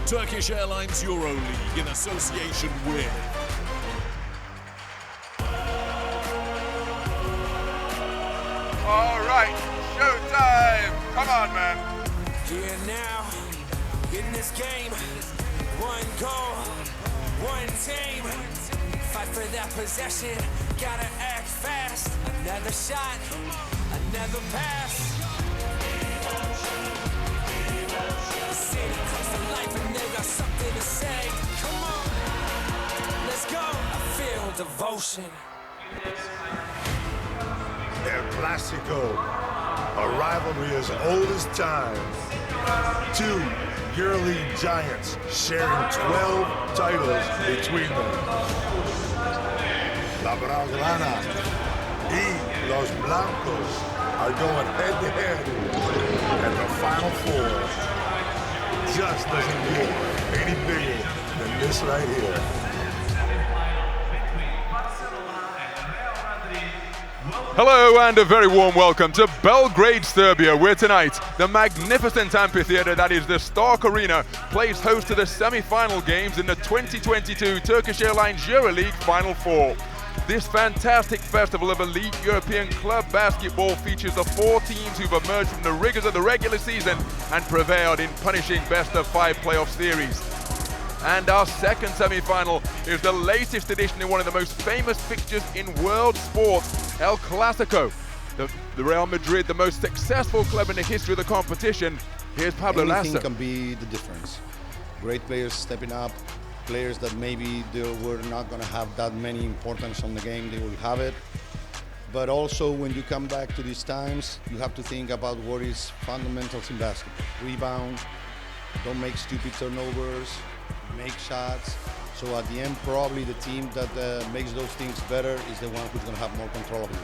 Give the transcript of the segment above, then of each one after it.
Turkish Airlines EuroLeague in association with All right, showtime! Come on, man. Here now, in this game, one goal, one team. Fight for that possession, gotta act fast. Another shot, another pass. The city comes to life and they got something to say. Come on, let's go. I feel devotion. El Clásico, a rivalry as old as time. Two EuroLeague giants sharing 12 titles between them. La Blaugrana y Los Blancos are going head-to-head at the Final Four. Just doesn't get any bigger than this right here. Hello and a very warm welcome to Belgrade, Serbia, where tonight the magnificent amphitheater that is the Stark Arena plays host to the semi-final games in the 2022 Turkish Airlines EuroLeague Final Four. This fantastic festival of elite European club basketball features the four teams who've emerged from the rigors of the regular season and prevailed in punishing best-of-5 playoff series. And our second semi-final is the latest edition in one of the most famous fixtures in world sports, El Clásico. The Real Madrid, the most successful club in the history of the competition. Here's Pablo Lasso. Anything can be the difference. Great players stepping up, players that maybe they were not going to have that many importance on the game, they will have it. But also when you come back to these times, you have to think about what is fundamentals in basketball. Rebound, don't make stupid turnovers, make shots. So at the end, probably the team that makes those things better is the one who's going to have more control of it.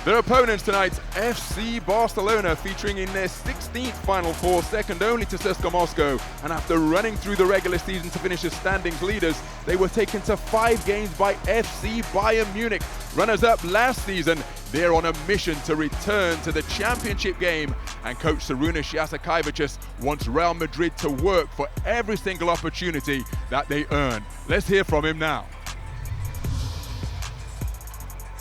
Their opponents tonight, FC Barcelona, featuring in their 16th Final Four, second only to CSKA Moscow. And after running through the regular season to finish as standings leaders, they were taken to 5 games by FC Bayern Munich. Runners-up last season, they're on a mission to return to the championship game. And coach Šarūnas Jasikevičius wants Real Madrid to work for every single opportunity that they earn. Let's hear from him now.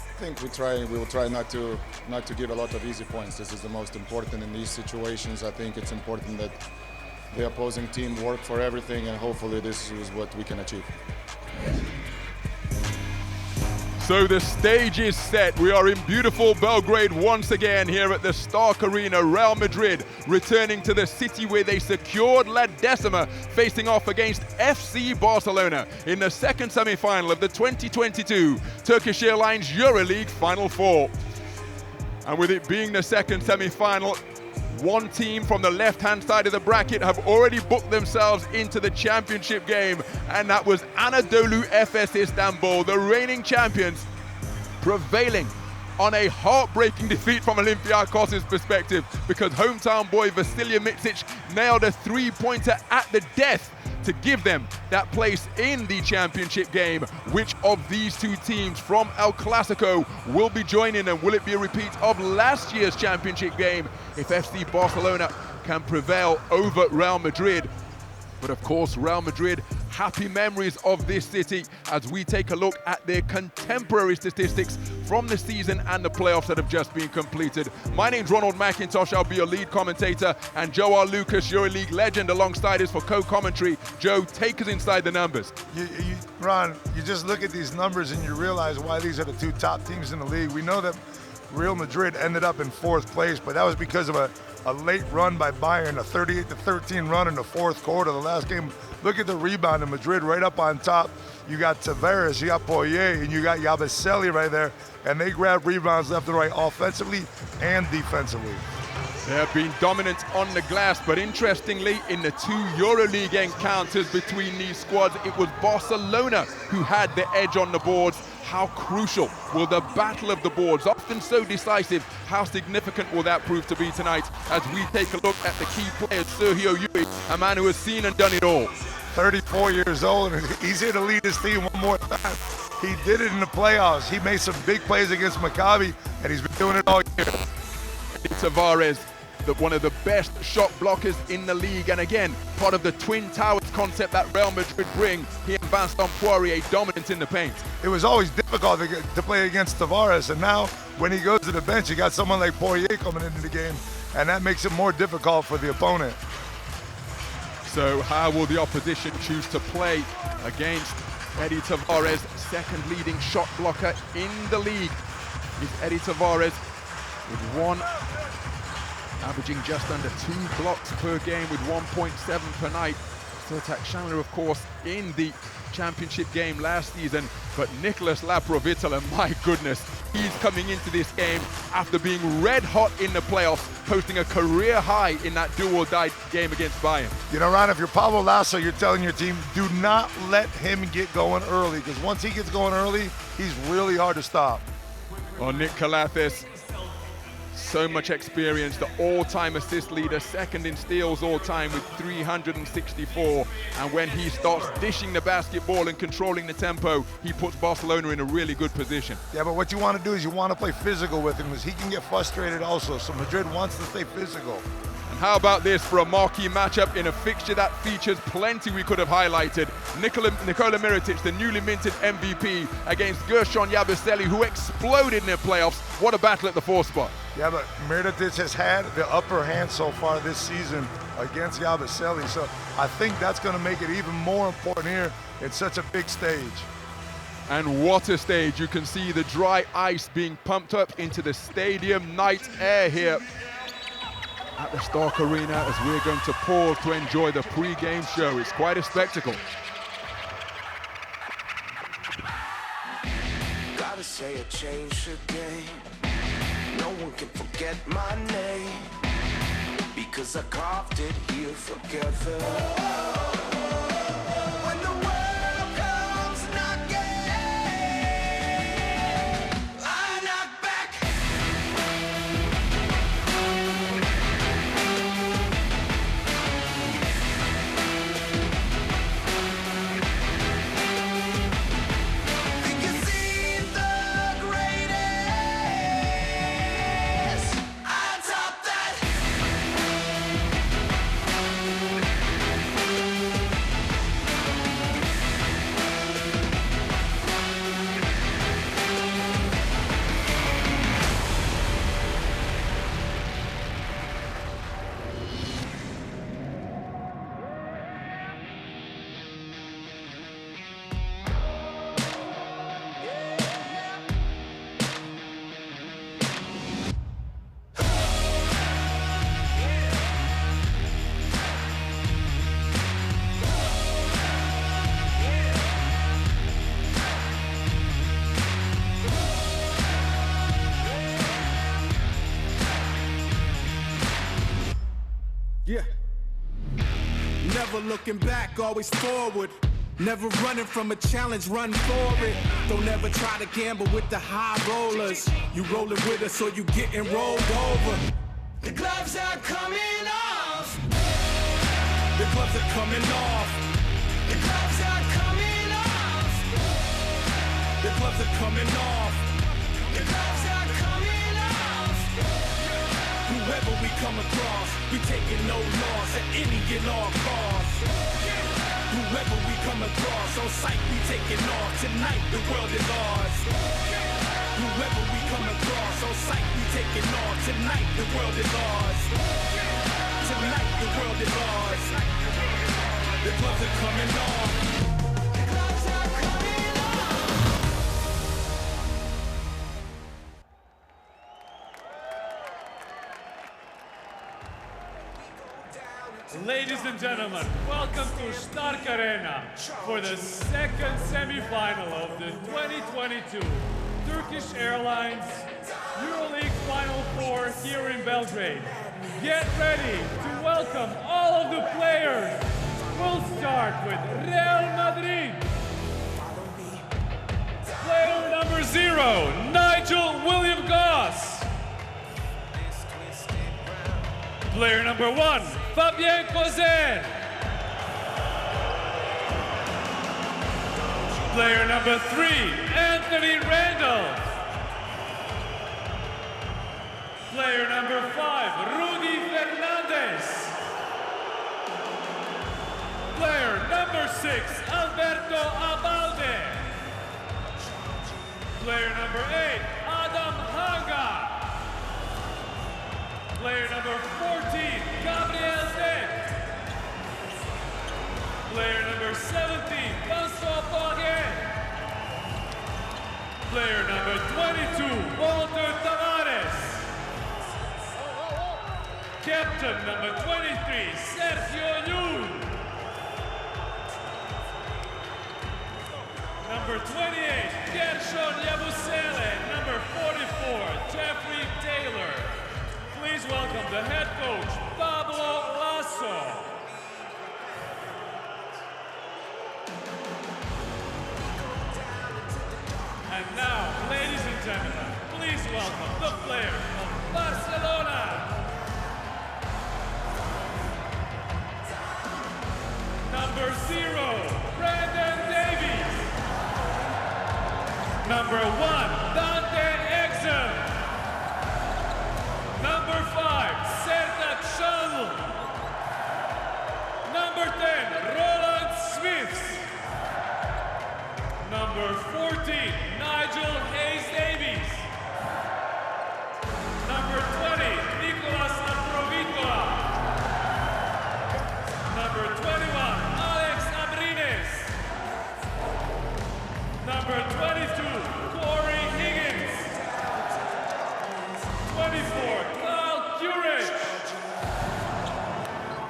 I think we will try not to give a lot of easy points. This is the most important in these situations. I think it's important that the opposing team work for everything, and hopefully this is what we can achieve. So the stage is set. We are in beautiful Belgrade once again here at the Stark Arena. Real Madrid returning to the city where they secured La Decima, facing off against FC Barcelona in the second semi-final of the 2022 Turkish Airlines EuroLeague Final Four. And with it being the second semi-final, one team from the left-hand side of the bracket have already booked themselves into the championship game, and that was Anadolu Efes Istanbul, the reigning champions, prevailing on a heartbreaking defeat from Olympiakos' perspective, because hometown boy Vasilije Micic nailed a three-pointer at the death to give them that place in the championship game. Which of these two teams from El Clásico will be joining them? Will it be a repeat of last year's championship game if FC Barcelona can prevail over Real Madrid? But of course, Real Madrid, happy memories of this city as we take a look at their contemporary statistics from the season and the playoffs that have just been completed. My name's Ronald McIntosh, I'll be your lead commentator, and Joe R. Lucas, EuroLeague legend, alongside us for co-commentary. Joe, take us inside the numbers. Ron, you just look at these numbers and you realize why these are the two top teams in the league. We know that Real Madrid ended up in 4th place, but that was because of a late run by Bayern, a 38-13 run in the 4th quarter, the last game. Look at the rebound in Madrid right up on top. You got Tavares, you got Poirier, and you got Yabusele right there, and they grab rebounds left and right, offensively and defensively. They have been dominant on the glass, but interestingly, in the 2 EuroLeague encounters between these squads, it was Barcelona who had the edge on the boards. How crucial will the battle of the boards, often so decisive, how significant will that prove to be tonight as we take a look at the key players? Sergio Llull, a man who has seen and done it all. 34 years old, and he's here to lead his team one more time. He did it in the playoffs. He made some big plays against Maccabi, and he's been doing it all year. Tavares, one of the best shot blockers in the league, and again, part of the Twin Towers concept that Real Madrid bring. He and Vincent Poirier dominant in the paint. It was always difficult to play against Tavares, and now when he goes to the bench, you got someone like Poirier coming into the game, and that makes it more difficult for the opponent. So how will the opposition choose to play against Eddie Tavares, second leading shot blocker in the league? Is Eddie Tavares with one, averaging just under 2 blocks per game with 1.7 per night. Sertac Chandler, of course, in the championship game last season, but Nicolas Laprovitala, my goodness, he's coming into this game after being red hot in the playoffs, posting a career high in that do-or-die game against Bayern. You know, Ron, if you're Pablo Lasso, you're telling your team, do not let him get going early, because once he gets going early, he's really hard to stop. Oh, Nick Calathis, so much experience, the all-time assist leader, second in steals all-time with 364. And when he starts dishing the basketball and controlling the tempo, he puts Barcelona in a really good position. Yeah, but what you want to do is you want to play physical with him, because he can get frustrated also. So Madrid wants to stay physical. And how about this for a marquee matchup in a fixture that features plenty we could have highlighted. Nikola Mirotic, the newly minted MVP, against Gershon Yabusele, who exploded in the playoffs. What a battle at the 4th spot. Yeah, but Mirotic has had the upper hand so far this season against Yabusele, so I think that's going to make it even more important here. It's such a big stage. And what a stage. You can see the dry ice being pumped up into the stadium night air here at the Stark Arena as we're going to pause to enjoy the pre-game show. It's quite a spectacle. Gotta say a change the game. No one can forget my name, because I carved it here forever. When the world comes knocking, I knock back. We can see the greatest. I top that. Yeah. Never looking back, always forward. Never running from a challenge, run for it. Don't ever try to gamble with the high rollers. You rolling with us, so you getting rolled over. The gloves are coming off. The gloves are coming off. The gloves are coming off. The gloves are coming off. The gloves are coming off. Whoever we come across, we taking no loss at any and all costs. Whoever we come across, on sight we taking off. Tonight the world is ours. Whoever we come across, on sight we taking off. Tonight the world is ours. Tonight the world is ours. The gloves are coming off. The gloves are coming off. Ladies and gentlemen, welcome to Stark Arena for the second semi-final of the 2022 Turkish Airlines EuroLeague Final Four here in Belgrade. Get ready to welcome all of the players. We'll start with Real Madrid. Player number 0, Nigel William Goss. Player number 1, Fabien Causer. Player number 3, Anthony Randolph. Player number 5, Rudy Vela. Hernandez. Player number 6, Alberto Abalde. Player number 8, Adam Hanga. Player number 14, Gabriel Deck. Player number 17, François Boguet. Player number 22, Walter Tavares. Captain number 23, Sergio Llull. Number 28, Gershon Yabusele. Number 44, Jeffrey Taylor. Please welcome the head coach, Pablo Lasso. And now, ladies and gentlemen, please welcome the player of Barcelona. Number 0, Brandon Davies. Number 1, Dante Exum. Number 5, Sertac Shanl. Number 10, Roland Smith. Number 14, Nigel Hayes-Davies. Number 20, Nicolas Aprovitola. Number 21, Alex Abrines. Number 22, Corey Higgins. 24, Kyle Curich.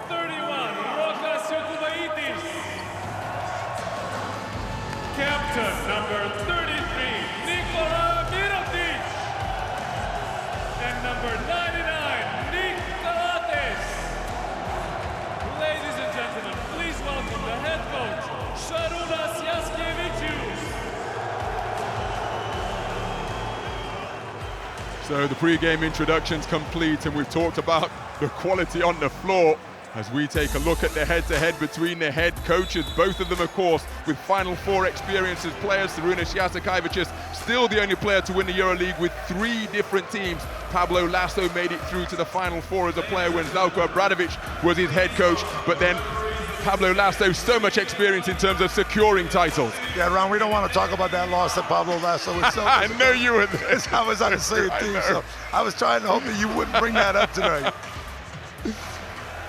31, Rokas Jokubaitis. Captain number 33, Nikola Mirotic. And number 99, Nick Galates. Ladies and gentlemen, please welcome the head coach, Šarūnas Jaskevičius. So the pre-game introduction's complete, and we've talked about the quality on the floor as we take a look at the head-to-head between the head coaches, both of them, of course, with Final Four experience as players. Šarūnas Jaskevičius, still the only player to win the EuroLeague with 3 different teams. Pablo Lasso made it through to the Final Four as a player when Zlatko Obradović was his head coach, but then Pablo Lasso, so much experience in terms of securing titles. Yeah, Ron, we don't want to talk about that loss that Pablo Lasso was so I know you were there. I was on the same team, so I was trying to hope that you wouldn't bring that up tonight.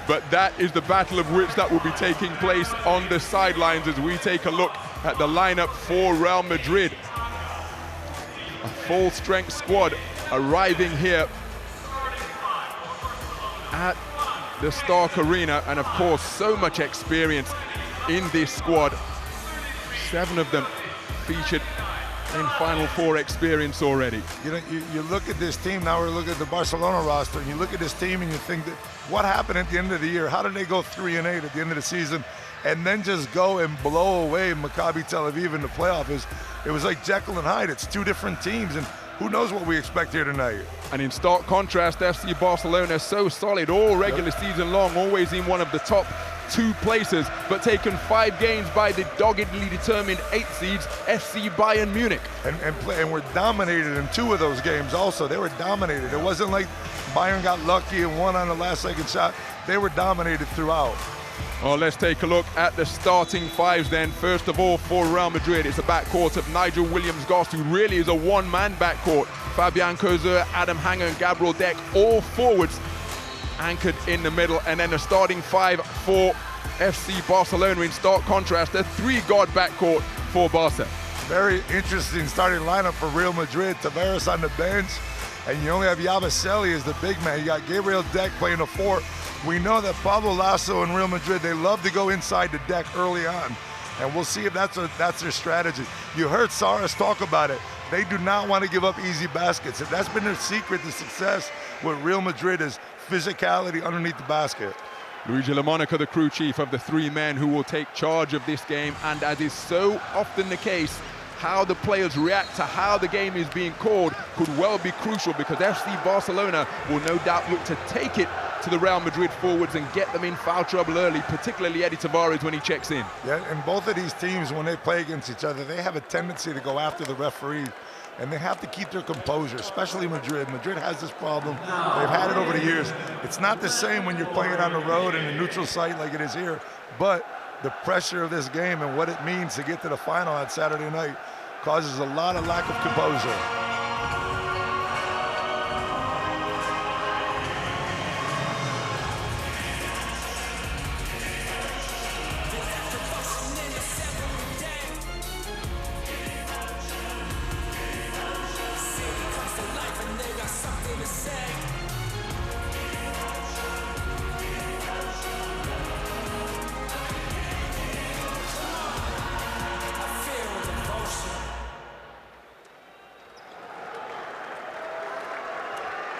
But that is the battle of wits that will be taking place on the sidelines as we take a look at the lineup for Real Madrid. A full-strength squad arriving here at the Stark Arena, and of course so much experience in this squad. 7 of them featured in Final Four experience already. You know, you look at this team, now we're looking at the Barcelona roster, and you look at this team and you think that what happened at the end of the year? How did they go 3-8 at the end of the season and then just go and blow away Maccabi Tel Aviv in the playoff? It was like Jekyll and Hyde. It's 2 different teams, and who knows what we expect here tonight. And in stark contrast, FC Barcelona so solid all regular season long, always in one of the top 2 places, but taken 5 games by the doggedly determined 8 seeds, FC Bayern Munich. And were dominated in 2 of those games also. They were dominated. It wasn't like Bayern got lucky and won on the last second shot. They were dominated throughout. Well, let's take a look at the starting 5s then. First of all, for Real Madrid, it's a backcourt of Nigel Williams-Goss, who really is a one-man backcourt. Fabian Coezer, Adam Hanger, and Gabriel Deck, all forwards anchored in the middle. And then the starting 5 for FC Barcelona, in stark contrast, a 3-guard backcourt for Barca. Very interesting starting lineup for Real Madrid. Tavares on the bench, and you only have Yabusele as the big man. You got Gabriel Deck playing the 4. We know that Pablo Lasso and Real Madrid, they love to go inside the deck early on, and we'll see if that's their strategy. You heard Saras talk about it. They do not want to give up easy baskets. If that's been their secret to success with Real Madrid, is physicality underneath the basket. Luigi LaMonica, the crew chief of the 3 men who will take charge of this game, and as is so often the case, how the players react to how the game is being called could well be crucial, because FC Barcelona will no doubt look to take it to the Real Madrid forwards and get them in foul trouble early, particularly Eddie Tavares when he checks in. Yeah, and both of these teams, when they play against each other, they have a tendency to go after the referee and they have to keep their composure, especially Madrid. Madrid has this problem. They've had it over the years. It's not the same when you're playing on the road in a neutral site like it is here, but the pressure of this game and what it means to get to the final on Saturday night causes a lot of lack of composure.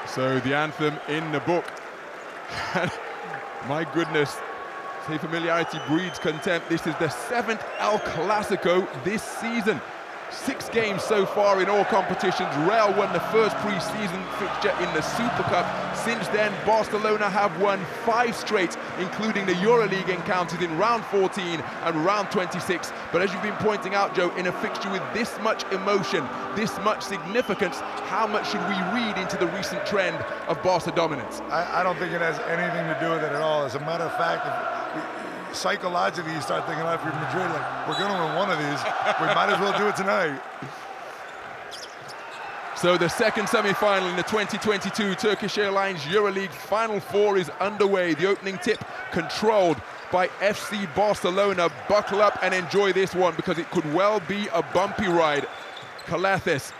So the anthem in the book. My goodness, say familiarity breeds contempt. This is the 7th El Clásico this season. 6 games so far in all competitions. Real won the first pre-season fixture in the Super Cup. Since then, Barcelona have won 5 straight, including the EuroLeague encounters in round 14 and round 26. But as you've been pointing out, Joe, in a fixture with this much emotion, this much significance, how much should we read into the recent trend of Barca dominance? I don't think it has anything to do with it at all. As a matter of fact, psychologically, you start thinking, if you're Madrid, like, we're going to win one of these. We might as well do it tonight. So the second semi-final in the 2022 Turkish Airlines EuroLeague Final Four is underway. The opening tip controlled by FC Barcelona. Buckle up and enjoy this one because it could well be a bumpy ride. Calates,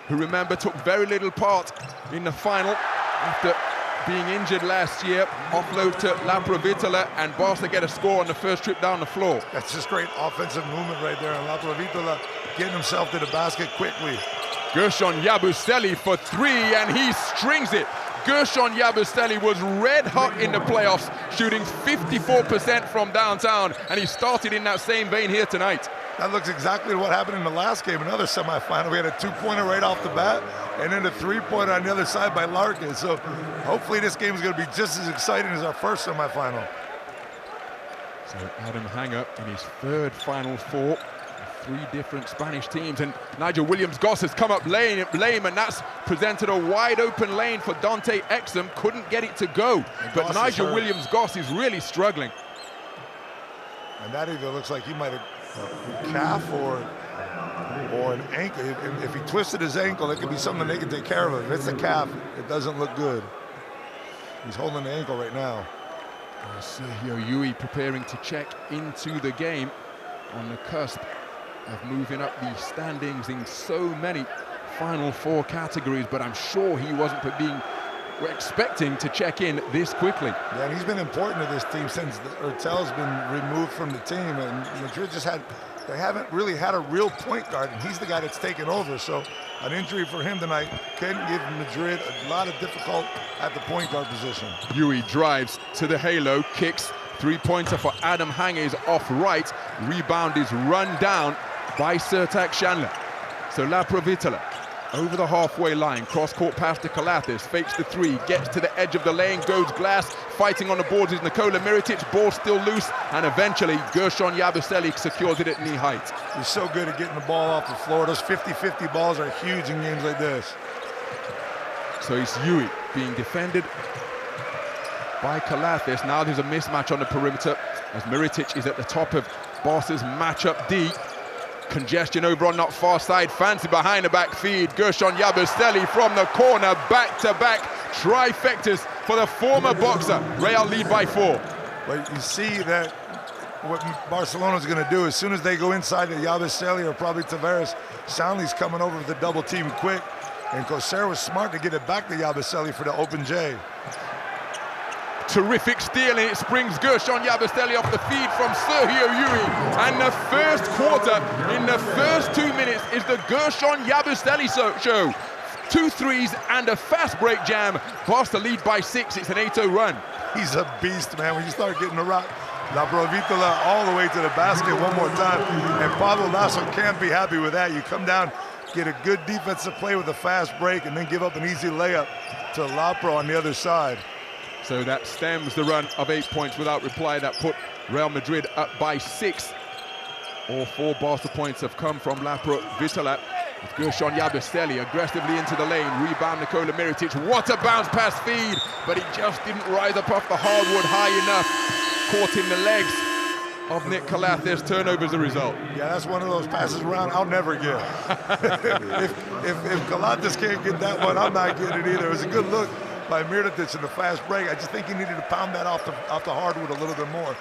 who remember took very little part in the final after being injured last year, offload to La Provitola, and Barca get a score on the first trip down the floor. That's just great offensive movement right there, and La Provitola getting himself to the basket quickly. Gershon Yabusele for 3, and he strings it. Gershon Yabusele was red hot in the playoffs, shooting 54% from downtown, and he started in that same vein here tonight. That looks exactly what happened in the last game, another semifinal. We had a 2-pointer right off the bat, and then a 3-pointer on the other side by Larkin. So hopefully this game is going to be just as exciting as our first semifinal. So Adam Hanger in his 3rd Final Four. 3 different Spanish teams, and Nigel Williams-Goss has come up lame, and that's presented a wide open lane for Dante Exum. Couldn't get it to go, but Nigel Williams-Goss is really struggling. And that either looks like he might have a calf or an ankle. If he twisted his ankle, it could be something they can take care of. If it's a calf, it doesn't look good. He's holding the ankle right now. Sergio Yui preparing to check into the game on the cusp of moving up the standings in so many Final Four categories, but I'm sure he wasn't expecting to check in this quickly. Yeah, and he's been important to this team since Hurtel's been removed from the team, and Madrid they haven't really had a real point guard, and he's the guy that's taken over. So an injury for him tonight can give Madrid a lot of difficult at the point guard position. Yui drives to the halo, kicks, 3-pointer for Adam Hanger is off right. Rebound is run down by Sertak Shanla. So La Provitola over the halfway line, cross-court pass to Calates, fakes the 3, gets to the edge of the lane, goes glass, fighting on the boards is Nikola Mirotic, ball still loose, and eventually Gershon Yabusele secures it at knee height. He's so good at getting the ball off the floor. Those 50-50 balls are huge in games like this. So it's Yui being defended by Calates. Now there's a mismatch on the perimeter as Mirotic is at the top of Barca's matchup D. Congestion over on that far side, fancy behind the back feed. Gershon Yabusele from the corner, back-to-back trifectas for the former boxer. Real lead by 4. But you see that what Barcelona's going to do, as soon as they go inside to Yabusele or probably Tavares, Soundly's coming over with the double team quick, and Coser was smart to get it back to Yabusele for the open J. Terrific steal, and it springs Gershon Yabusele off the feed from Sergio Yui. And the first quarter, in the first 2 minutes, is the Gershon Yabusele show. 2 threes and a fast break jam. Barca lead by 6. It's an 8-0 run. He's a beast, man. When you start getting the rock, La Provitola all the way to the basket one more time. And Pablo Lasso can't be happy with that. You come down, get a good defensive play with a fast break, and then give up an easy layup to Lapro on the other side. So that stems the run of 8 points without reply. That put Real Madrid up by 6. All 4 Barca points have come from La Provitola. Gershon Yabusele aggressively into the lane, rebound Nikola Mirotic, what a bounce pass feed, but he just didn't rise up off the hardwood high enough, caught in the legs of Nick Calathes, turnover as a result. Yeah, that's one of those passes around I'll never get. if Calathes can't get that one, I'm not getting it either. It was a good look by Mirotic in the fast break. I just think he needed to pound that off the hardwood a little bit more.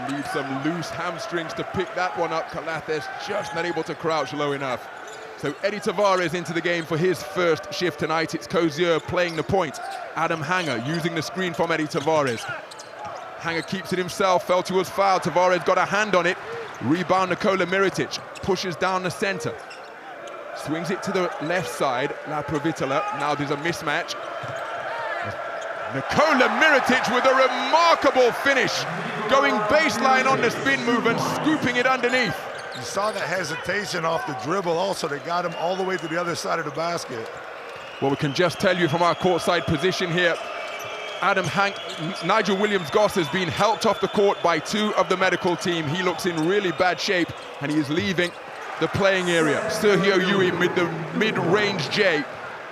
Need some loose hamstrings to pick that one up. Calathes just not able to crouch low enough. So Eddie Tavares into the game for his first shift tonight. It's Cozier playing the point. Adam Hanger using the screen from Eddie Tavares. Hanger keeps it himself, felt he was fouled. Tavares got a hand on it. Rebound Nikola Mirotic, pushes down the center. Swings it to the left side, La Provitola. Now there's a mismatch. Nikola Mirotic with a remarkable finish, going baseline on the spin move and scooping it underneath. You saw the hesitation off the dribble also that got him all the way to the other side of the basket. Well, we can just tell you from our courtside position here, Nigel Williams-Goss has been helped off the court by two of the medical team. He looks in really bad shape and he is leaving the playing area. Sergio Yui with the mid-range J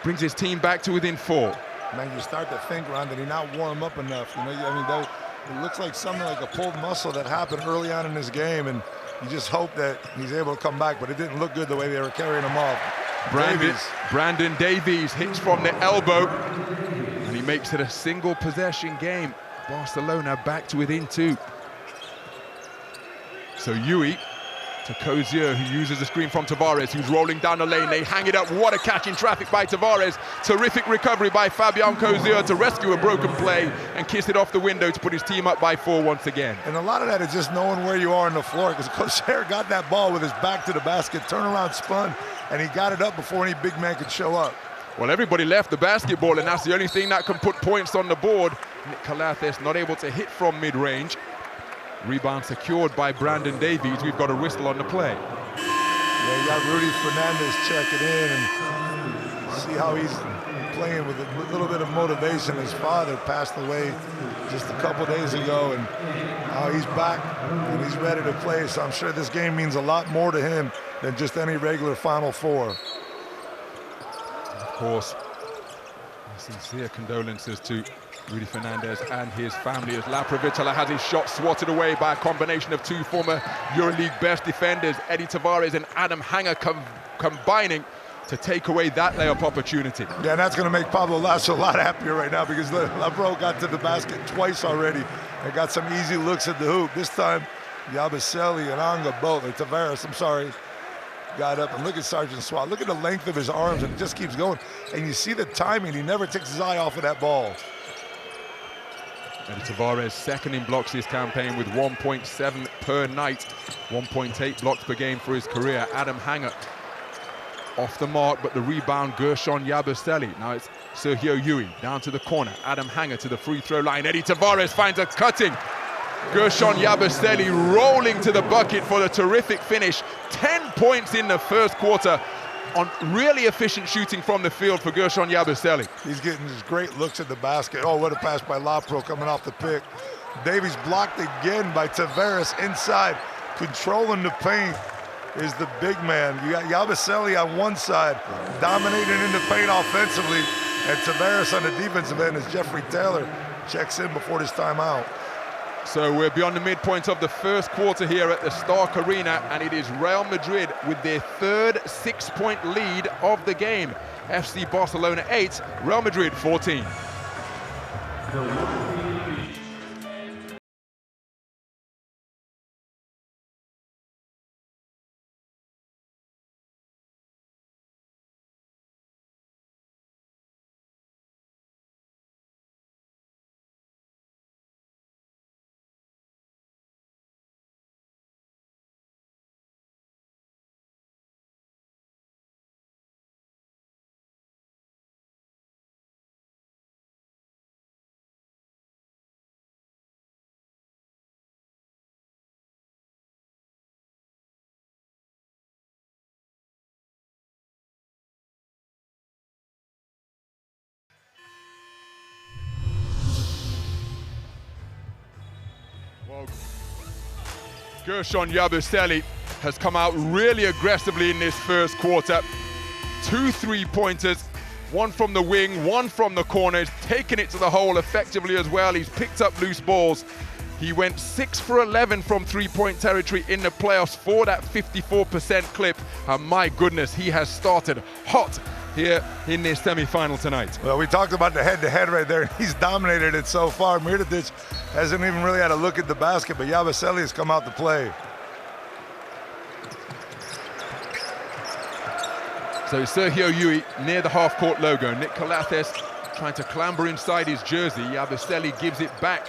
brings his team back to within 4. Man, you start to think, Ron, did he not warm up enough? You know, I mean, it looks like something like a pulled muscle that happened early on in this game, and you just hope that he's able to come back, but it didn't look good the way they were carrying him off. Brandon Davies hits from the elbow, and he makes it a single possession game. Barcelona back to within 2. So Yui to Cozier, who uses the screen from Tavares, who's rolling down the lane. They hang it up. What a catch in traffic by Tavares. Terrific recovery by Fabian Cozier to rescue a broken play and kiss it off the window to put his team up by 4 once again. And a lot of that is just knowing where you are on the floor, because Cozier got that ball with his back to the basket, turnaround spun, and he got it up before any big man could show up. Well, everybody left the basketball, and that's the only thing that can put points on the board. Nick Calathes not able to hit from mid-range. Rebound secured by Brandon Davies. We've got a whistle on the play. Yeah, you got Rudy Fernandez checking in and see how he's playing with a little bit of motivation. His father passed away just a couple days ago, and now he's back and he's ready to play. So I'm sure this game means a lot more to him than just any regular Final Four. Of course, sincere condolences to Rudy Fernandez and his family as La Provitola has his shot swatted away by a combination of 2 former EuroLeague best defenders, Eddie Tavares and Adam Hanger, combining to take away that layup opportunity. Yeah, and that's going to make Pablo Lasso a lot happier right now, because LeBron got to the basket twice already and got some easy looks at the hoop. This time, Yabusele and Anga both, or Tavares, I'm sorry, got up. And look at Sergeant Swat. Look at the length of his arms, and it just keeps going. And you see the timing. He never takes his eye off of that ball. Eddie Tavares second in blocks this campaign with 1.7 per night, 1.8 blocks per game for his career. Adam Hanger off the mark, but the rebound Gershon Yabusele. Now it's Sergio Yui down to the corner. Adam Hanger to the free throw line. Eddie Tavares finds a cutting Gershon Yabusele rolling to the bucket for the terrific finish. 10 points in the first quarter on really efficient shooting from the field for Gershon Yabusele. He's getting these great looks at the basket. Oh, what a pass by Lapro coming off the pick. Davies blocked again by Tavares inside. Controlling the paint is the big man. You got Yabusele on one side, dominating in the paint offensively, and Tavares on the defensive end as Jeffrey Taylor checks in before this timeout. So we're beyond the midpoint of the first quarter here at the Stark Arena, and it is Real Madrid with their third 6-point lead of the game. FC Barcelona 8, Real Madrid 14. Well, Gershon Yabusele has come out really aggressively in this first quarter. 2 3-pointers, one from the wing, one from the corner. He's taken it to the hole effectively as well. He's picked up loose balls. He went 6 for 11 from 3-point territory in the playoffs for that 54% clip. And my goodness, he has started hot here in this semi-final tonight. Well, we talked about the head-to-head right there. He's dominated it so far. Mirotic hasn't even really had a look at the basket, but Yabusele has come out to play. So Sergio Yui near the half-court logo. Nick Calathes trying to clamber inside his jersey. Yabusele gives it back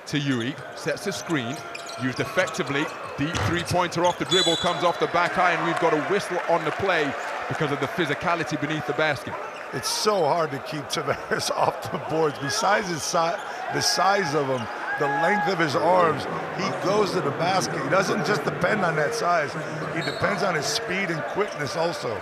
to Yui, sets a screen, used effectively. Deep 3-pointer off the dribble, comes off the back eye, and we've got a whistle on the play because of the physicality beneath the basket. It's so hard to keep Tavares off the boards. Besides his the size of him, the length of his arms, he goes to the basket. He doesn't just depend on that size. He depends on his speed and quickness also.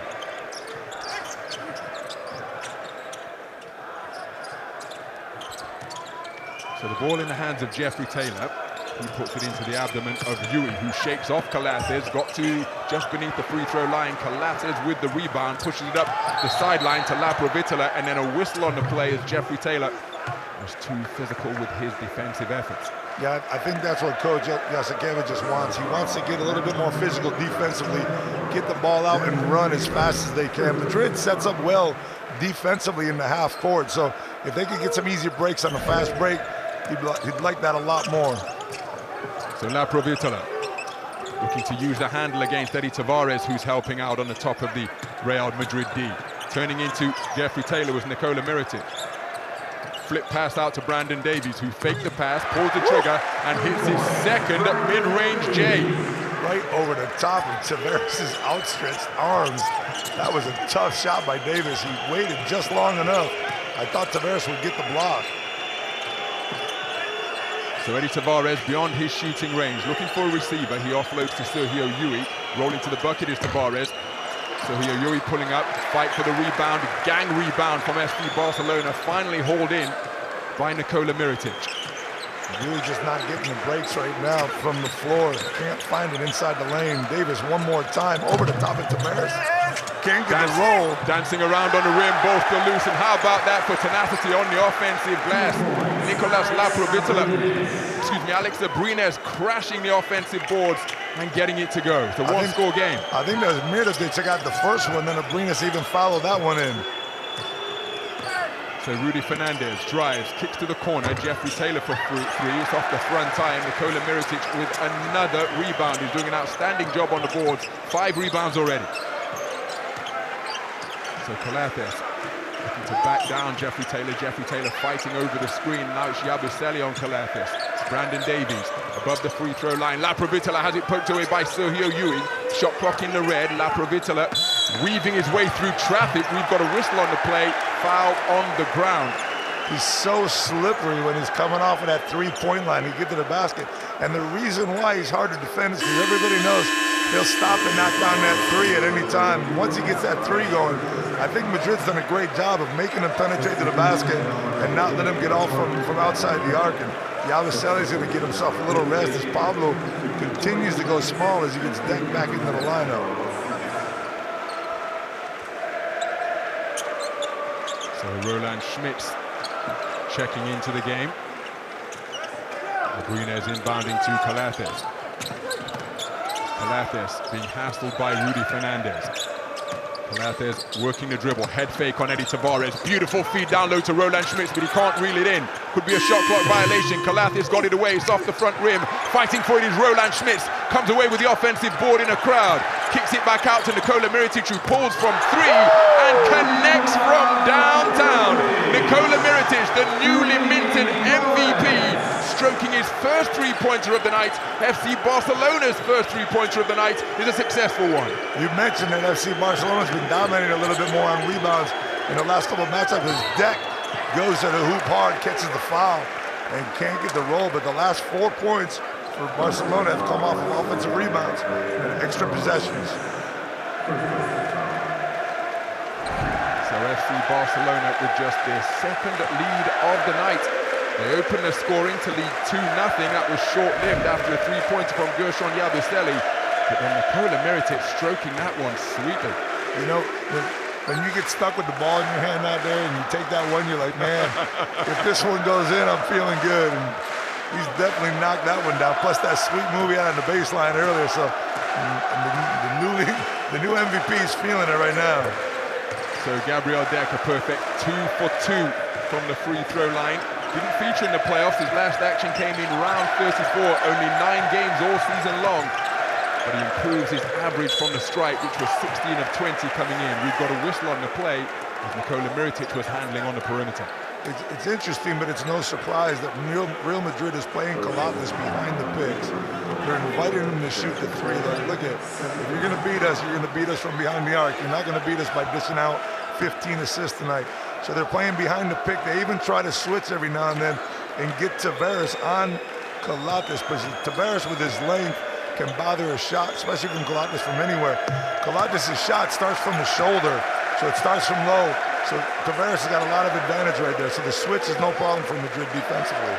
So the ball in the hands of Jeffrey Taylor. He puts it into the abdomen of Yui, who shakes off Calathes, got to just beneath the free throw line. Calathes with the rebound, pushes it up the sideline to Laprovitola, and then a whistle on the play as Jeffrey Taylor was too physical with his defensive efforts. Yeah, I think that's what Coach Jasikevich just wants. He wants to get a little bit more physical defensively, get the ball out and run as fast as they can. Madrid sets up well defensively in the half court, so if they could get some easier breaks on the fast break, he'd like that a lot more. So Laprovitola looking to use the handle against Eddie Tavares, who's helping out on the top of the Real Madrid D. Turning into Jeffrey Taylor was Nikola Mirotic. Flip pass out to Brandon Davies, who faked the pass, pulls the trigger, and hits his second mid-range J. Right over the top of Tavares' outstretched arms. That was a tough shot by Davis. He waited just long enough. I thought Tavares would get the block. So Eddie Tavares beyond his shooting range, looking for a receiver. He offloads to Sergio Yui. Rolling to the bucket is Tavares. Sergio Yui pulling up, fight for the rebound, gang rebound from FC Barcelona, finally hauled in by Nikola Mirotic. Yui just not getting the breaks right now from the floor. Can't find it inside the lane. Davis one more time over the top of Tavares. Can't get the roll. Dancing around on the rim, both go loose. And how about that for tenacity on the offensive glass? Nicolas Laprovitola, Alex Abrines crashing the offensive boards and getting it to go. It's a one-score game. I think that was Mirotic took out the first one, then Abrines even followed that one in. So Rudy Fernandez drives, kicks to the corner. Jeffrey Taylor for three. It's off the front eye. And Nikola Mirotic with another rebound. He's doing an outstanding job on the boards. 5 rebounds already. So Calathes looking to back down Jeffrey Taylor. Jeffrey Taylor fighting over the screen. Now it's Yabusele on Calathes. Brandon Davies above the free throw line. Laprovitola has it poked away by Sergio Yui. Shot clock in the red. Laprovitola weaving his way through traffic. We've got a whistle on the play. Foul on the ground. He's so slippery when he's coming off of that 3-point line. He get to the basket. And the reason why he's hard to defend is because everybody knows he'll stop and knock down that 3 at any time. Once he gets that 3 going, I think Madrid's done a great job of making him penetrate to the basket and not let him get off from outside the arc. And Yabusele's going to get himself a little rest as Pablo continues to go small as he gets decked back into the lineup. So Roland Schmitz checking into the game. Abrines inbounding to Calathes. Calathes being hassled by Rudy Fernandez. Calathes working the dribble, head fake on Eddie Tavares. Beautiful feed down low to Roland Schmitz, but he can't reel it in. Could be a shot clock violation. Calathes got it away, it's off the front rim. Fighting for it is Roland Schmitz. Comes away with the offensive board in a crowd. Kicks it back out to Nikola Mirotic, who pulls from 3 and connects from downtown. Nikola Mirotic, the newly minted MVP, stroking his first 3-pointer of the night. FC Barcelona's first 3-pointer of the night is a successful one. You mentioned that FC Barcelona's been dominating a little bit more on rebounds in the last couple of matchups. His deck goes to the hoop hard, catches the foul, and can't get the roll. But the last 4 points for Barcelona have come off of offensive rebounds and extra possessions. So FC Barcelona with just their second lead of the night. They opened the scoring to lead 2-0. That was short-lived after a 3-pointer from Gershon Yabusele. But then Nikola Mirotic stroking that one sweetly. You know, when you get stuck with the ball in your hand out there and you take that one, you're like, man, if this one goes in, I'm feeling good. And he's definitely knocked that one down. Plus that sweet move he had on the baseline earlier. So the new MVP is feeling it right now. So Gabriel Deck a perfect 2 for 2 from the free throw line. Didn't feature in the playoffs. His last action came in round 34. Only 9 games all season long. But he improves his average from the stripe, which was 16 of 20 coming in. We've got a whistle on the play as Nikola Mirotic was handling on the perimeter. It's interesting, but it's no surprise that Real Madrid is playing Colates behind the picks. They're inviting him to shoot the three. Like, look at, if you're going to beat us, you're going to beat us from behind the arc. You're not going to beat us by dishing out 15 assists tonight. So they're playing behind the pick. They even try to switch every now and then and get Tavares on Colates, but Tavares with his length can bother a shot, especially from Colates from anywhere. Colates' shot starts from the shoulder, so it starts from low. So Tavares has got a lot of advantage right there. So the switch is no problem for Madrid defensively.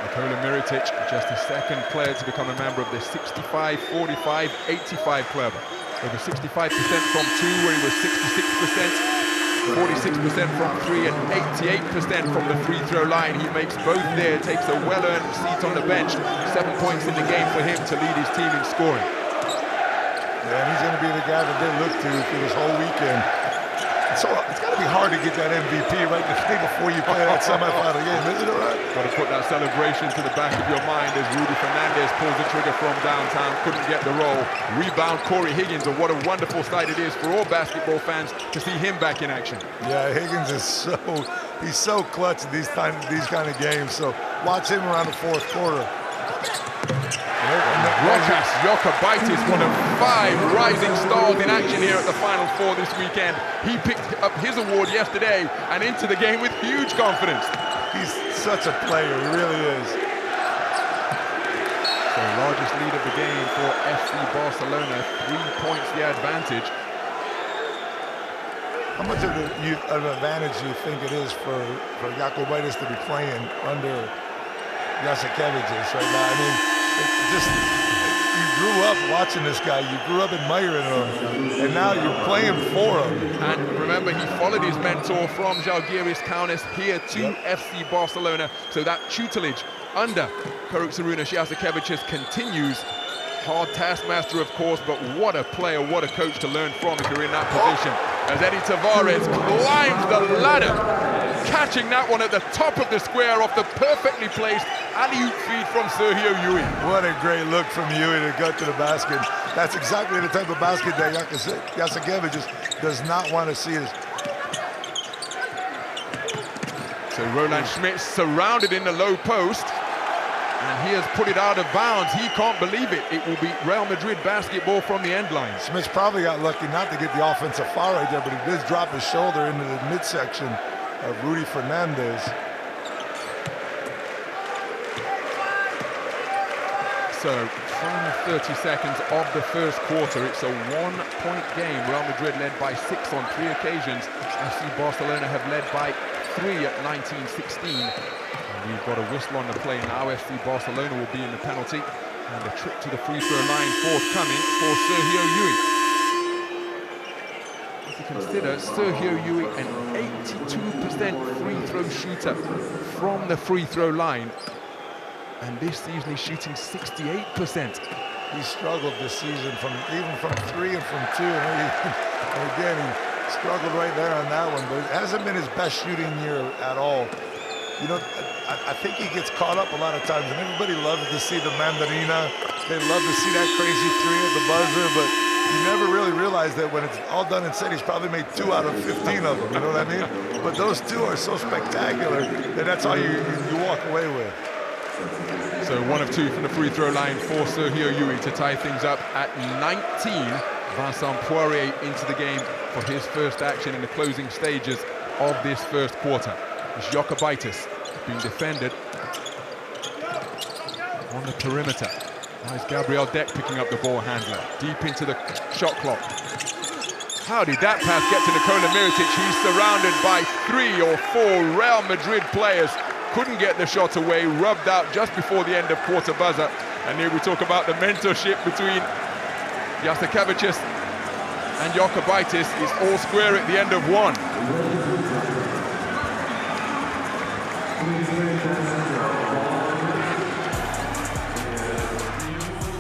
Nikola Mirotic, just the second player to become a member of the 65, 45, 85 club. Over 65% from 2, where he was 66%. 46% from 3 and 88% from the free throw line. He makes both there, takes a well-earned seat on the bench. 7 points in the game for him to lead his team in scoring. Yeah, and he's going to be the guy that they look to for this whole weekend. So it's got to be hard to get that MVP right before you play that semifinal game, isn't it, right? Got to put that celebration to the back of your mind as Rudy Fernandez pulls the trigger from downtown, couldn't get the roll. Rebound Corey Higgins, and what a wonderful sight it is for all basketball fans to see him back in action. Yeah, Higgins is he's so clutch in these kind of games. So watch him around the fourth quarter. Rokas Jokubaitis, one of 5 rising stars in action here at the Final Four this weekend. He picked up his award yesterday and into the game with huge confidence. He's such a player, he really is. So largest lead of the game for FC Barcelona, 3 points the advantage. How much of an advantage do you think it is for Jokubaitis to be playing under Jasikevičius right now? I mean, you grew up watching this guy, you grew up admiring him, and now you're playing for him. And remember, he followed his mentor from Žalgiris Kaunas here to FC Barcelona, so that tutelage under Šarūnas Jasikevičius continues. Hard taskmaster, of course, but what a player, what a coach to learn from if you're in that position. As Eddie Tavares climbs the ladder, catching that one at the top of the square off the perfectly placed alley-oop feed from Sergio Llull. What a great look from Llull to go to the basket. That's exactly the type of basket that Jasikevičius does not want to see. So Roland Schmidt surrounded in the low post, and he has put it out of bounds. He can't believe it. It will be Real Madrid basketball from the end line. Smith probably got lucky not to get the offensive foul right there, but he did drop his shoulder into the midsection of Rudy Fernandez. So, final 30 seconds of the first quarter. It's a 1-point game. Real Madrid led by 6 on 3 occasions. FC Barcelona have led by 3 at 19-16. We've got a whistle on the play now. FC Barcelona will be in the penalty, and a trip to the free throw line forthcoming for Sergio Llull. If you consider Sergio Llull an 82% free throw shooter from the free throw line, and this season he's shooting 68%. He struggled this season even from 3 and from 2, and again he struggled right there on that one, but it hasn't been his best shooting year at all. You know, I think he gets caught up a lot of times, and everybody loves to see the mandarina. They love to see that crazy 3 at the buzzer, but you never really realize that when it's all done and said, he's probably made 2 out of 15 of them, you know what I mean? But those 2 are so spectacular that that's all you walk away with. So 1 of 2 from the free throw line for Sergio Llull to tie things up at 19. Vincent Poirier into the game for his first action in the closing stages of this first quarter. Jokubaitis being defended on the perimeter. Now it's Gabriel Deck picking up the ball handler deep into the shot clock. How did that pass get to Nikola Mirotic? He's surrounded by 3 or 4 Real Madrid players. Couldn't get the shot away, rubbed out just before the end of quarter buzzer. And here we talk about the mentorship between Jasikevičius and Jokubaitis. It's all square at the end of one.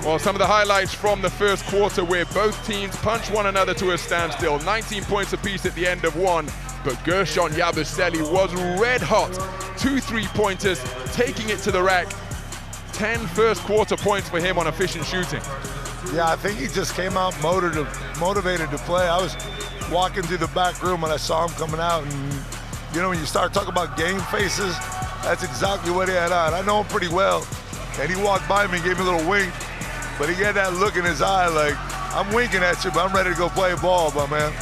Well, some of the highlights from the first quarter where both teams punched one another to a standstill. 19 points apiece at the end of one, but Gershon Yabusele was red hot. 2 3-pointers, taking it to the rack. 10 first quarter points for him on efficient shooting. Yeah, I think he just came out motivated to play. I was walking through the back room when I saw him coming out, and you know, when you start talking about game faces, that's exactly what he had on. I know him pretty well, and he walked by me, gave me a little wink, but he had that look in his eye like, I'm winking at you, but I'm ready to go play ball, my man.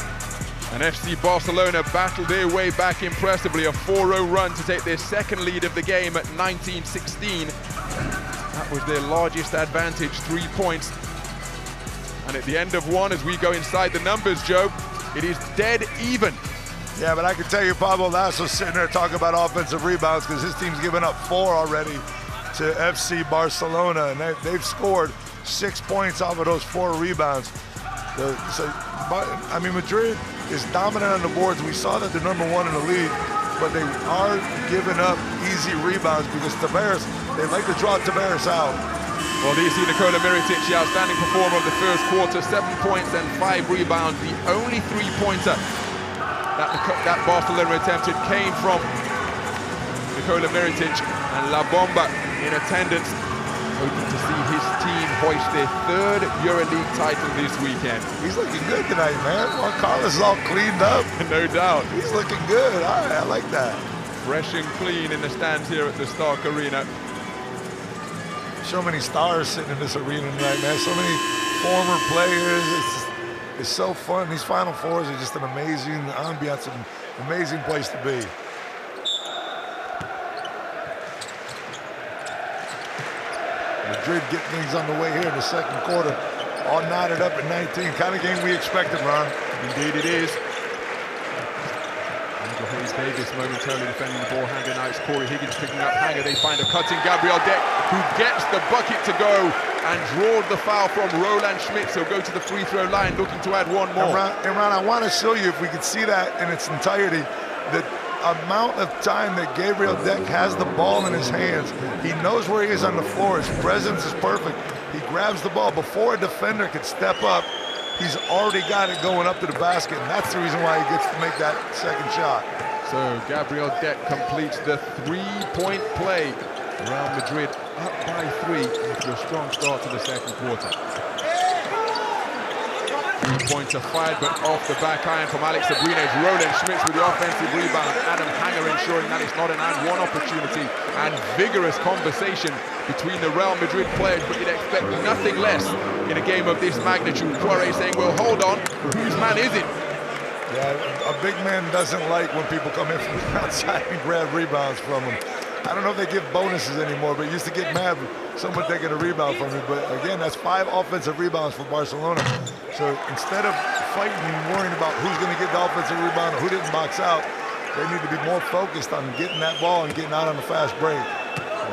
And FC Barcelona battled their way back impressively, a 4-0 run to take their second lead of the game at 19-16. That was their largest advantage, 3 points. And at the end of one, as we go inside the numbers, Joe, it is dead even. Yeah, but I can tell you Pablo Lasso's sitting there talking about offensive rebounds because his team's given up 4 already to FC Barcelona, and they've scored 6 points off of those 4 rebounds. I mean, Madrid is dominant on the boards. We saw that they're #1 in the league, but they are giving up easy rebounds because Tavares, they like to draw Tavares out. Well, do you see Nikola Mirotic, the outstanding performer of the first quarter, 7 points and 5 rebounds. The only 3-pointer that Barcelona attempted came from Nikola Mirotic, and La Bomba in attendance, hoping to see his team hoist their 3rd EuroLeague title this weekend. He's looking good tonight, man. Juan Carlos is all cleaned up. No doubt. He's looking good. All right, I like that. Fresh and clean in the stands here at the Stark Arena. So many stars sitting in this arena tonight, man. So many former players. It's so fun. These Final Fours are just an amazing ambiance, an amazing place to be. Madrid get things on the way here in the second quarter. All knotted up at 19. Kind of game we expected, Ron. Indeed it is. Hayes Davis momentarily defending the ball handler. Now it's Corey Higgins picking up Hanger. They find a cutting Gabriel Deck, who gets the bucket to go and draws the foul from Roland Schmitz. He'll go to the free throw line looking to add one more. And Ron, I want to show you, if we could see that in its entirety, the amount of time that Gabriel Deck has the ball in his hands. He knows where he is on the floor. His presence is perfect. He grabs the ball before a defender could step up. He's already got it going up to the basket, and that's the reason why he gets to make that second shot. So Gabriel Deck completes the 3-point play. Real Madrid up by 3 after a strong start to the second quarter. 3-pointer fired, but off the back iron from Alex Abrines. Roland Schmitz with the offensive rebound. Adam Hanger ensuring that it's not an and-one opportunity. And vigorous conversation between the Real Madrid players, but you'd expect nothing less in a game of this magnitude. Poirier saying, well, hold on, whose man is it? Yeah, a big man doesn't like when people come in from the outside and grab rebounds from him. I don't know if they give bonuses anymore, but used to get mad when someone taking a rebound from you. But again, that's 5 offensive rebounds for Barcelona. So instead of fighting and worrying about who's going to get the offensive rebound or who didn't box out, they need to be more focused on getting that ball and getting out on the fast break.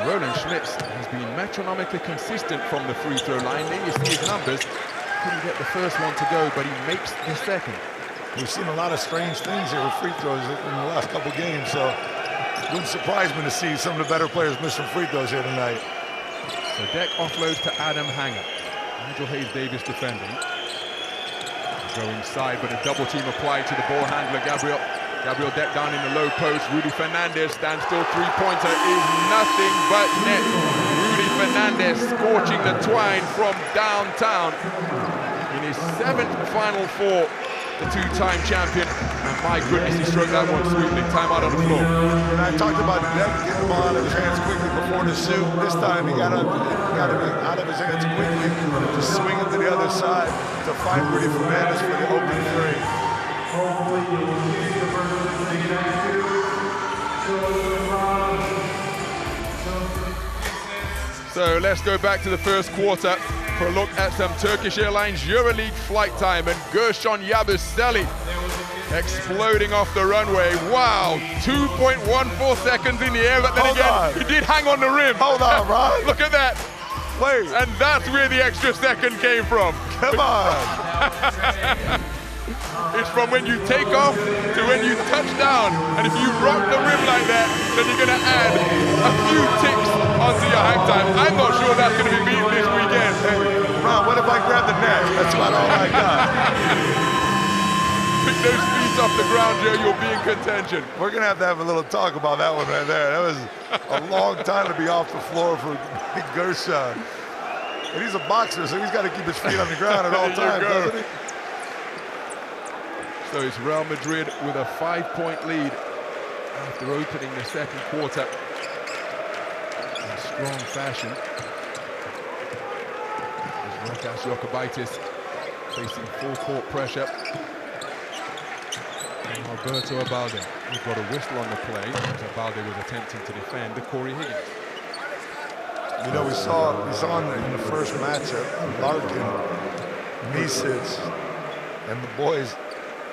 Roland Schmitz has been metronomically consistent from the free throw line. There you see his numbers. Couldn't get the first one to go, but he makes the second. We've seen a lot of strange things here with free throws in the last couple games, so it wouldn't surprise me to see some of the better players miss some free throws here tonight. So Deck offloads to Adam Hanger. Nigel Hayes Davis defending. Go inside, but a double team applied to the ball handler, Gabriel Deck down in the low post. Rudy Fernandez, standstill 3-pointer is nothing but net. Rudy Fernandez scorching the twine from downtown in his 7th Final Four. The 2-time champion, and my goodness, he stroked that one sweetly. Time out on the floor. And I talked about Deck getting the ball out of his hands quickly before the shoot. This time he got it out of his hands quickly to swing it to the other side to find Rudy Fernandez for the open 3. So let's go back to the first quarter for a look at some Turkish Airlines EuroLeague flight time, and Gershon Yabusele exploding off the runway. Wow, 2.14 seconds in the air, but then he did hang on the rim. Hold on, Ron. Look at that. play. And that's where the extra second came from. Come on. It's from when you take off to when you touch down. And if you rock the rim like that, then you're going to add a few ticks onto your hang time. I'm not sure that's going to be beaten this weekend. Hey, Ron, what if I grab the net? That's about all I got. Pick those feet off the ground, Joe, you'll be in contention. We're going to have a little talk about that one right there. That was a long time to be off the floor for Big Gershon. And he's a boxer, so he's got to keep his feet on the ground at all times, doesn't he? So it's Real Madrid with a 5-point lead after opening the second quarter in strong fashion. As Rokas Jokubaitis facing full court pressure. And Alberto Abalde, we've got a whistle on the play as Abalde was attempting to defend Corey Higgins. You know, we saw in the first matchup, Larkin, Misic, and the boys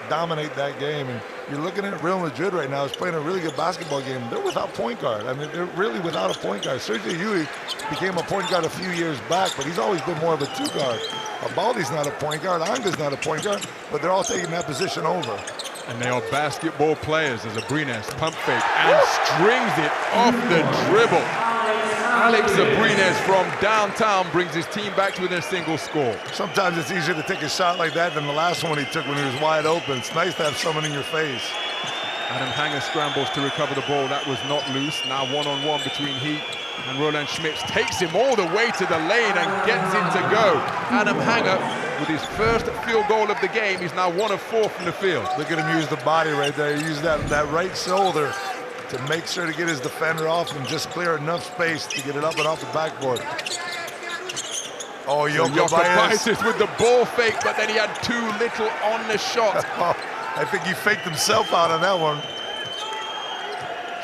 dominate that game. And you're looking at Real Madrid right now is playing a really good basketball game. They're without point guard. I mean, they're really without a point guard. Sergio Llull became a point guard a few years back, but he's always been more of a two guard. Abalde's not a point guard, Anga's not a point guard, but they're all taking that position over. And they are basketball players as Abrines pump fake and strings it off the dribble. Alex Abrines from downtown brings his team back to within a single score. Sometimes it's easier to take a shot like that than the last one he took when he was wide open. It's nice to have someone in your face. Adam Hanger scrambles to recover the ball. That was not loose. Now one-on-one between Heat and Roland Schmitz. Takes him all the way to the lane and gets it to go. Adam Hanger, with his first field goal of the game, he's now 1 of 4 from the field. Look at him use the body right there. He used that right shoulder to make sure to get his defender off and just clear enough space to get it up and off the backboard. Oh, Jokubaitis with the ball fake, but then he had too little on the shot. I think he faked himself out on that one.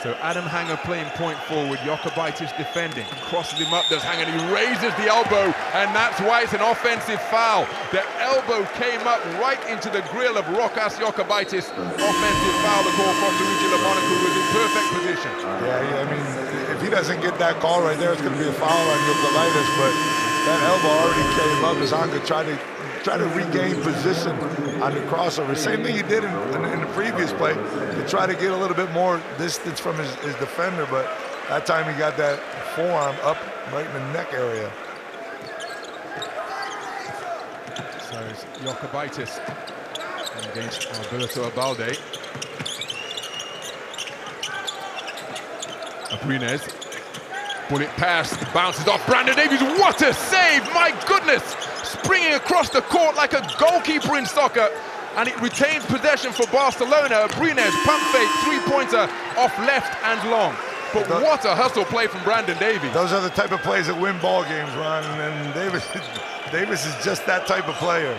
So Adam Hanger playing point forward, Jokubaitis defending, crosses him up, does Hanger, he raises the elbow, and that's why it's an offensive foul. The elbow came up right into the grill of Rokas Jokubaitis. Offensive foul, the call from Luigi LaMonaco, who was in perfect position. Yeah, I mean, if he doesn't get that call right there, it's going to be a foul on Jokubaitis, but that elbow already came up as Hanger tried to regain position on the crossover. Same thing he did in the previous play to try to get a little bit more distance from his defender, but that time he got that forearm up right in the neck area. So it's Jokubaitis against Alberto Abalde. Abrines, bullet pass, bounces off Brandon Davies. What a save, my goodness! Springing across the court like a goalkeeper in soccer, and it retains possession for Barcelona. Abrines, pump fake, three-pointer off left and long. But what a hustle play from Brandon Davies. Those are the type of plays that win ball games, Ron, and Davis is just that type of player.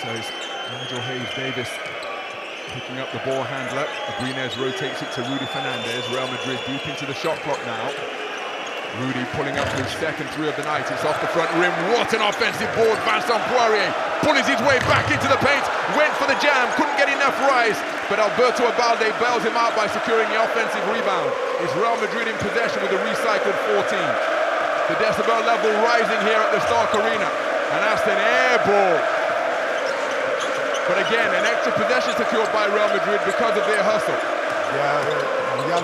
So it's Nigel Hayes-Davis picking up the ball handler. Abrines rotates it to Rudy Fernandez. Real Madrid deep into the shot clock now. Rudy pulling up his second three of the night. It's off the front rim. What an offensive board. Vincent Poirier pulls his way back into the paint. Went for the jam. Couldn't get enough rise. But Alberto Abalde bails him out by securing the offensive rebound. It's Real Madrid in possession with a recycled 14. The decibel level rising here at the Stark Arena. And that's an air ball. But again, an extra possession secured by Real Madrid because of their hustle. Yeah,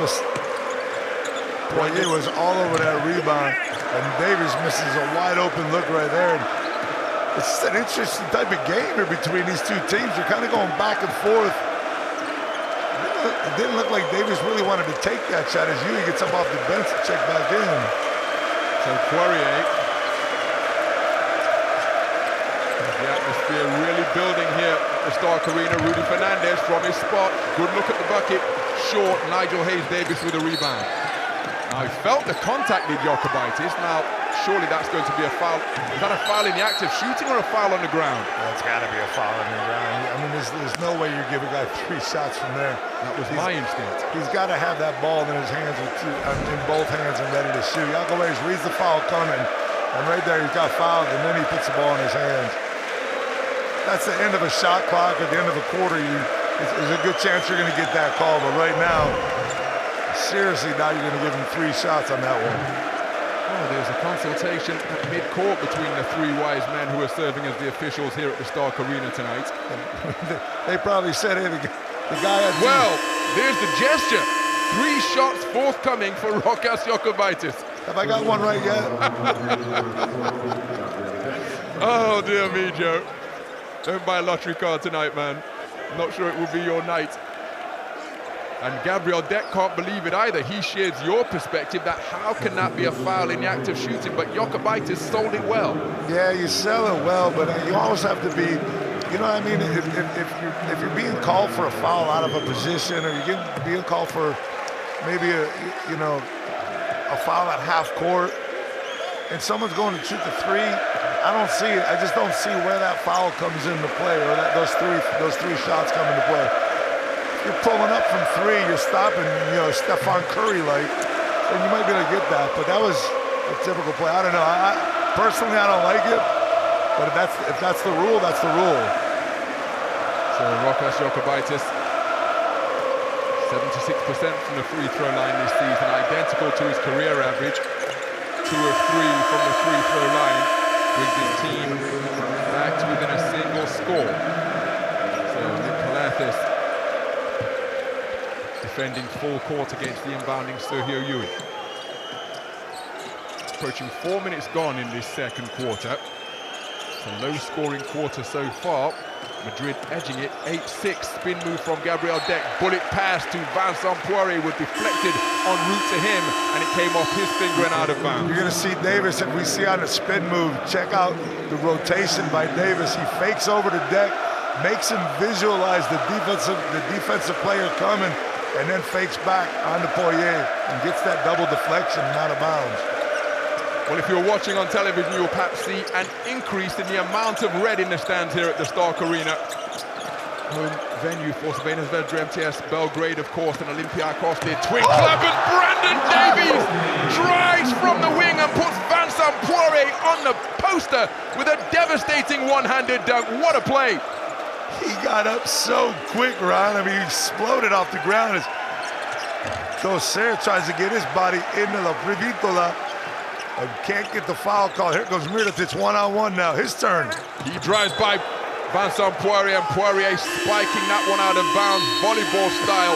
Poirier was all over that rebound, and Davis misses a wide open look right there. It's an interesting type of game here between these two teams. They're kind of going back and forth. It didn't look like Davis really wanted to take that shot as Yui gets up off the bench to check back in. So Poirier, the atmosphere really building here at the Stark Arena. Rudy Fernandez from his spot, good look at the bucket, short. Nigel Hayes-Davis with a rebound. Now he felt the contact with Jokubaitis. Now surely that's going to be a foul. Is that a foul in the act of shooting or a foul on the ground? That's got to be a foul on the ground. I mean, there's no way you give a guy 3 shots from there. That was my instinct. He's got to have that ball in his hands, in both hands, and ready to shoot. Jokubaitis reads the foul coming, and right there he's got fouled, and then he puts the ball in his hands. That's the end of a shot clock. At the end of a quarter, there's a good chance you're going to get that call, but right now, seriously doubt you're going to give him 3 shots on that one. Oh, there's a consultation at mid-court between the 3 wise men who are serving as the officials here at the Stark Arena tonight. They probably said, hey, the guy had Well, there's the gesture. 3 shots forthcoming for Rokas Jokubaitis. Have I got one right yet? Oh, dear me, Joe. Don't buy a lottery card tonight, man. Not sure it will be your night. And Gabriel Deck can't believe it either. He shares your perspective that how can that be a foul in the act of shooting, but Jokubaitis sold it well. Yeah, you sell it well, but you always have to be, you know what I mean? If you're being called for a foul out of a position, or you're being called for maybe a foul at half court, and someone's going to shoot the 3, I don't see it. I just don't see where that foul comes into play, or that those three shots come into play. You're pulling up from 3, you're stopping, Stephon Curry-like, and you might be able to get that, but that was a typical play. I don't know. Personally, I don't like it, but if that's the rule, that's the rule. So Rokas Jokubaitis, 76% from the free throw line this season, identical to his career average. 2 of 3 from the free throw line, brings his team back to within a single score. So Calathis defending full court against the inbounding Sergio Yui. Approaching 4 minutes gone in this second quarter. It's a low-scoring quarter so far. Madrid edging it, 8-6. Spin move from Gabriel Deck. Bullet pass to Vincent Poirier was deflected en route to him, and it came off his finger and out of bounds. You're going to see Davis, if we see on the spin move, check out the rotation by Davis. He fakes over the Deck, makes him visualize the defensive player coming, and then fakes back onto Poirier and gets that double deflection and out of bounds. Well, if you're watching on television, you'll perhaps see an increase in the amount of red in the stands here at the Stark Arena. Home venue for Crvena Zvezda MTS Belgrade, of course, and Olympiacos, their twin club. And Brandon Davies drives from the wing and puts Vincent Poirier on the poster with a devastating one-handed dunk. What a play! He got up so quick, Ron. I mean, he exploded off the ground. Docer tries to get his body into La Privitola. Can't get the foul call. Here goes Mirotic, one-on-one now. His turn. He drives by Vincent Poirier, and Poirier spiking that one out of bounds, volleyball style.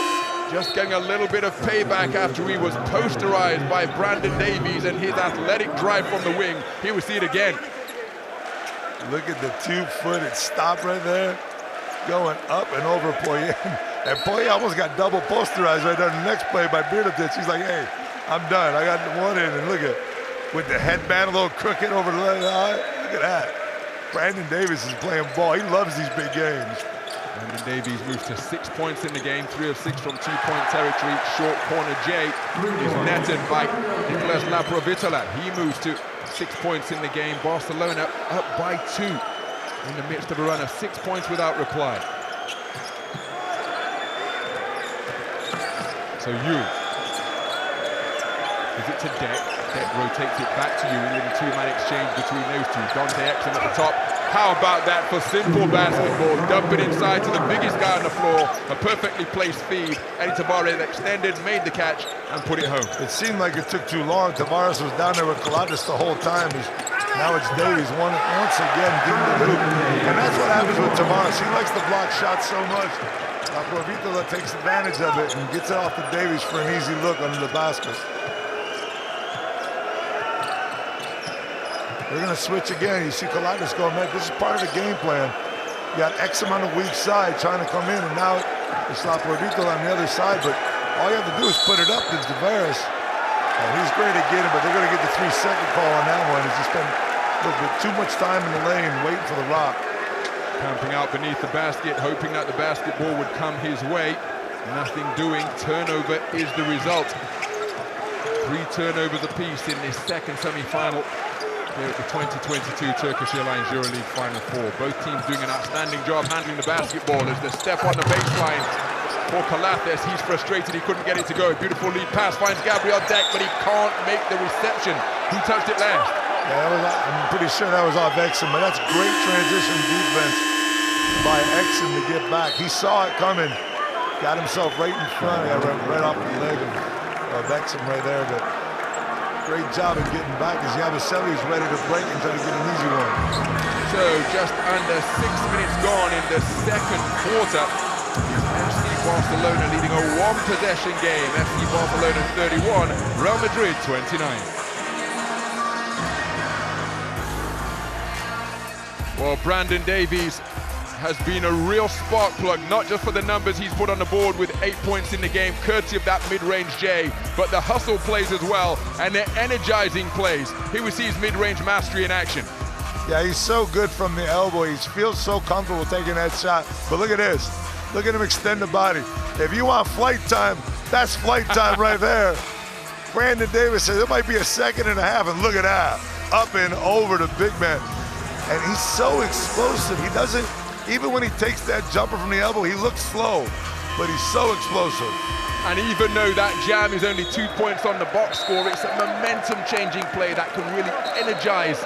Just getting a little bit of payback after he was posterized by Brandon Davies and his athletic drive from the wing. Here we see it again. Look at the 2-footed stop right there. Going up and over Poirier. And Poirier almost got double posterized right there on the next play by Mirotic. He's like, hey, I'm done. I got one in, and look at with the headband a little crooked over the left eye. Look at that. Brandon Davies is playing ball. He loves these big games. Brandon Davies moves to 6 points in the game, 3 of 6 from 2-point territory. Short corner J is netted by Nicolas Laprovitola. He moves to 6 points in the game. Barcelona up by 2 in the midst of a run of 6 points without reply. So you is it to Deck? Deck rotates it back to you in a 2-man exchange between those two. Dante Exum at the top. How about that for simple basketball? Dump it inside to the biggest guy on the floor. A perfectly placed feed. Eddie Tavares extended, made the catch, and put it home. It seemed like it took too long. Tavares was down there with Coladas the whole time. Now it's Davies once again getting the hoop. And that's what happens with Tavares. He likes to block shots so much. Laprovitola takes advantage of it and gets it off to Davies for an easy look under the basket. They're going to switch again. You see Coladas going, man, this is part of the game plan. You got Exum on the weak side trying to come in, and now it's Laprovitola on the other side, but all you have to do is put it up to Tavares. He's great at getting, but they're going to get the 3-second call on that one. It's just been a little bit too much time in the lane waiting for the rock. Camping out beneath the basket, hoping that the basketball would come his way. Nothing doing. Turnover is the result. 3 turnovers apiece in this second semi-final here at the 2022 Turkish Airlines EuroLeague Final Four. Both teams doing an outstanding job handling the basketball as they step on the baseline for Calathis. He's frustrated, he couldn't get it to go. Beautiful lead pass, finds Gabriel Deck, but he can't make the reception. Who touched it last? Yeah, I'm pretty sure that was off Exum, but that's great transition defense by Exum to get back. He saw it coming, got himself right in front, right off the leg of Well, that's him right there, but great job of getting back as Yabusele is ready to break and try to get an easy one. So just under 6 minutes gone in the second quarter. FC Barcelona leading a one-possession game. FC Barcelona 31, Real Madrid 29. Well, Brandon Davies has been a real spark plug, not just for the numbers he's put on the board with 8 points in the game, courtesy of that mid-range J, but the hustle plays as well, and the energizing plays. Here we see his mid-range mastery in action. Yeah, he's so good from the elbow. He feels so comfortable taking that shot. But look at this. Look at him extend the body. If you want flight time, that's flight time right there. Brandon Davies says it might be a second and a half, and look at that. Up and over the big man. And he's so explosive. He doesn't, even when he takes that jumper from the elbow, he looks slow, but he's so explosive. And even though that jam is only 2 points on the box score, it's a momentum-changing play that can really energize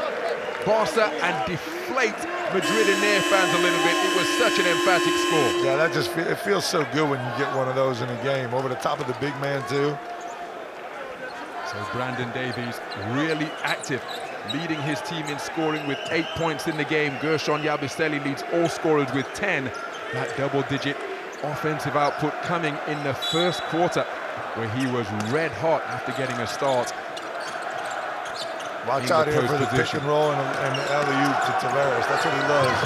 Barca and deflate Madrid and their fans a little bit. It was such an emphatic score. Yeah, that just it feels so good when you get one of those in a game. Over the top of the big man, too. So Brandon Davies really active, leading his team in scoring with 8 points in the game. Gershon Yabusele leads all scorers with 10. That double-digit offensive output coming in the first quarter, where he was red hot after getting a start. Watch out here for the pick and roll and the alley-oop to Tavares. That's what he loves.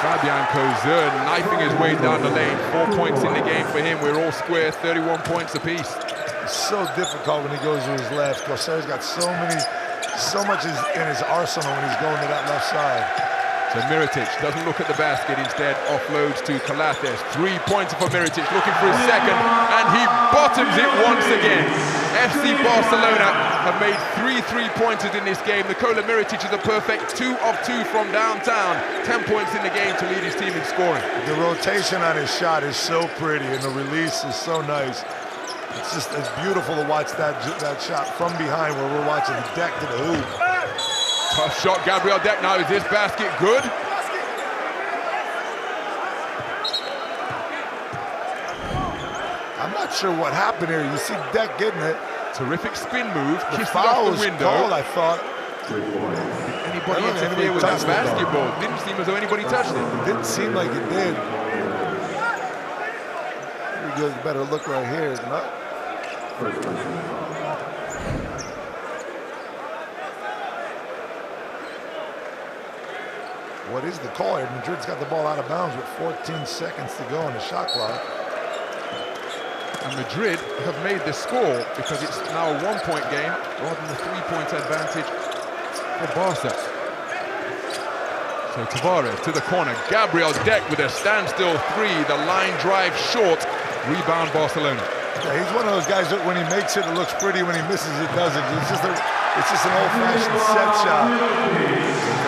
Fabian Cozer knifing his way down the lane. 4 points in the game for him. We're all square, 31 points apiece. It's so difficult when he goes to his left. Cozer's got so much in his arsenal when he's going to that left side. So Mirotic doesn't look at the basket, instead offloads to Calates. 3 points for Mirotic, looking for his second, and he bottoms it once again. FC Barcelona have made 3 3-pointers in this game. Nikola Mirotic is a perfect 2 of 2 from downtown. 10 points in the game to lead his team in scoring. The rotation on his shot is so pretty, and the release is so nice. It's beautiful to watch that shot from behind where we're watching the deck to the hoop. Tough shot, Gabriel Deck. Now, is this basket good? I'm not sure what happened here. You see Deck getting it. Terrific spin move. The Kissed foul it off the window. Called, I thought. Did anybody interfere with that basketball? Didn't seem as though anybody touched it. It didn't seem like it did. We get a better look right here. No. What is the call here? Madrid's got the ball out of bounds with 14 seconds to go on the shot clock. And Madrid have made the score because it's now a 1-point game rather than a 3-point advantage for Barca. So Tavares to the corner. Gabriel Deck with a standstill 3. The line drive short. Rebound Barcelona. Yeah, he's one of those guys that when he makes it, it looks pretty. When he misses, it doesn't. It's just an old-fashioned set shot.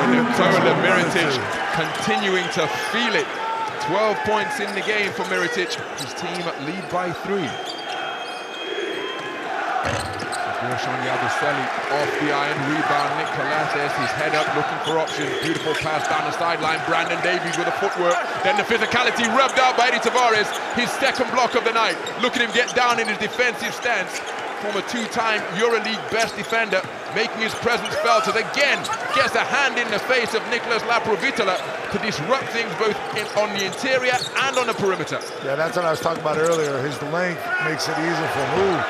Nikola Mirotic continuing to feel it. 12 points in the game for Mirotic. His team lead by 3. Gershon Yabusele off the iron, rebound Nick Calates, his head up looking for options, beautiful pass down the sideline, Brandon Davies with a footwork, then the physicality rubbed out by Eddie Tavares, his second block of the night. Look at him get down in his defensive stance. Former 2-time EuroLeague best defender, making his presence felt as again gets a hand in the face of Nicolas Laprovitola to disrupt things both on the interior and on the perimeter. Yeah, that's what I was talking about earlier. His length makes it easy for him. Ooh,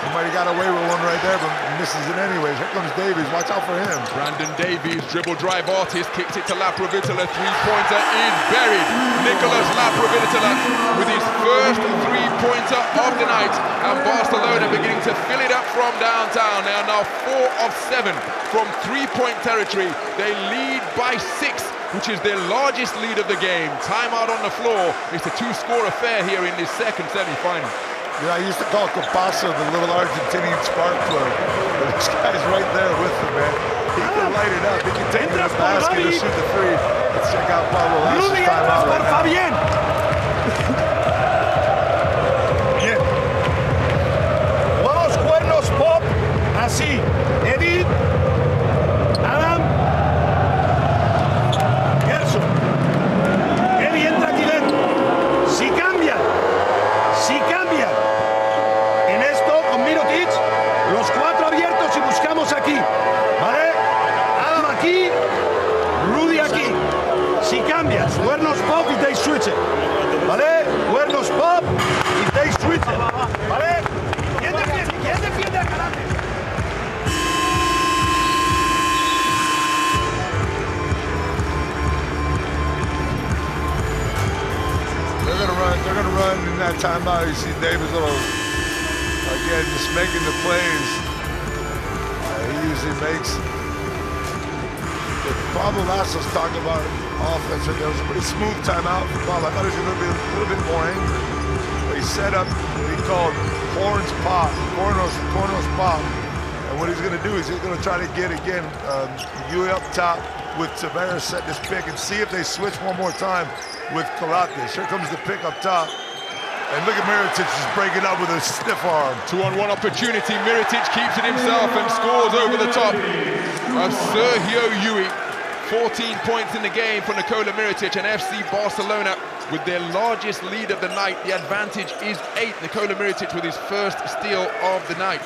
he might have got away with one right there, but misses it anyways. Here comes Davies. Watch out for him. Brandon Davies, dribble drive artist, kicks it to Laprovitola. 3-pointer is buried. Nicolas Laprovitola with his first 3-pointer of the night. And Barcelona beginning to fill it up from downtown. They are now 4 of 7 from 3-point territory. They lead by 6, which is their largest lead of the game. Timeout on the floor. It's a 2-score affair here in this second semi-final. Yeah, I used to call Capasso the little Argentinian spark plug. But this guy's right there with him, man. He can light it up. He can take it to the basket and shoot the 3. Let's check out Pablo Lasse's timeout right now. Bien. Jugamos cuernos pop. Así. Eddie. Adam. Gerson. Eddie entra aquí dentro. Si cambia. En esto, con Miro Si cambias, cuernos pop y they switch it. ¿Vale? Cuernos pop y they switch it. ¿Vale? ¿Quién defiende a Karate? They're gonna run in that timeout. You see Davis again just making the plays he usually makes. Pablo Lasso's talking about offense. There was a pretty smooth timeout for Pablo. I thought he was going to be a little bit more angry. But he set up what he called Cornos Pop. And what he's going to do is he's going to try to get, again, Yui up top with Tavares set this pick and see if they switch one more time with Colates. Here comes the pick up top. And look at Mirotic just breaking up with a stiff arm. 2-on-1 opportunity. Mirotic keeps it himself and scores over the top of Sergio Yui. 14 points in the game for Nikola Mirotic and FC Barcelona with their largest lead of the night. The advantage is 8. Nikola Mirotic with his first steal of the night.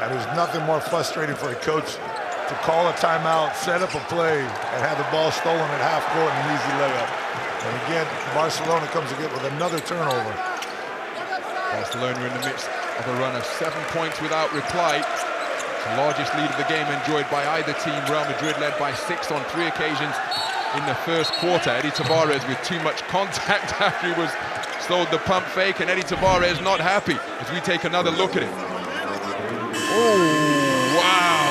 And there's nothing more frustrating for a coach to call a timeout, set up a play, and have the ball stolen at half court and an easy layup. And again, Barcelona comes again with another turnover. Barcelona in the midst of a run of 7 points without reply. It's the largest lead of the game enjoyed by either team. Real Madrid led by 6 on 3 occasions in the first quarter. Eddie Tavares with too much contact after he was sold the pump fake, and Eddie Tavares not happy as we take another look at it. Oh, wow.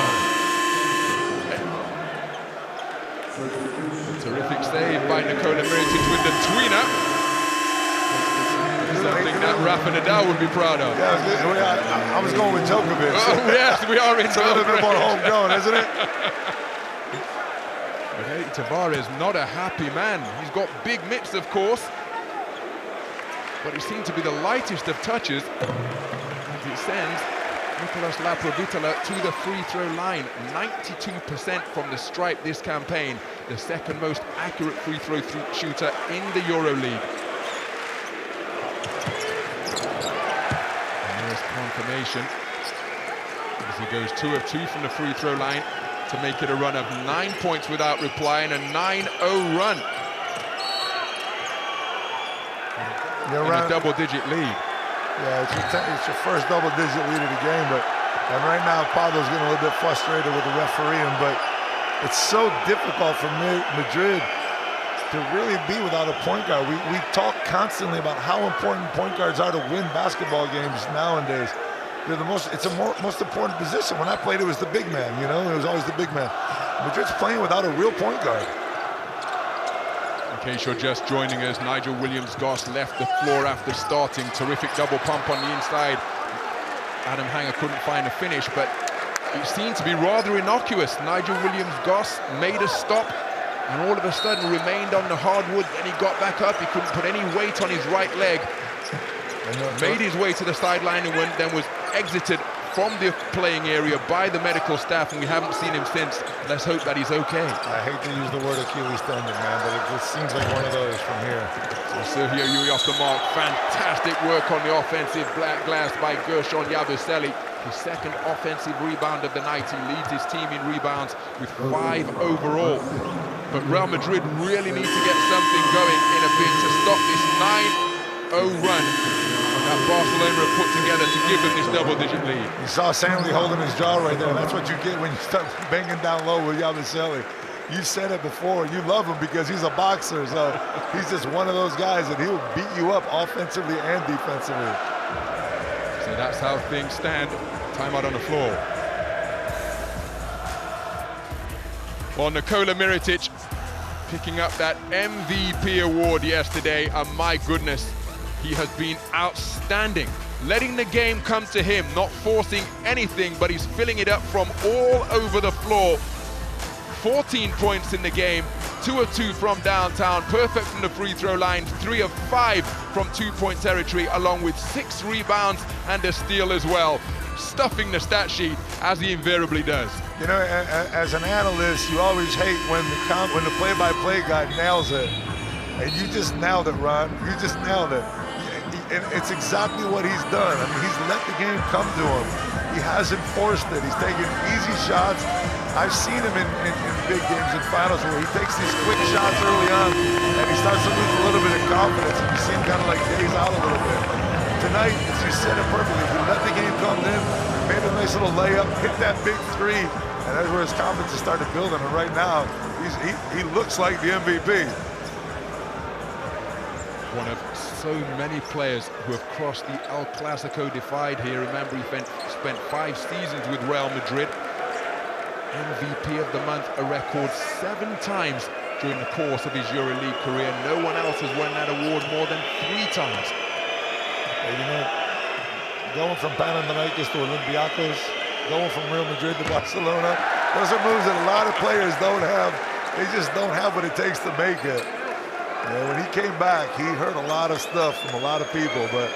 Terrific save by Nikola Mirotic with the tweener. Something that Rafa Nadal would be proud of. Yeah, I was going with Djokovic. Oh, yes, we are in It's a little bit more homegrown, isn't it? But Eddie Tavares, not a happy man. He's got big mitts, of course, but he seemed to be the lightest of touches as it sends Nicolas Laprovitala to the free throw line. 92% from the stripe this campaign, the second most accurate free throw shooter in the EuroLeague. Confirmation as he goes 2 of 2 from the free throw line to make it a run of 9 points without reply and a 9-0 run. You're and right. A double-digit lead. Yeah, it's your first double-digit lead of the game, and right now Pablo's getting a little bit frustrated with the refereeing, but it's so difficult for Madrid to really be without a point guard. We talk constantly about how important point guards are to win basketball games nowadays. They're the most important position. When I played, it was the big man, you know? It was always the big man. Madrid's playing without a real point guard. In case you're just joining us, Nigel Williams-Goss left the floor after starting. Terrific double pump on the inside. Adam Hanger couldn't find a finish, but it seemed to be rather innocuous. Nigel Williams-Goss made a stop and all of a sudden remained on the hardwood, and he got back up. He couldn't put any weight on his right leg. Made his way to the sideline and then was exited from the playing area by the medical staff, and we haven't seen him since. Let's hope that he's okay. I hate to use the word Achilles tendon, man, but it just seems like one of those from here. So Sergio Yui off the mark. Fantastic work on the offensive glass by Gershon Yabusele. His second offensive rebound of the night. He leads his team in rebounds with 5 overall. But Real Madrid really need to get something going in a bid to stop this 9-0 run that Barcelona have put together to give them this double-digit lead. You saw Stanley holding his jaw right there. That's what you get when you start banging down low with Yabusele. You said it before, you love him because he's a boxer, so he's just one of those guys that he'll beat you up offensively and defensively. So that's how things stand. Timeout on the floor. Well, Nikola Mirotic picking up that MVP award yesterday, and my goodness, he has been outstanding. Letting the game come to him, not forcing anything, but he's filling it up from all over the floor. 14 points in the game, 2 of 2 from downtown, perfect from the free throw line, 3 of 5 from 2-point territory, along with 6 rebounds and a steal as well. Stuffing the stat sheet, as he invariably does. You know, as an analyst, you always hate when the play-by-play guy nails it. And you just nailed it, Ron. You just nailed it. And it's exactly what he's done. I mean, he's let the game come to him. He hasn't forced it. He's taken easy shots. I've seen him in big games in finals where he takes these quick shots early on and he starts to lose a little bit of confidence and you see him kind of like daze out a little bit. Tonight, as you said it perfectly, he let the game come in, made a nice little layup, hit that big three, and that's where his confidence has started building. And right now, he looks like the MVP. One of so many players who have crossed the El Clásico divide here. Remember, he spent 5 seasons with Real Madrid. MVP of the month, a record 7 times during the course of his EuroLeague career. No one else has won that award more than 3 times. You know, going from Panathinaikos to Olympiacos, going from Real Madrid to Barcelona, those are moves that a lot of players don't have. They just don't have what it takes to make it. You know, when he came back, he heard a lot of stuff from a lot of people, but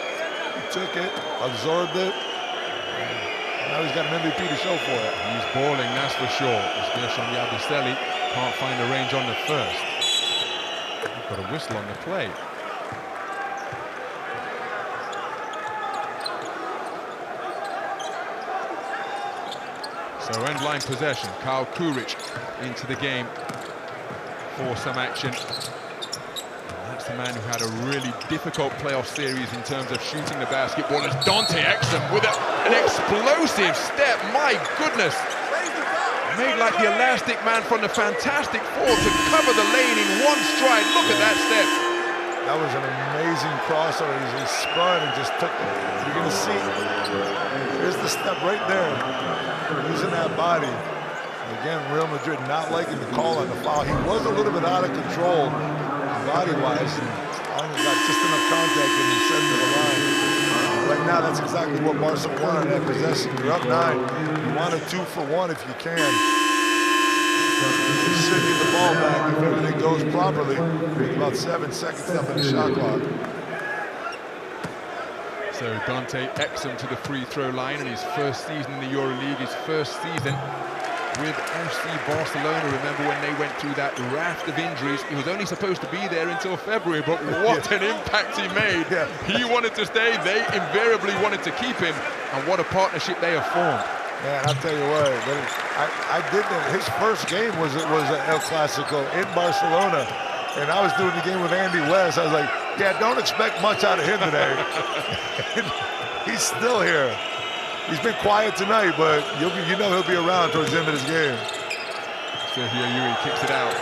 he took it, absorbed it, and now he's got an MVP to show for it. He's balling, that's for sure. Gershon Yabusele can't find the range on the first. Got a whistle on the play. So end-line possession, Kyle Kuric into the game for some action. That's the man who had a really difficult playoff series in terms of shooting the basketball. It's Dante Exum with an explosive step, my goodness. Made like the elastic man from the Fantastic Four to cover the lane in one stride. Look at that step. That was an amazing crossover. He spun and just took it. You're gonna see, here's the step right there. Using that body. Again, Real Madrid not liking the call on the foul. He was a little bit out of control body-wise. Almost got just enough contact and he sent to the line. Right now, that's exactly what Barcelona wanted, that possession. You're up 9. You want a 2 for 1 if you can. You should get the ball back if everything goes properly. With about 7 seconds left in the shot clock. So Dante Exum to the free throw line in his first season in the EuroLeague, his first season with FC Barcelona. Remember when they went through that raft of injuries? He was only supposed to be there until February, but what an impact he made. He wanted to stay, they invariably wanted to keep him, and what a partnership they have formed. Man, I'll tell you what, I did that. His first game was El Clásico in Barcelona, and I was doing the game with Andy West. I was like, yeah, don't expect much out of him today. He's still here. He's been quiet tonight, but you know he'll be around towards the end of this game. Sergio Yuri kicks it out.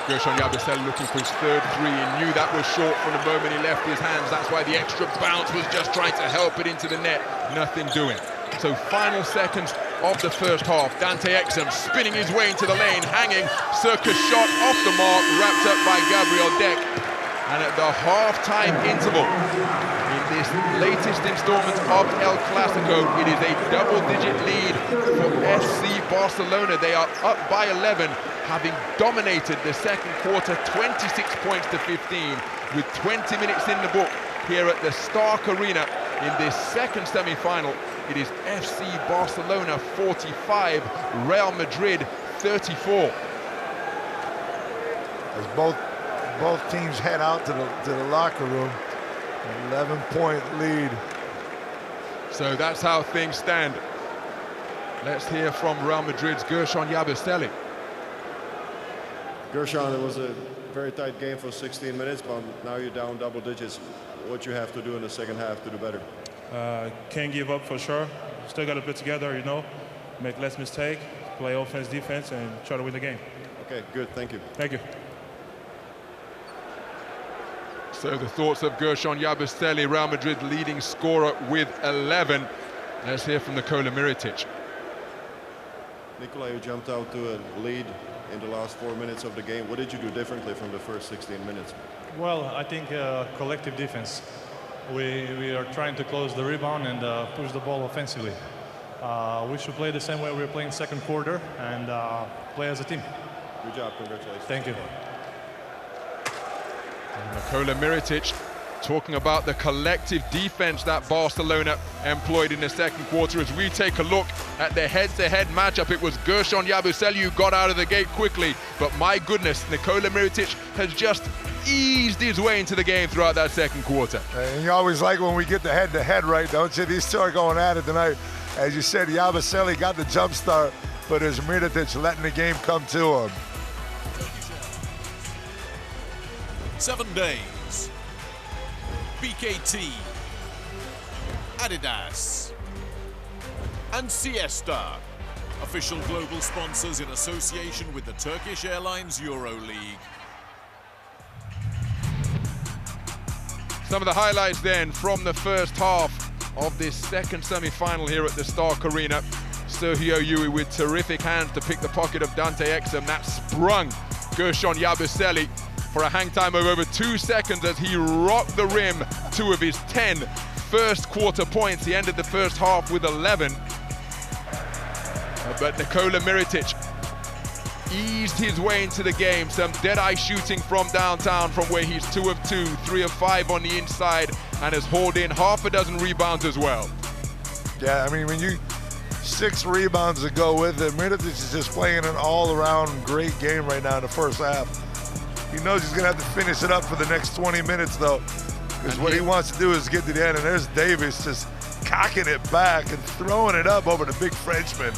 Gershon Yabusele looking for his 3rd 3. He knew that was short from the moment he left his hands. That's why the extra bounce was just trying to help it into the net. Nothing doing. So final seconds of the first half. Dante Exum spinning his way into the lane, hanging. Circus shot off the mark, wrapped up by Gabriel Deck. And at the half-time interval, in this latest installment of El Clásico, it is a double-digit lead for FC Barcelona. They are up by 11, having dominated the second quarter, 26 points to 15, with 20 minutes in the book here at the Stark Arena in this second semi-final. It is FC Barcelona 45, Real Madrid 34. As both teams head out to the locker room, an 11-point lead. So that's how things stand. Let's hear from Real Madrid's Gershon Yabusele. Gershon, it was a very tight game for 16 minutes, but now you're down double digits. What you have to do in the second half to do better? Can't give up for sure. Still got to put together, you know, make less mistake, play offense, defense, and try to win the game. Okay, good. Thank you. Thank you. So the thoughts of Gershon Yabusele, Real Madrid leading scorer with 11. Let's hear from Nikola Mirotic. Nikola, you jumped out to a lead in the last 4 minutes of the game. What did you do differently from the first 16 minutes? Well, I think collective defense. We are trying to close the rebound and push the ball offensively. We should play the same way we were playing second quarter and play as a team. Good job, congratulations. Thank you. Nikola Mirotic talking about the collective defense that Barcelona employed in the second quarter. As we take a look at the head-to-head matchup, it was Gershon Yabusele who got out of the gate quickly, but my goodness, Nikola Mirotic has just eased his way into the game throughout that second quarter. And you always like when we get the head-to-head, right, don't you? These two are going at it tonight. As you said, Yabusele got the jump start, but it's Mirotic letting the game come to him. 7 days. BKT, Adidas, and Siesta, official global sponsors in association with the Turkish Airlines EuroLeague. Some of the highlights then from the first half of this second semi-final here at the Stark Arena. Sergio Yui with terrific hands to pick the pocket of Dante Exum. That sprung Gershon Yabusele for a hang time of over 2 seconds as he rocked the rim 2 of his 10 first quarter points. He ended the first half with 11. But Nikola Mirotic eased his way into the game. Some dead-eye shooting from downtown from where he's 2 of 2, 3 of 5 on the inside, and has hauled in half a dozen rebounds as well. Yeah, I mean, when you 6 rebounds to go with it, Mirotic is just playing an all-around great game right now in the first half. He knows he's gonna have to finish it up for the next 20 minutes though, because what he wants to do is get to the end, and there's Davis just cocking it back and throwing it up over the big Frenchman.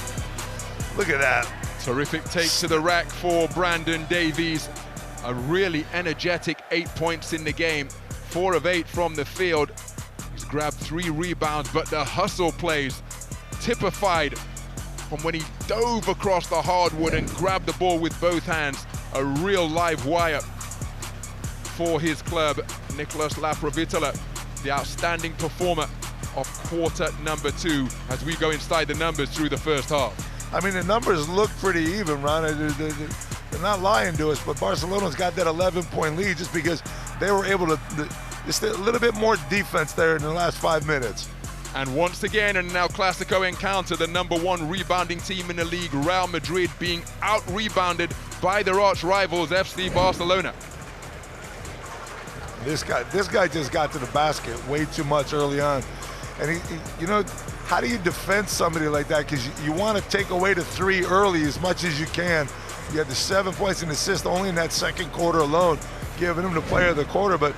Look at that. Terrific take to the rack for Brandon Davies. A really energetic 8 points in the game, 4 of 8 from the field. He's grabbed 3 rebounds, but the hustle plays typified from when he dove across the hardwood and grabbed the ball with both hands. A real live wire for his club. Nicholas Laprovitola, the outstanding performer of quarter number 2, as we go inside the numbers through the first half. I mean, the numbers look pretty even, Ron. They're not lying to us, but Barcelona's got that 11-point lead just because they were able to, just a little bit more defense there in the last 5 minutes. And once again, in an El Clásico encounter, the #1 rebounding team in the league, Real Madrid, being out-rebounded by their arch-rivals, FC Barcelona. This guy just got to the basket way too much early on. And he you know, how do you defend somebody like that? Because you want to take away the 3 early as much as you can. You had the 7 points and assist only in that second quarter alone, giving him the player of the quarter.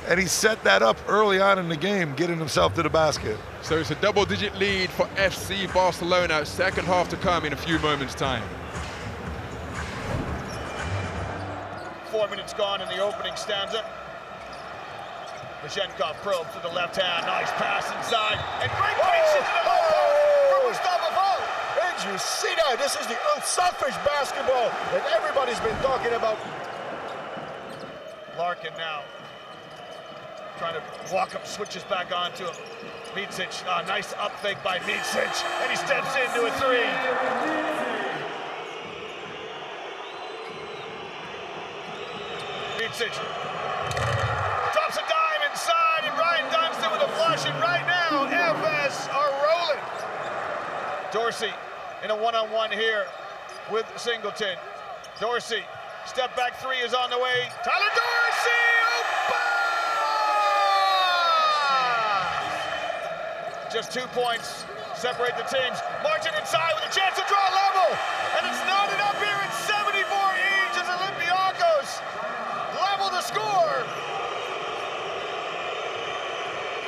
And he set that up early on in the game, getting himself to the basket. So it's a double-digit lead for FC Barcelona. Second half to come in a few moments' time. 4 minutes gone in the opening stanza. Mazhenkov probes to the left hand, nice pass inside, and great pace into the low post from Mustafa Fall. Did you see that? This is the unselfish basketball that everybody's been talking about. Larkin now trying to walk up, switches back onto him. Micic, nice up fake by Micic, and he steps into a 3. Micic drops a dime inside, and Brian Dunstan with a flush, and right now, FS are rolling. Dorsey in a one-on-one here with Singleton. Dorsey, step back 3 is on the way. Tyler Dorsey! Just 2 points separate the teams. Marching inside with a chance to draw level. And it's knotted up here at 74 each as Olympiacos level the score.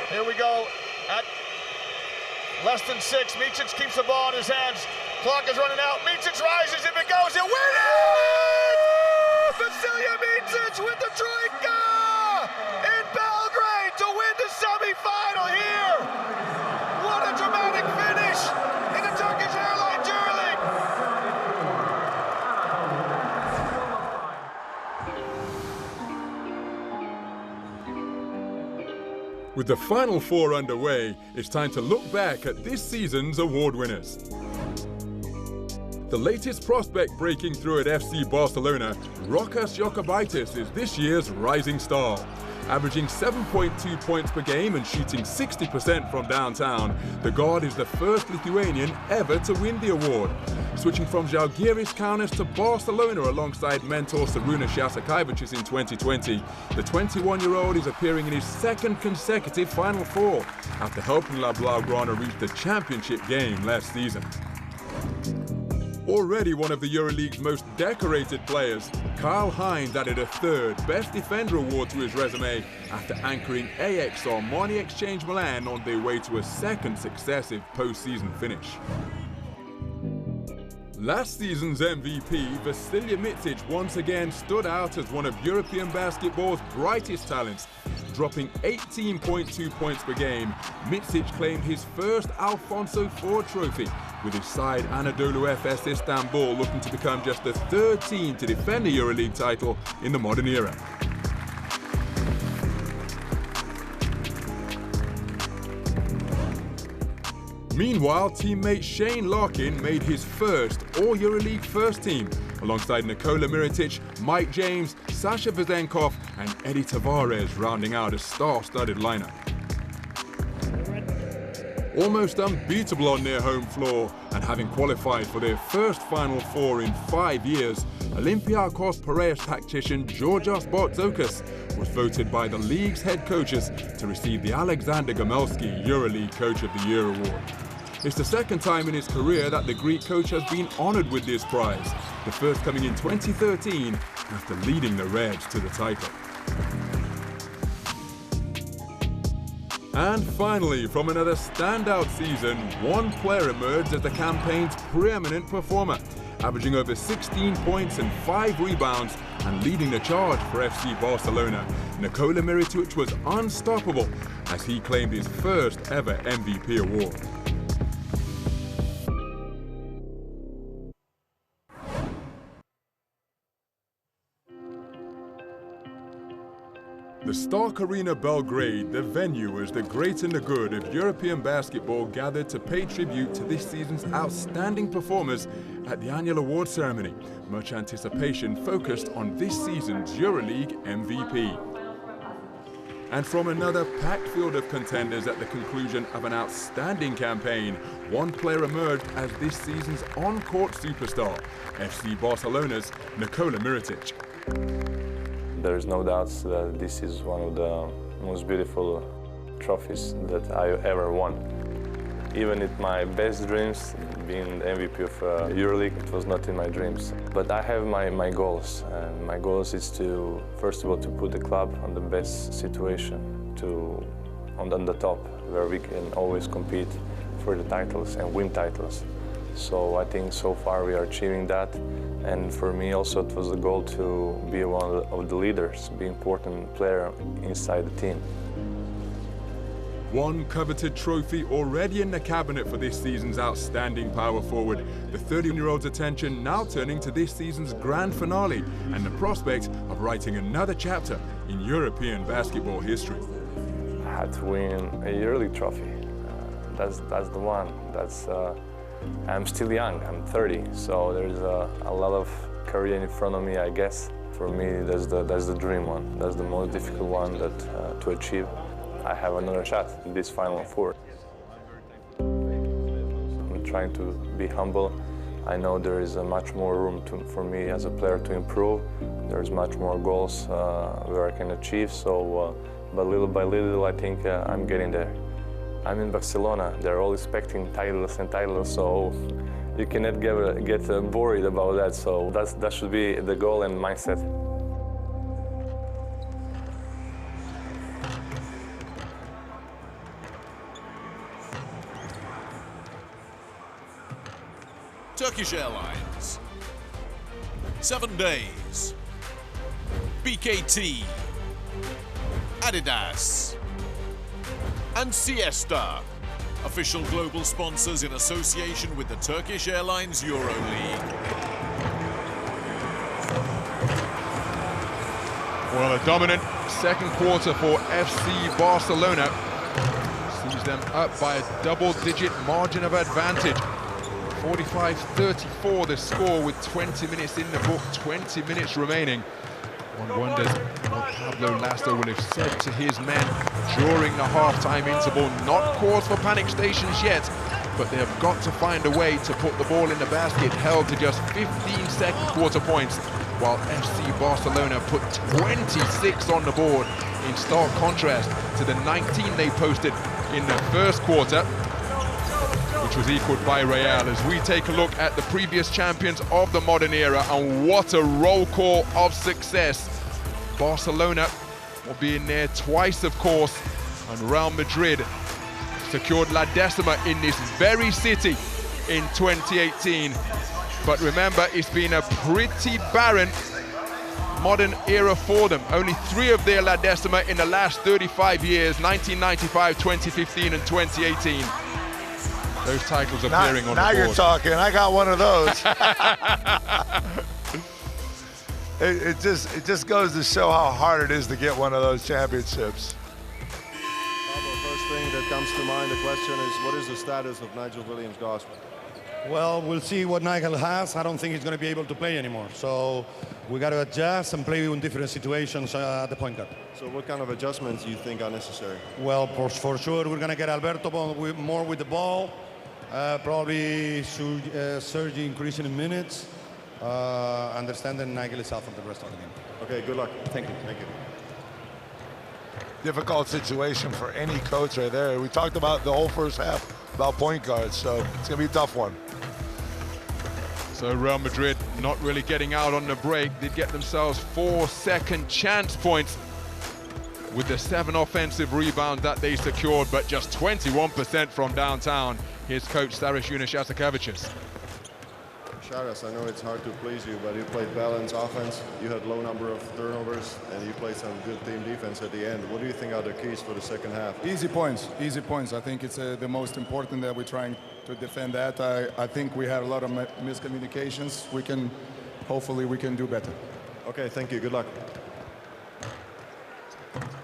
Here we go at less than 6. Micic keeps the ball in his hands. Clock is running out. Micic rises. If it goes, he'll win it! Vasilija Micic with the troika in Belgrade to win the semifinal here. What a dramatic finish in the Turkish Airlines EuroLeague. With the Final Four underway, it's time to look back at this season's award winners. The latest prospect breaking through at FC Barcelona, Rokas Jokubaitis, is this year's rising star. Averaging 7.2 points per game and shooting 60% from downtown, the guard is the first Lithuanian ever to win the award. Switching from Žalgiris Kaunas to Barcelona alongside mentor Šarūnas Jasikevičius in 2020, the 21-year-old is appearing in his 2nd consecutive Final Four after helping La Blaugrana reach the championship game last season. Already one of the EuroLeague's most decorated players, Karl Heinz added a 3rd Best Defender award to his resume after anchoring AX Armani Exchange Milan on their way to a 2nd successive postseason finish. Last season's MVP, Vasilije Micic, once again stood out as one of European basketball's brightest talents. Dropping 18.2 points per game, Micic claimed his first Alfonso IV trophy, with his side Anadolu Efes Istanbul looking to become just the third team to defend the EuroLeague title in the modern era. Meanwhile, teammate Shane Larkin made his first All-EuroLeague first team, alongside Nikola Mirotic, Mike James, Sasha Vezenkov and Eddie Tavares rounding out a star-studded lineup. Almost unbeatable on their home floor and having qualified for their first Final Four in 5 years, Olympiakos Piraeus tactician Georgios Bartzokas was voted by the league's head coaches to receive the Alexander Gamelski EuroLeague Coach of the Year award. It's the second time in his career that the Greek coach has been honoured with this prize, the first coming in 2013 after leading the Reds to the title. And finally, from another standout season, one player emerged as the campaign's preeminent performer, averaging over 16 points and 5 rebounds and leading the charge for FC Barcelona. Nikola Mirotic was unstoppable as he claimed his first ever MVP award. The Stark Arena Belgrade, the venue as the great and the good of European basketball gathered to pay tribute to this season's outstanding performers at the annual award ceremony. Much anticipation focused on this season's EuroLeague MVP. And from another packed field of contenders at the conclusion of an outstanding campaign, one player emerged as this season's on-court superstar, FC Barcelona's Nikola Mirotic. There's no doubt that this is one of the most beautiful trophies that I ever won. Even in my best dreams, being the MVP of EuroLeague, it was not in my dreams. But I have my goals, and my goals is to, first of all, to put the club on the best situation, on the top, where we can always compete for the titles and win titles. So I think so far we are achieving that. And for me also it was the goal to be one of the leaders, be an important player inside the team. One coveted trophy already in the cabinet for this season's outstanding power forward. The 30-year-old's attention now turning to this season's grand finale and the prospect of writing another chapter in European basketball history. I had to win a EuroLeague trophy. That's the one. I'm still young, I'm 30, so there's a lot of career in front of me, I guess. For me, that's the dream one. That's the most difficult one to achieve. I have another shot in this Final Four. I'm trying to be humble. I know there is much more room for me as a player to improve. There's much more goals where I can achieve, but little by little I think I'm getting there. I'm in Barcelona. They're all expecting titles and titles, so you cannot get worried about that. So that should be the goal and mindset. Turkish Airlines, 7 Days, BKT, Adidas, and Siesta, official global sponsors in association with the Turkish Airlines EuroLeague. Well, a dominant second quarter for FC Barcelona sees them up by a double-digit margin of advantage. 45-34 the score with 20 minutes in the book, 20 minutes remaining. One wonders what Pablo Lasso will have said to his men during the half-time interval. Not cause for panic stations yet, but they have got to find a way to put the ball in the basket, held to just 15 second quarter points, while FC Barcelona put 26 on the board, in stark contrast to the 19 they posted in the first quarter, which was equaled by Real. As we take a look at the previous champions of the modern era, and what a roll call of success. Barcelona will be in there twice, of course, and Real Madrid secured La Decima in this very city in 2018. But remember, it's been a pretty barren modern era for them. Only 3 of their La Decima in the last 35 years, 1995, 2015, and 2018. Those titles appearing on the board. Now you're talking. I got one of those. it just goes to show how hard it is to get one of those championships. First thing that comes to mind, the question is, what is the status of Nigel Williams-Goss? Well, we'll see what Nigel has. I don't think he's going to be able to play anymore. So we got to adjust and play in different situations at the point guard. So what kind of adjustments do you think are necessary? Well, for sure, we're going to get Alberto more with the ball. Probably Sergi increasing in minutes. Understanding Nigel is out for the rest of the game. Okay, good luck. Thank you. Thank you. Difficult situation for any coach right there. We talked about the whole first half about point guards, so it's going to be a tough one. So Real Madrid not really getting out on the break. Did get themselves 4 second chance points with the 7 offensive rebounds that they secured, but just 21% from downtown. Here's coach Saras Unas-Jasikevičius. Saras, I know it's hard to please you, but you played balanced offense. You had low number of turnovers, and you played some good team defense at the end. What do you think are the keys for the second half? Easy points. I think it's the most important that we're trying to defend that. I think we had a lot of miscommunications. Hopefully we can do better. Okay, thank you. Good luck.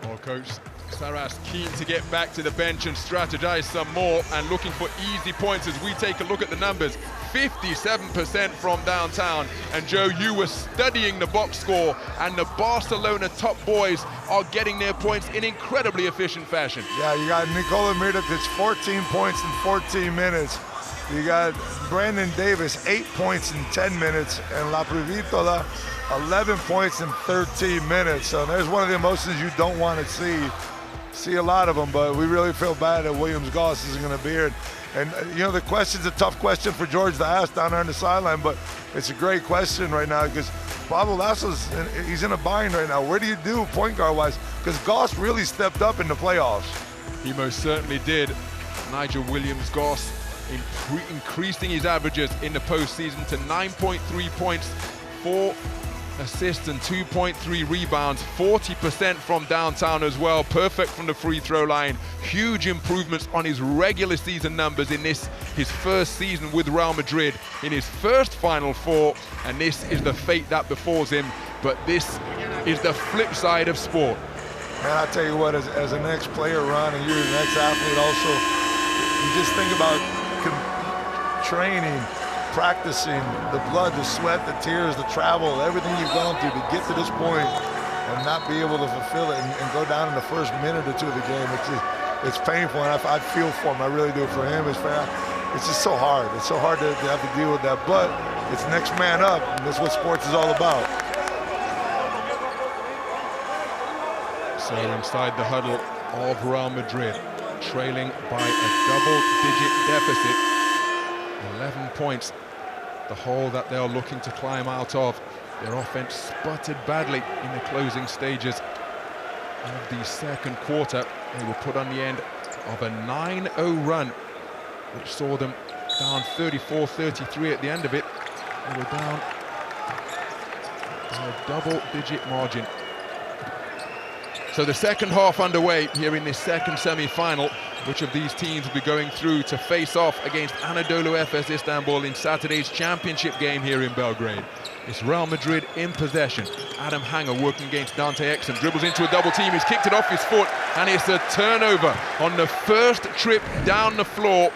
Well, Coach Saras keen to get back to the bench and strategize some more, and looking for easy points as we take a look at the numbers. 57% from downtown. And Joe, you were studying the box score, and the Barcelona top boys are getting their points in incredibly efficient fashion. Yeah, you got Nikola Mirotic, 14 points in 14 minutes. You got Brandon Davis, 8 points in 10 minutes, and La Privitola, 11 points in 13 minutes. So there's one of the emotions you don't want to see a lot of them, but we really feel bad that Williams-Goss isn't going to be here. And you know, the question's a tough question for George to ask down there on the sideline, but it's a great question right now because Pablo Lasso's he's in a bind right now. Where do you do point guard wise? Because Goss really stepped up in the playoffs. He most certainly did. Nigel Williams-Goss increasing his averages in the postseason to 9.3 points, 4 assists and 2.3 rebounds, 40% from downtown as well, perfect from the free throw line. Huge improvements on his regular season numbers in his first season with Real Madrid, in his first Final Four, and this is the fate that befalls him. But this is the flip side of sport. Man, I tell you what, as an ex-player, Ron, and you're an ex-athlete also, you just think about training, practicing, the blood, the sweat, the tears, the travel, everything you've gone through to get to this point and not be able to fulfill it and go down in the first minute or two of the game. It's painful, and I feel for him. I really do. For him, it's just so hard. It's so hard to have to deal with that, but it's next man up, and that's what sports is all about. So inside the huddle of Real Madrid, trailing by a double-digit deficit, 11 points. The hole that they're looking to climb out of. Their offense sputtered badly in the closing stages of the second quarter. They were put on the end of a 9-0 run, which saw them down 34-33 at the end of it. They were down by a double-digit margin. So the second half underway here in this second semi-final. Which of these teams will be going through to face off against Anadolu Efes Istanbul in Saturday's championship game here in Belgrade? It's Real Madrid in possession. Adam Hanger working against Dante Exum, dribbles into a double team, he's kicked it off his foot, and it's a turnover on the first trip down the floor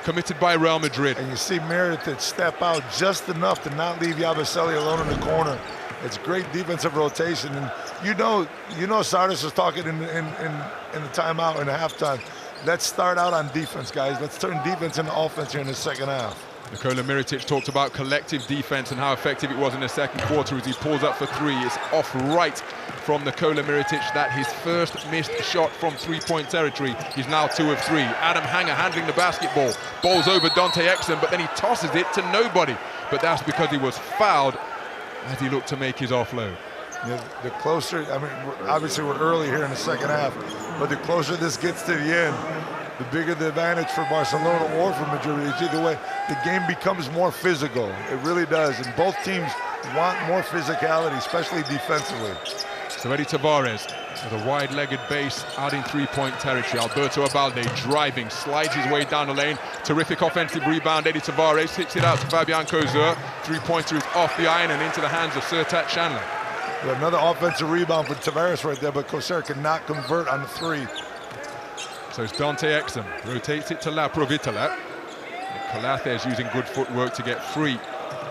committed by Real Madrid. And you see Mirotic step out just enough to not leave Yabusele alone in the corner. It's great defensive rotation, and you know Saras was talking in the timeout in the halftime. Let's start out on defense, guys. Let's turn defense into offense here in the second half. Nikola Mirotic talked about collective defense and how effective it was in the second quarter as he pulls up for 3. It's off right from Nikola Mirotic. That his first missed shot from three-point territory. He's now 2 of 3. Adam Hanger handling the basketball. Ball's over Dante Exum, but then he tosses it to nobody. But that's because he was fouled as he looked to make his offload. Yeah, the closer, I mean, obviously we're early here in the second half, but the closer this gets to the end, the bigger the advantage for Barcelona or for Madrid. It's either way, the game becomes more physical. It really does, and both teams want more physicality, especially defensively. So Eddie Tavares with a wide-legged base out in three-point territory. Alberto Abalde driving, slides his way down the lane. Terrific offensive rebound. Eddie Tavares hits it out to Fabian Cozer. Three-pointer is off the iron and into the hands of Sertat Chandler. Another offensive rebound for Tavares right there, but Cozer cannot convert on the three. So it's Dante Exum, rotates it to La Provitola. Calates using good footwork to get free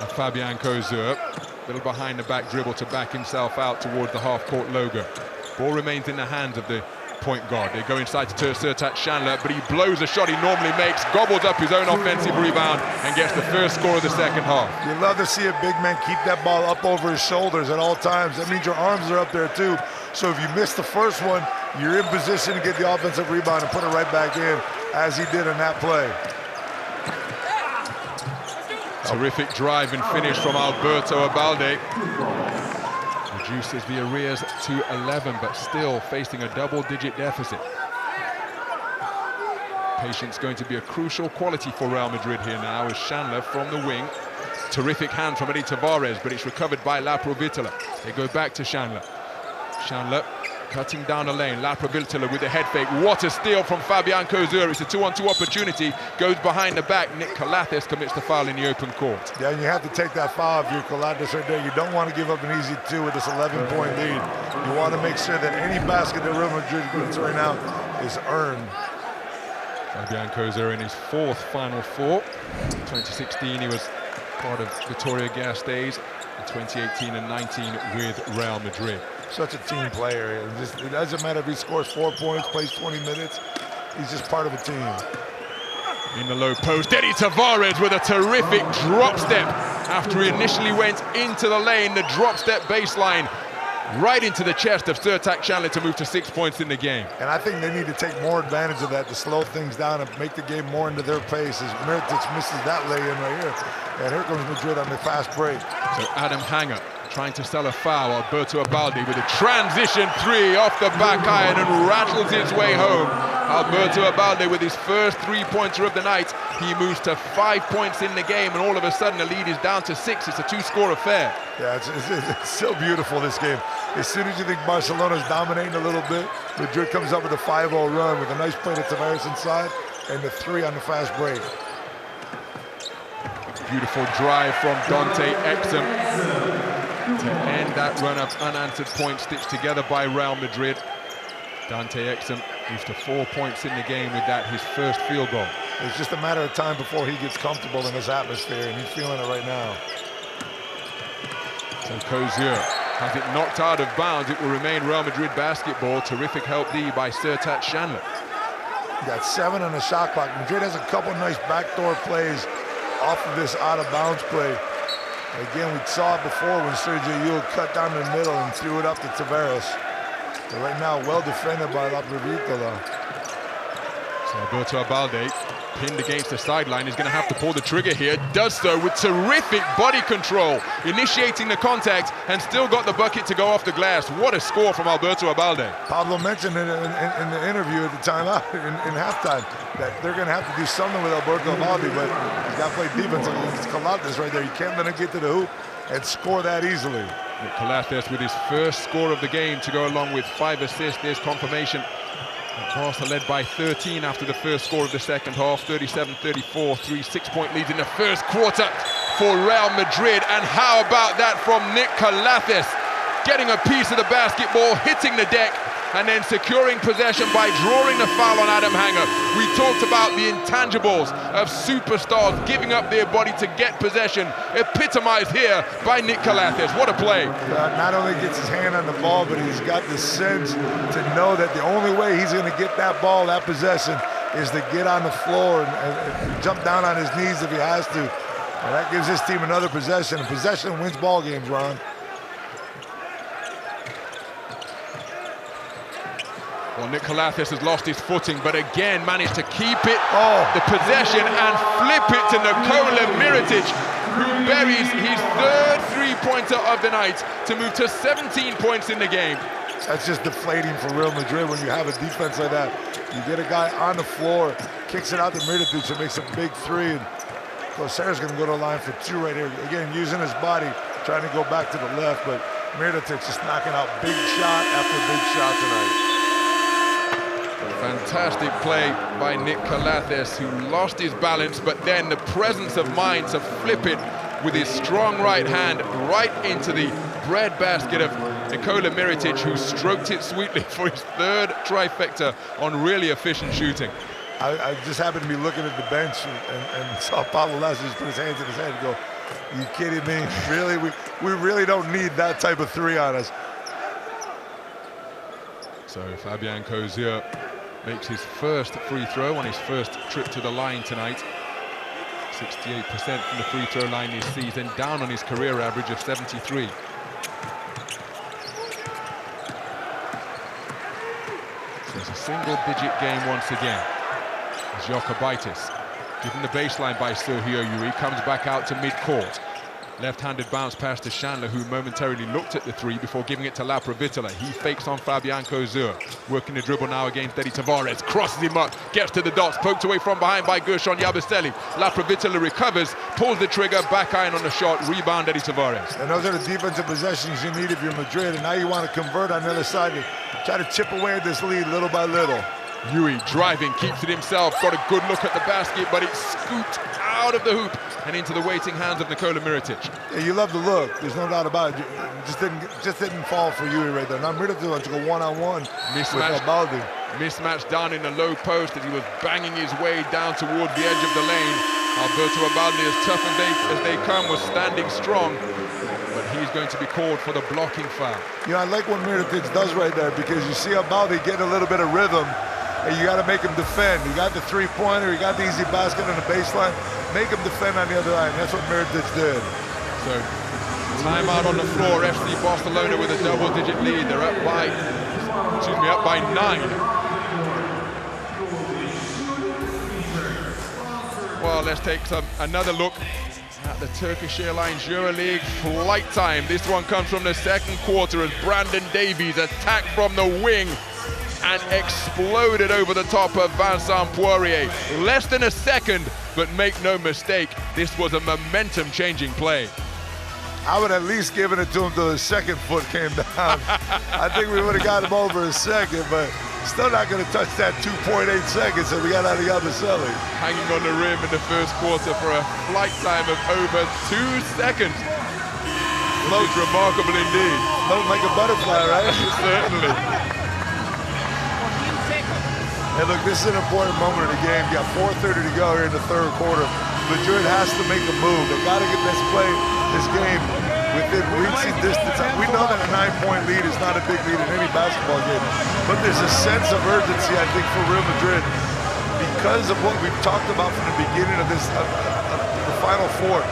of Fabian Cozer. Little behind the back dribble to back himself out towards the half-court logo. Ball remains in the hands of the point guard. They go inside to Sertat Chandler, but he blows a shot he normally makes, gobbles up his own offensive rebound, and gets the first score of the second half. You love to see a big man keep that ball up over his shoulders at all times. That means your arms are up there too. So if you miss the first one, you're in position to get the offensive rebound and put it right back in, as he did in that play. Terrific drive and finish from Alberto Abalde. Reduces the arrears to 11, but still facing a double-digit deficit. Patience going to be a crucial quality for Real Madrid here now, as Chandler from the wing. Terrific hand from Eddie Tavares, but it's recovered by La Provitola. They go back to Chandler. Chandler cutting down the lane. La Provitola with the head fake. What a steal from Fabian Cozer. It's a 2-on-2 opportunity. Goes behind the back. Nick Calates commits the foul in the open court. Yeah, and you have to take that foul if you're Calates right there. You don't want to give up an easy two with this 11-point lead. You want to make sure that any basket that Real Madrid gets right now is earned. Fabian Cozer in his fourth Final Four. In 2016, he was part of Vitoria Gasteiz. In 2018 and 19 with Real Madrid. Such a team player. It doesn't matter if he scores 4 points, plays 20 minutes. He's just part of a team. In the low post, Eddie Tavares with a terrific drop step. After he initially went into the lane, the drop step baseline right into the chest of Sertat Chandler to move to 6 points in the game. And I think they need to take more advantage of that to slow things down and make the game more into their pace, as Mirotic misses that lay-in right here. And here comes Madrid on the fast break. So Adam Hanger trying to sell a foul. Alberto Abalde with a transition three off the back iron and rattles his way home. Alberto Abalde with his first three-pointer of the night. He moves to 5 points in the game, and all of a sudden the lead is down to 6. It's a two-score affair. Yeah, it's so beautiful, this game. As soon as you think Barcelona's dominating a little bit, Madrid comes up with a 5-0 run with a nice play to Tavares inside and the three on the fast break. Beautiful drive from Dante Exum to end that run of unanswered points stitched together by Real Madrid. Dante Exum moves to 4 points in the game with that, his first field goal. It's just a matter of time before he gets comfortable in this atmosphere, and he's feeling it right now. So Cozer has it knocked out of bounds. It will remain Real Madrid basketball. Terrific help D by Sertat Chandler. Got 7 on the shot clock. Madrid has a couple nice backdoor plays off of this out-of-bounds play. Again, we saw it before when Sergio Llull cut down the middle and threw it up to Tavares. But right now, well defended by La Provitola. So Alberto Abalde, pinned against the sideline, is going to have to pull the trigger here. Does so with terrific body control, initiating the contact and still got the bucket to go off the glass. What a score from Alberto Abalde. Pablo mentioned in the interview at the timeout in halftime that they're going to have to do something with Alberto Abalde, but he's got to play defense. It's Calates right there. You can't let him get to the hoop and score that easily. Calates with his first score of the game to go along with 5 assists. There's confirmation. Barca led by 13 after the first score of the second half, 37-34, 3 6-point leads in the first quarter for Real Madrid. And how about that from Nick Calates, getting a piece of the basketball, hitting the deck, and then securing possession by drawing the foul on Adam Hanger. We talked about the intangibles of superstars giving up their body to get possession, epitomized here by Nick Calates. What a play. Not only gets his hand on the ball, but he's got the sense to know that the only way he's going to get that ball, that possession, is to get on the floor and jump down on his knees if he has to. And that gives his team another possession. And possession wins ball games, Ron. Well, Nick Calates has lost his footing, but again managed to keep it, the possession, and flip it to Nikola Mirotic, who buries his third three-pointer of the night to move to 17 points in the game. That's just deflating for Real Madrid when you have a defense like that. You get a guy on the floor, kicks it out to Mirotic, and makes a big three. And Koser's going to go to the line for 2 right here. Again, using his body, trying to go back to the left, but Mirotic just knocking out big shot after big shot tonight. Fantastic play by Nick Calathes, who lost his balance, but then the presence of mind to flip it with his strong right hand right into the breadbasket of Nikola Mirotic, who stroked it sweetly for his 3rd trifecta on really efficient shooting. I just happened to be looking at the bench and saw Pablo Lasso just put his hands in his head and go, "Are you kidding me? Really? We really don't need that type of 3 on us." So Fabian Cozier makes his first free throw on his first trip to the line tonight. 68% from the free throw line this season, down on his career average of 73. So it's a single-digit game once again. As Jokubaitis, given the baseline by Sergio Yui, comes back out to mid-court. Left-handed bounce pass to Chandler, who momentarily looked at the 3 before giving it to Laprovitola. He fakes on Fabian Cozier, working the dribble now against Eddie Tavares, crosses him up, gets to the dots, poked away from behind by Gershon Yabusele. Laprovitola recovers, pulls the trigger, back iron on the shot, rebound Eddie Tavares. And those are the defensive possessions you need if you're Madrid, and now you want to convert on the other side to try to chip away at this lead little by little. Yui driving, keeps it himself, got a good look at the basket, but it's scooped out of the hoop and into the waiting hands of Nikola Mirotic. Yeah, you love the look, there's no doubt about it. Just didn't fall for Yui right there. Now Mirotic wants to go one-on-one with Baldi. Mismatch down in the low post as he was banging his way down towards the edge of the lane. Alberto Abaldi, as tough as they come, was standing strong, but he's going to be called for the blocking foul. You know, I like what Mirotic does right there, because you see Abaldi getting a little bit of rhythm, and you got to make him defend. You got the 3-pointer, you got the easy basket on the baseline, make him defend on the other line. That's what Mirotic did. So, timeout on the floor. FC Barcelona with a double-digit lead. They're up by 9. Well, let's take another look at the Turkish Airlines EuroLeague flight time. This one comes from the second quarter as Brandon Davies attacked from the wing and exploded over the top of Vincent Poirier. Less than a second, but make no mistake, this was a momentum-changing play. I would at least given it to him till his second foot came down. I think we would have got him over a second, but still not going to touch that 2.8 seconds that we got out of Yabusele. Hanging on the rim in the first quarter for a flight time of over 2 seconds. This is remarkable indeed. Floating like a butterfly, right? Certainly. Hey, look, this is an important moment of the game. You got 4:30 to go here in the third quarter. Madrid has to make a move. They got to get this game within reaching distance. We know that a 9-point lead is not a big lead in any basketball game, but there's a sense of urgency, I think, for Real Madrid because of what we've talked about from the beginning of this, the Final Four.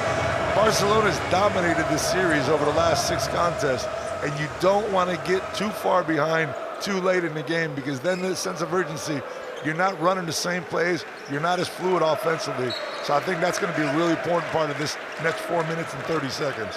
Barcelona's dominated this series over the last 6 contests, and you don't want to get too far behind too late in the game, because then the sense of urgency, you're not running the same plays, you're not as fluid offensively. So I think that's going to be a really important part of this next 4 minutes and 30 seconds.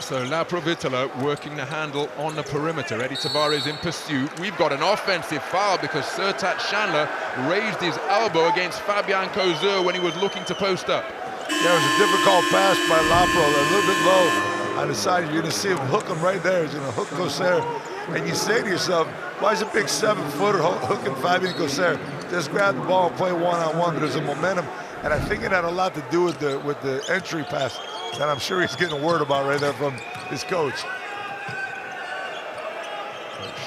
So Laprovitola working the handle on the perimeter. Eddie Tavares in pursuit. We've got an offensive foul because Sertat Chandler raised his elbow against Fabian Cozier when he was looking to post up. There was a difficult pass by Lapro, a little bit low on the side. You're going to see him hook him right there. He's going to hook Cozier. And you say to yourself, why is a big 7-footer hooking Fabian Cozier? Just grab the ball and play one-on-one, but there's a momentum. And I think it had a lot to do with the entry pass that I'm sure he's getting a word about right there from his coach.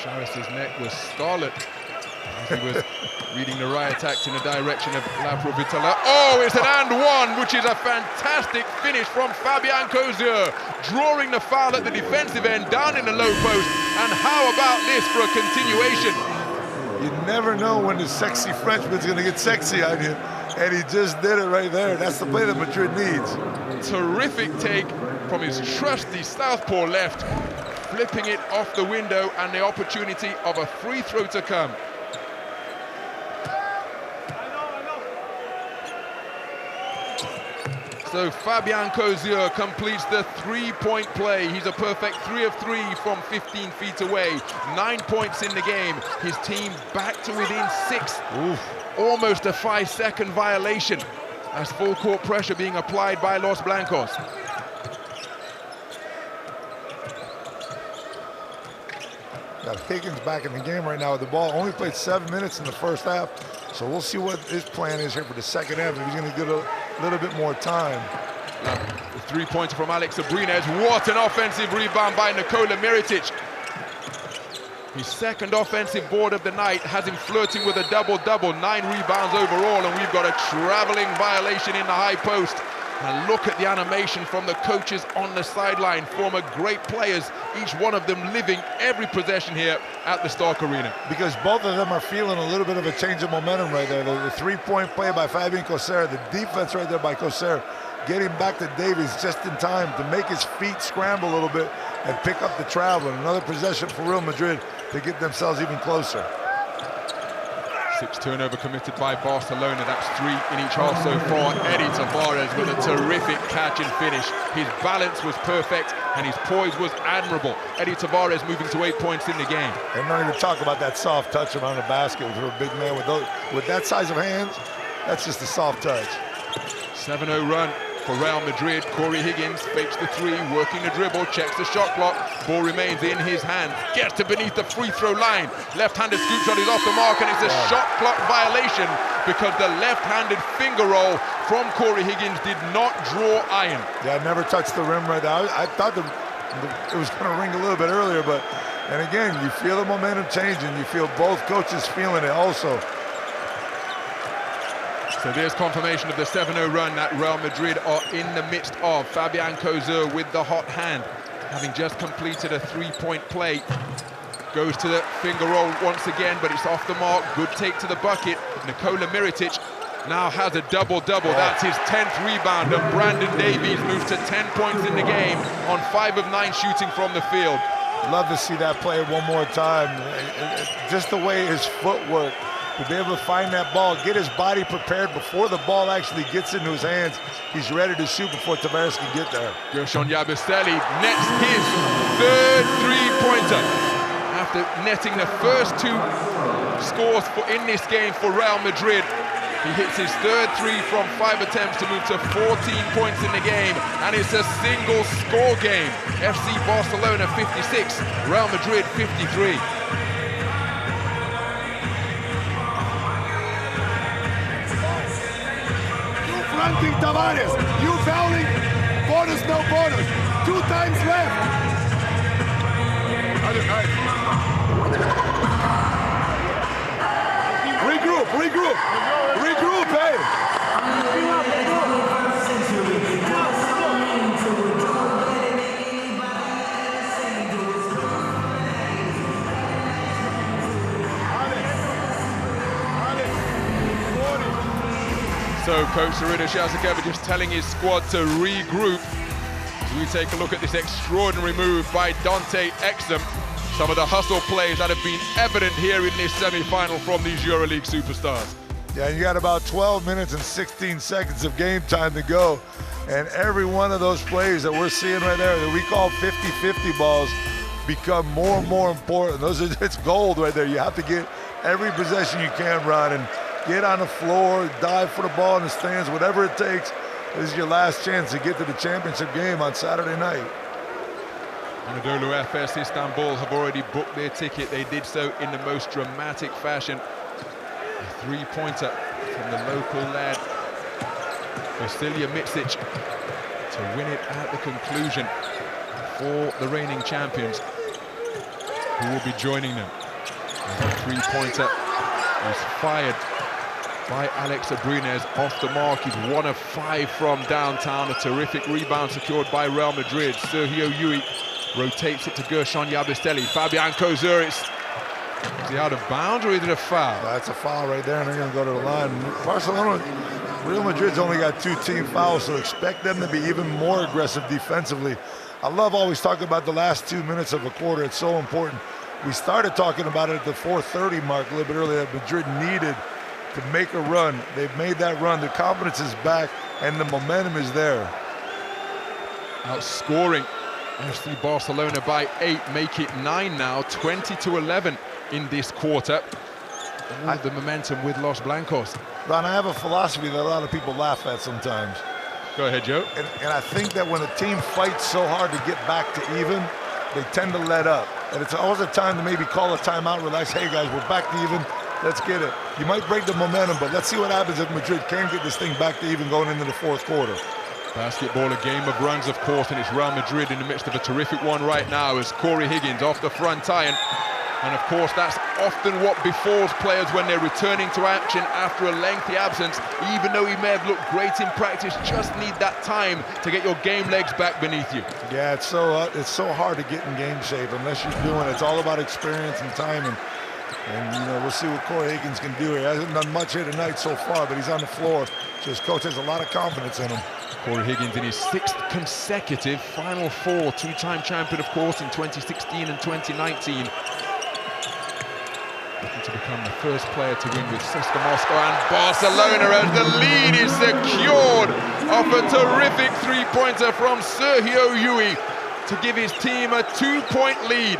Charis's neck was scarlet as he was reading the riot act in the direction of Laprovitola. Oh, it's an and one, which is a fantastic finish from Fabian Cozier, drawing the foul at the defensive end down in the low post. And how about this for a continuation? You never know when the sexy Frenchman's going to get sexy on you, and he just did it right there. That's the play that Madrid needs. Terrific take from his trusty southpaw left, flipping it off the window, and the opportunity of a free throw to come. So Fabian Cozier completes the three-point play. He's a perfect 3 of 3 from 15 feet away. 9 points in the game. His team back to within 6. Oof. Almost a 5-second violation as full court pressure being applied by Los Blancos. Got Higgins back in the game right now with the ball. Only played 7 minutes in the first half. So we'll see what his plan is here for the second half. If he's going to get a little bit more time. The three-pointer from Alex Abrines. What an offensive rebound by Nikola Mirotic. His second offensive board of the night has him flirting with a double-double. 9 rebounds overall, and we've got a traveling violation in the high post. And look at the animation from the coaches on the sideline. Former great players, each one of them living every possession here at the Stark Arena. Because both of them are feeling a little bit of a change of momentum right there. The three-point play by Fabian Cozier, the defense right there by Cozier, getting back to Davies just in time to make his feet scramble a little bit and pick up the travel. And another possession for Real Madrid to get themselves even closer. 6 turnover committed by Barcelona. That's 3 in each half so far. Eddie Tavares with a terrific catch and finish. His balance was perfect and his poise was admirable. Eddie Tavares moving to 8 points in the game. And not even talk about that soft touch around the basket for a big man with that size of hands. That's just a soft touch. 7-0 run for Real Madrid. Corey Higgins fakes the 3, working the dribble, checks the shot clock. Ball remains in his hands. Gets to beneath the free throw line. Left-handed scoop shot is off the mark, and it's a shot clock violation because the left-handed finger roll from Corey Higgins did not draw iron. Yeah, never touched the rim right there. I thought it was going to ring a little bit earlier, but, and again, you feel the momentum changing. You feel both coaches feeling it also. So there's confirmation of the 7-0 run that Real Madrid are in the midst of. Fabian Cozier with the hot hand, having just completed a 3-point play. Goes to the finger roll once again, but it's off the mark. Good take to the bucket. Nikola Mirotic now has a double-double. That's his 10th rebound, and Brandon Davies moves to 10 points in the game on 5 of 9 shooting from the field. Love to see that play one more time. Just the way his footwork, to be able to find that ball, get his body prepared before the ball actually gets into his hands. He's ready to shoot before Tavares can get there. Gershon Yabusele nets his 3rd three-pointer. After netting the first 2 scores in this game for Real Madrid, he hits his 3rd 3 from 5 attempts to move to 14 points in the game, and it's a single score game. FC Barcelona 56, Real Madrid 53. Fronting Tavares, you fouling, bonus, no bonus, 2 times left. Regroup, hey. So Coach Sarina Shazakeva just telling his squad to regroup. As we take a look at this extraordinary move by Dante Exum. Some of the hustle plays that have been evident here in this semi-final from these EuroLeague superstars. Yeah, you got about 12 minutes and 16 seconds of game time to go. And every one of those plays that we're seeing right there that we call 50-50 balls become more and more important. It's gold right there. You have to get every possession you can, Ron, and get on the floor, dive for the ball in the stands, whatever it takes. This is your last chance to get to the championship game on Saturday night. Anadolu Efes Istanbul have already booked their ticket. They did so in the most dramatic fashion. A 3-pointer from the local lad, Vasilija Micic, to win it at the conclusion for the reigning champions, who will be joining them. And the 3-pointer is fired by Alex Abrines off the mark. He's 1 of 5 from downtown. A terrific rebound secured by Real Madrid. Sergio Yui rotates it to Gershon Yabusele. Fabian Cozier, is he out of bounds or is it a foul? That's a foul right there, and they're going to go to the line. Barcelona, Real Madrid's only got 2 team fouls, so expect them to be even more aggressive defensively. I love always talking about the last 2 minutes of a quarter. It's so important. We started talking about it at the 4:30 mark a little bit earlier that Madrid needed to make a run. They've made that run. The confidence is back, and the momentum is there. Outscoring FC Barcelona by 8, make it 9 now, 20-11 in this quarter. The momentum with Los Blancos. Ron, I have a philosophy that a lot of people laugh at sometimes. Go ahead, Joe. And I think that when a team fights so hard to get back to even, they tend to let up. And it's always a time to maybe call a timeout, relax. Hey guys, we're back to even. Let's get it. You might break the momentum, but let's see what happens if Madrid can get this thing back to even going into the fourth quarter. Basketball, a game of runs, of course, and it's Real Madrid in the midst of a terrific one right now as Corey Higgins off the front iron. And of course, that's often what befalls players when they're returning to action after a lengthy absence. Even though he may have looked great in practice, just need that time to get your game legs back beneath you. Yeah, it's so hard to get in game shape unless you're doing it. It's all about experience and timing. And you know, we'll see what Corey Higgins can do here. He hasn't done much here tonight so far, but he's on the floor. So his coach has a lot of confidence in him. Corey Higgins in his 6th consecutive Final Four, 2-time champion, of course, in 2016 and 2019. Looking to become the first player to win with CSKA Moscow and Barcelona as the lead is secured off a terrific three-pointer from Sergio Yui to give his team a 2-point lead.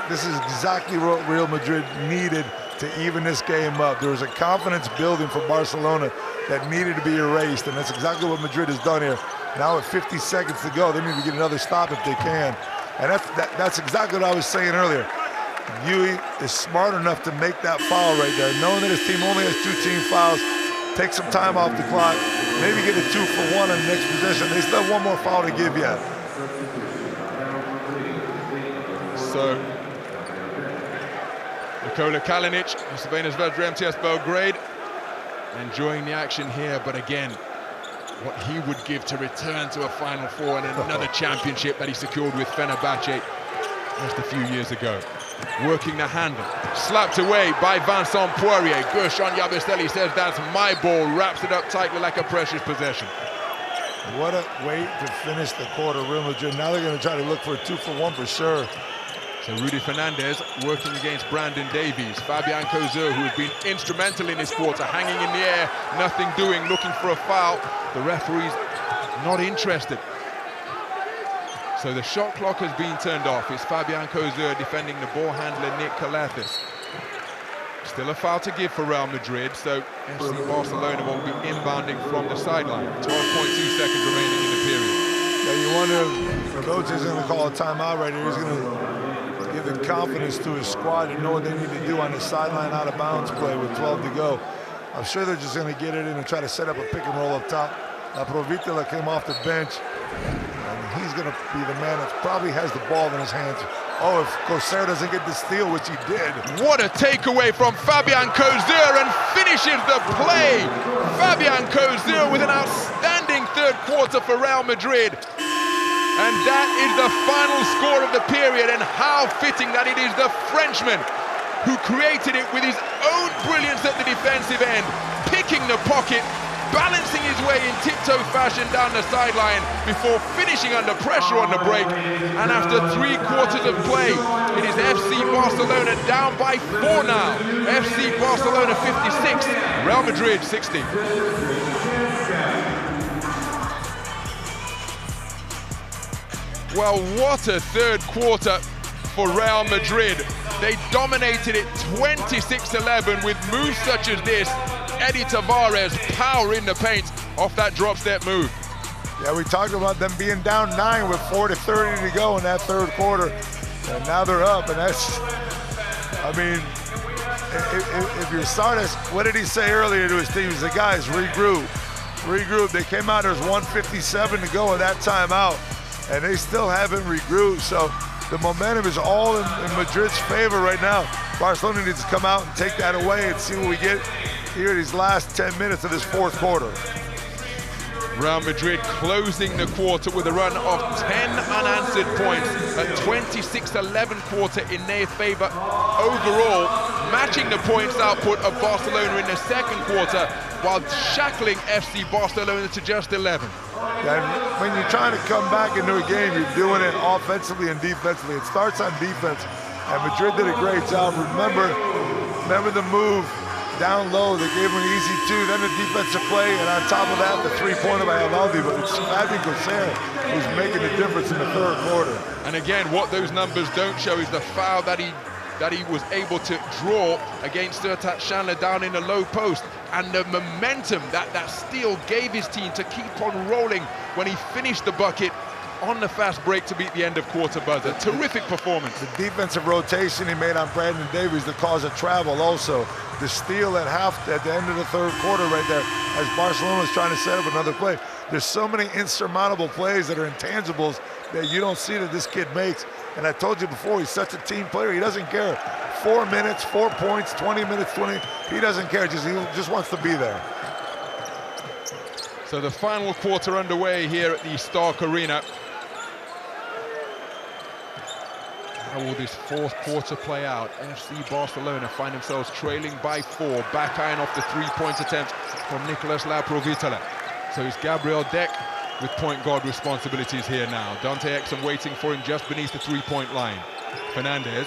This is exactly what Real Madrid needed to even this game up. There was a confidence building for Barcelona that needed to be erased, and that's exactly what Madrid has done here. Now with 50 seconds to go, they need to get another stop if they can. And that's exactly what I was saying earlier. Yui is smart enough to make that foul right there, knowing that his team only has 2 team fouls. Take some time off the clock, maybe get a 2-for-1 on the next possession. They still have one more foul to give yet. So, Nikola Kalinic, Crvena Zvezda MTS Belgrade, enjoying the action here, but again, what he would give to return to a Final Four and another championship that he secured with Fenerbahce just a few years ago. Working the handle, slapped away by Vincent Poirier. Gershon Yabistelli says that's my ball, wraps it up tightly like a precious possession. What a way to finish the quarter, Real Madrid. Now they're going to try to look for a 2-for-1 for sure. So Rudy Fernandez working against Brandon Davies. Fabian Cozer, who has been instrumental in this quarter, hanging in the air, nothing doing, looking for a foul. The referee's not interested. So the shot clock has been turned off. It's Fabian Cozer defending the ball handler Nick Kalathis. Still a foul to give for Real Madrid, so FC Barcelona will be inbounding from the sideline. 12.2 seconds remaining in the period. Yeah, you wonder if the coach is going to call a timeout right here. He's going to give the confidence to his squad to know what they need to do on the sideline out of bounds play with 12 to go. I'm sure they're just going to get it in and try to set up a pick and roll up top. Provitila came off the bench. He's going to be the man that probably has the ball in his hands. Oh, if Cozer doesn't get the steal, which he did. What a takeaway from Fabian Cozer, and finishes the play. Fabian Cozer with an outstanding third quarter for Real Madrid. And that is the final score of the period, and how fitting that it is the Frenchman who created it with his own brilliance at the defensive end, picking the pocket, balancing his way in tiptoe fashion down the sideline before finishing under pressure on the break. And after 3 quarters of play, it is FC Barcelona down by 4 now. FC Barcelona 56, Real Madrid 60. Well, what a third quarter for Real Madrid. They dominated it 26-11 with moves such as this. Eddie Tavares power in the paint off that drop step move. Yeah, we talked about them being down 9 with 4:30 to go in that third quarter. And now they're up, and that's, I mean, if you're Sardes, what did he say earlier to his team? He said, guys, regroup. They came out, there's 1:57 to go in that timeout, and they still haven't regrouped. So the momentum is all in Madrid's favor right now. Barcelona needs to come out and take that away and see what we get here in these last 10 minutes of this fourth quarter. Real Madrid closing the quarter with a run of 10 unanswered points, a 26-11 quarter in their favor overall, matching the points output of Barcelona in the second quarter, while shackling FC Barcelona to just 11. And when you're trying to come back into a game, you're doing it offensively and defensively. It starts on defense, and Madrid did a great job. Remember, Remember the move down low, they gave him an easy two, then the defensive play, and on top of that, the three-pointer by Amaldi. But it's Fabi Gosser who's making the difference in the third quarter. And again, what those numbers don't show is the foul that he was able to draw against Sertat Chandler down in the low post, and the momentum that steal gave his team to keep on rolling when he finished the bucket on the fast break to beat the end of quarter buzzer. Terrific performance. The defensive rotation he made on Brandon Davies, the cause of travel also. The steal at the end of the third quarter right there, as Barcelona is trying to set up another play. There's so many insurmountable plays that are intangibles that you don't see that this kid makes. And I told you before, he's such a team player. He doesn't care. 4 minutes, 4 points, 20 minutes, 20. He doesn't care. He just wants to be there. So the final quarter underway here at the Stark Arena. How will this fourth quarter play out? FC Barcelona find themselves trailing by 4. Back iron off the three-point attempt from Nicolas Laprovitala. So it's Gabriel Deck with point guard responsibilities here now. Dante Exum waiting for him just beneath the three-point line. Fernandez,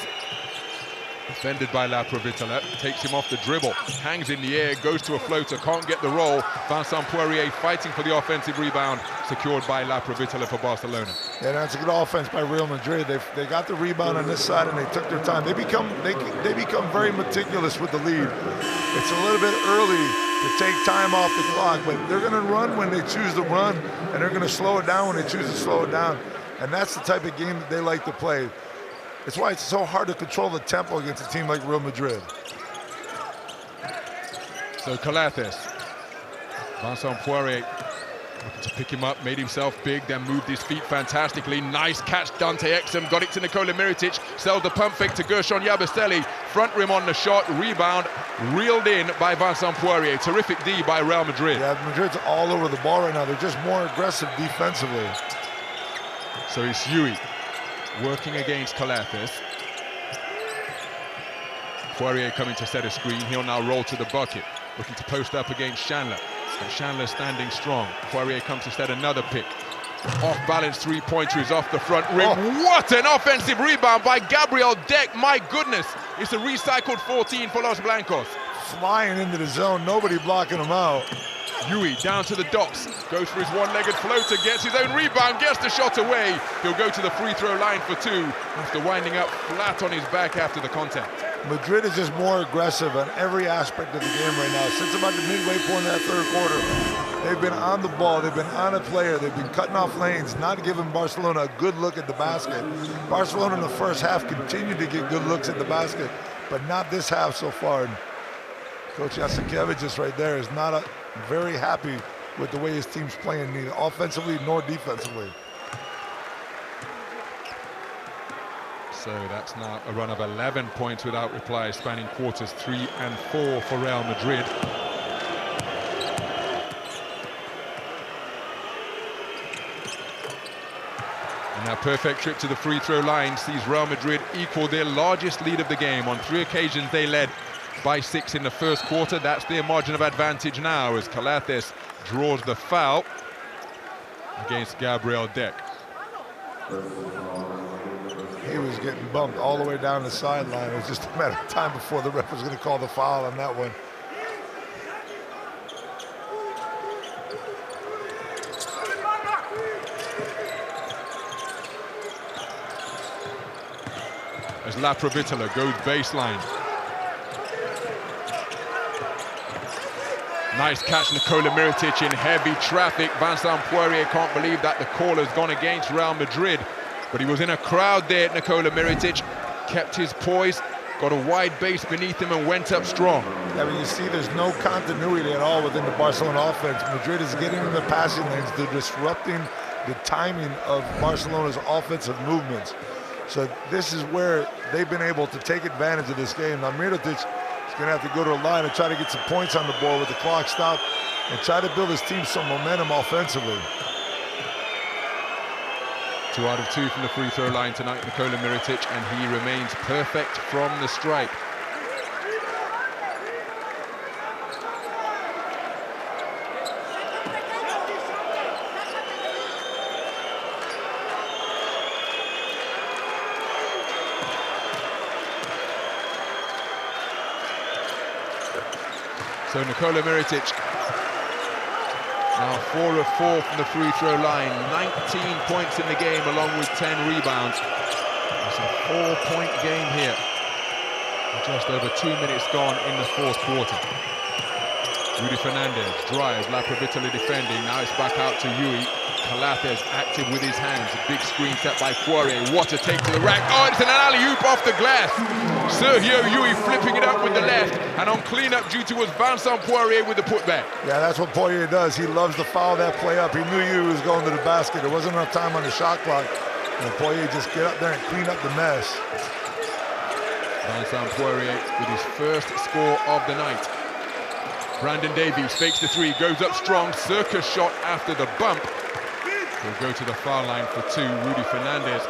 defended by Laprovitala, takes him off the dribble, hangs in the air, goes to a floater, can't get the roll. Vincent Poirier fighting for the offensive rebound, secured by Laprovitala for Barcelona. Yeah, that's a good offense by Real Madrid. They got the rebound on this side and they took their time. They become very meticulous with the lead. It's a little bit early to take time off the clock, but they're going to run when they choose to run, and they're going to slow it down when they choose to slow it down. And that's the type of game that they like to play. It's why it's so hard to control the tempo against a team like Real Madrid. So Calates, Vincent Poirier looking to pick him up, made himself big, then moved his feet fantastically. Nice catch, Dante Exum, got it to Nikola Mirotic, sells the pump fake to Gershon Yabusele, front rim on the shot, rebound, reeled in by Vincent Poirier. Terrific D by Real Madrid. Yeah, Madrid's all over the ball right now. They're just more aggressive defensively. So it's Yui working against Calates. Poirier coming to set a screen. He'll now roll to the bucket, looking to post up against Chandler. And Chandler standing strong. Poirier comes to set another pick. Off-balance three-pointer is off the front rim. Oh. What an offensive rebound by Gabriel Deck. My goodness, it's a recycled 14 for Los Blancos. Flying into the zone, nobody blocking him out. Yui down to the docks, goes for his one-legged floater, gets his own rebound, gets the shot away. He'll go to the free throw line for 2 after winding up flat on his back after the contact. Madrid is just more aggressive on every aspect of the game right now. Since about the midway point of that third quarter, they've been on the ball, they've been on a player, they've been cutting off lanes, not giving Barcelona a good look at the basket. Barcelona in the first half continued to get good looks at the basket, but not this half so far. And Coach Jasikevic right there is not very happy with the way his team's playing, neither offensively nor defensively. So that's now a run of 11 points without reply, spanning quarters 3 and 4 for Real Madrid. And that perfect trip to the free throw line sees Real Madrid equal their largest lead of the game. On 3 occasions they led by 6 in the first quarter. That's their margin of advantage now as Calates draws the foul against Gabriel Deck. He was getting bumped all the way down the sideline. It was just a matter of time before the ref was going to call the foul on that one. As Laprovitala goes baseline. Nice catch, Nikola Mirotic in heavy traffic. Vincent Poirier can't believe that the call has gone against Real Madrid. But he was in a crowd there, Nikola Mirotic. Kept his poise, got a wide base beneath him and went up strong. Yeah, but you see there's no continuity at all within the Barcelona offense. Madrid is getting in the passing lanes. They're disrupting the timing of Barcelona's offensive movements. So this is where they've been able to take advantage of this game. Now Mirotic is going to have to go to a line and try to get some points on the board with the clock stopped and try to build his team some momentum offensively. 2 out of 2 from the free throw line tonight, Nikola Mirotic, and he remains perfect from the stripe. So Nikola Mirotic, now 4 of 4 from the free throw line, 19 points in the game along with 10 rebounds. It's a 4-point game here. Just over 2 minutes gone in the fourth quarter. Rudy Fernandez, drive, Laprovittola defending, now it's back out to Yui. Calates active with his hands, a big screen set by Poirier, what a take to the rack. Oh, it's an alley-oop off the glass. Sergio Yui flipping it up with the left, and on cleanup duty was Vincent Poirier with the putback. Yeah, that's what Poirier does. He loves to foul that play up. He knew Yui was going to the basket. There wasn't enough time on the shot clock. And Poirier just get up there and clean up the mess. Vincent Poirier with his first score of the night. Brandon Davies fakes the three, goes up strong, circus shot after the bump. He'll go to the foul line for 2. Rudy Fernandez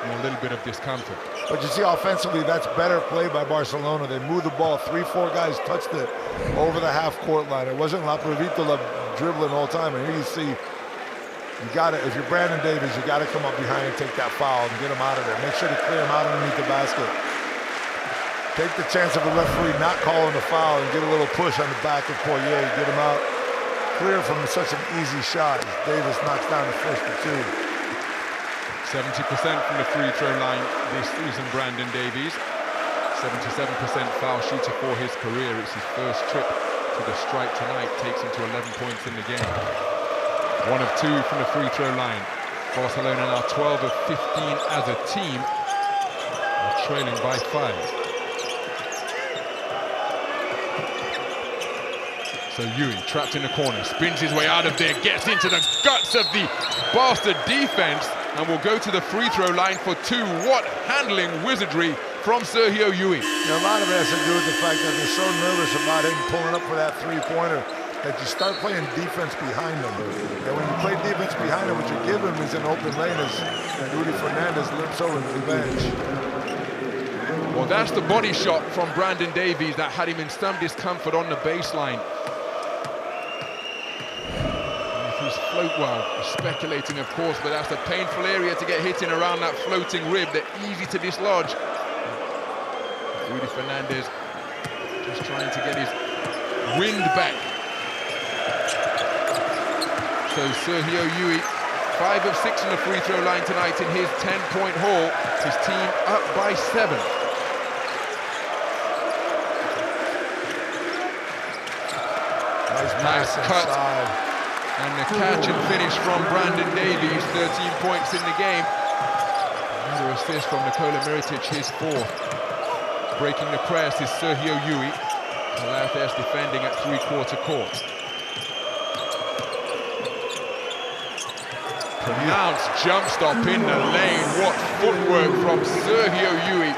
in a little bit of discomfort. But you see, offensively, that's better play by Barcelona. They moved the ball. 3-4 guys touched it over the half-court line. It wasn't Laprovittola dribbling all the time. And here you see, you got to, if you're Brandon Davies, you got to come up behind and take that foul and get him out of there. Make sure to clear him out underneath the basket. Take the chance of a referee not calling the foul and get a little push on the back of Poirier. Get him out. Clear from such an easy shot. Davis knocks down the first of 2. 70% from the free throw line this season, Brandon Davies. 77% foul shooter for his career. It's his first trip to the stripe tonight. Takes him to 11 points in the game. 1 of 2 from the free throw line. Barcelona now 12 of 15 as a team. They're trailing by 5. So Yui, trapped in the corner, spins his way out of there, gets into the guts of the bastard defense, and will go to the free throw line for 2. What handling wizardry from Sergio Yui. A lot of it has to do with the fact that they're so nervous about him pulling up for that three-pointer that you start playing defense behind them. And when you play defense behind him, what you give him is an open lane as Rudy Fernandez limps over to the bench. Well, that's the body shot from Brandon Davies that had him in some discomfort on the baseline. Float well, speculating of course, but that's a painful area to get hit in around that floating rib. They're easy to dislodge. Rudy Fernandez just trying to get his wind back. So Sergio Yui, 5 of 6 on the free throw line tonight in his 10-point haul. His team up by 7. Nice cut. Inside. And the catch and finish from Brandon Davies, 13 points in the game. Another assist from Nikola Mirotic, his 4th. Breaking the press is Sergio Yui. Calates defending at three-quarter court. Pronounced jump stop in the lane. What footwork from Sergio Yui,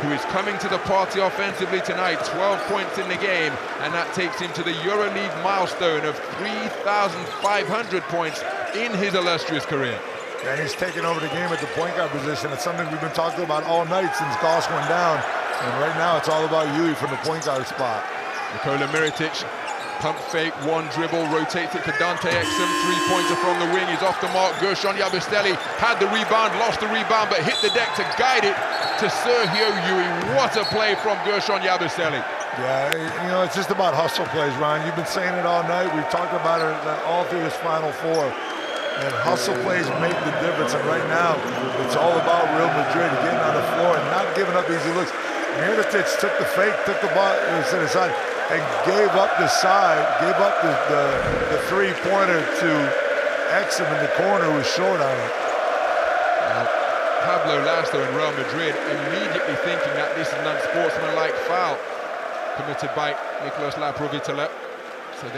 who is coming to the party offensively tonight. 12 points in the game, and that takes him to the EuroLeague milestone of 3,500 points in his illustrious career. And he's taking over the game at the point guard position. It's something we've been talking about all night since Goss went down. And right now it's all about Yui from the point guard spot. Nikola Mirotic, pump fake, 1 dribble, rotates it to Dante Exum, 3-pointer from the wing, he's off the mark. Gershon Yabustelli had the rebound, lost the rebound, but hit the deck to guide it to Sergio Yui. What a play from Gershon Yabustelli. Yeah, you know, it's just about hustle plays, Ryan. You've been saying it all night. We've talked about it all through this Final Four. And hustle plays make the difference. And right now, it's all about Real Madrid getting on the floor and not giving up easy looks. Mirotic took the fake, took the ball to the side, and gave up the side, gave up the three-pointer to Exum in the corner, who was short on it. Pablo Lasso in Real Madrid immediately thinking that this is an unsportsmanlike foul committed by Nicolas Laprovittola. So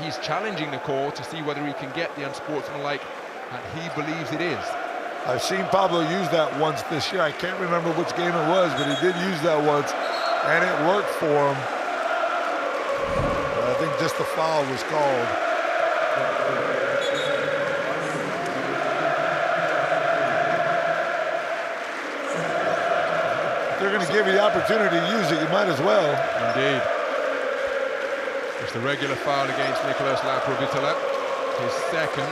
he's challenging the call to see whether he can get the unsportsmanlike that he believes it is. I've seen Pablo use that once this year. I can't remember which game it was, but he did use that once, and it worked for him. I think just the foul was called. If they're going to give you the opportunity to use it, you might as well. Indeed. It's the regular foul against Nicolas Laprovittola, his 2nd.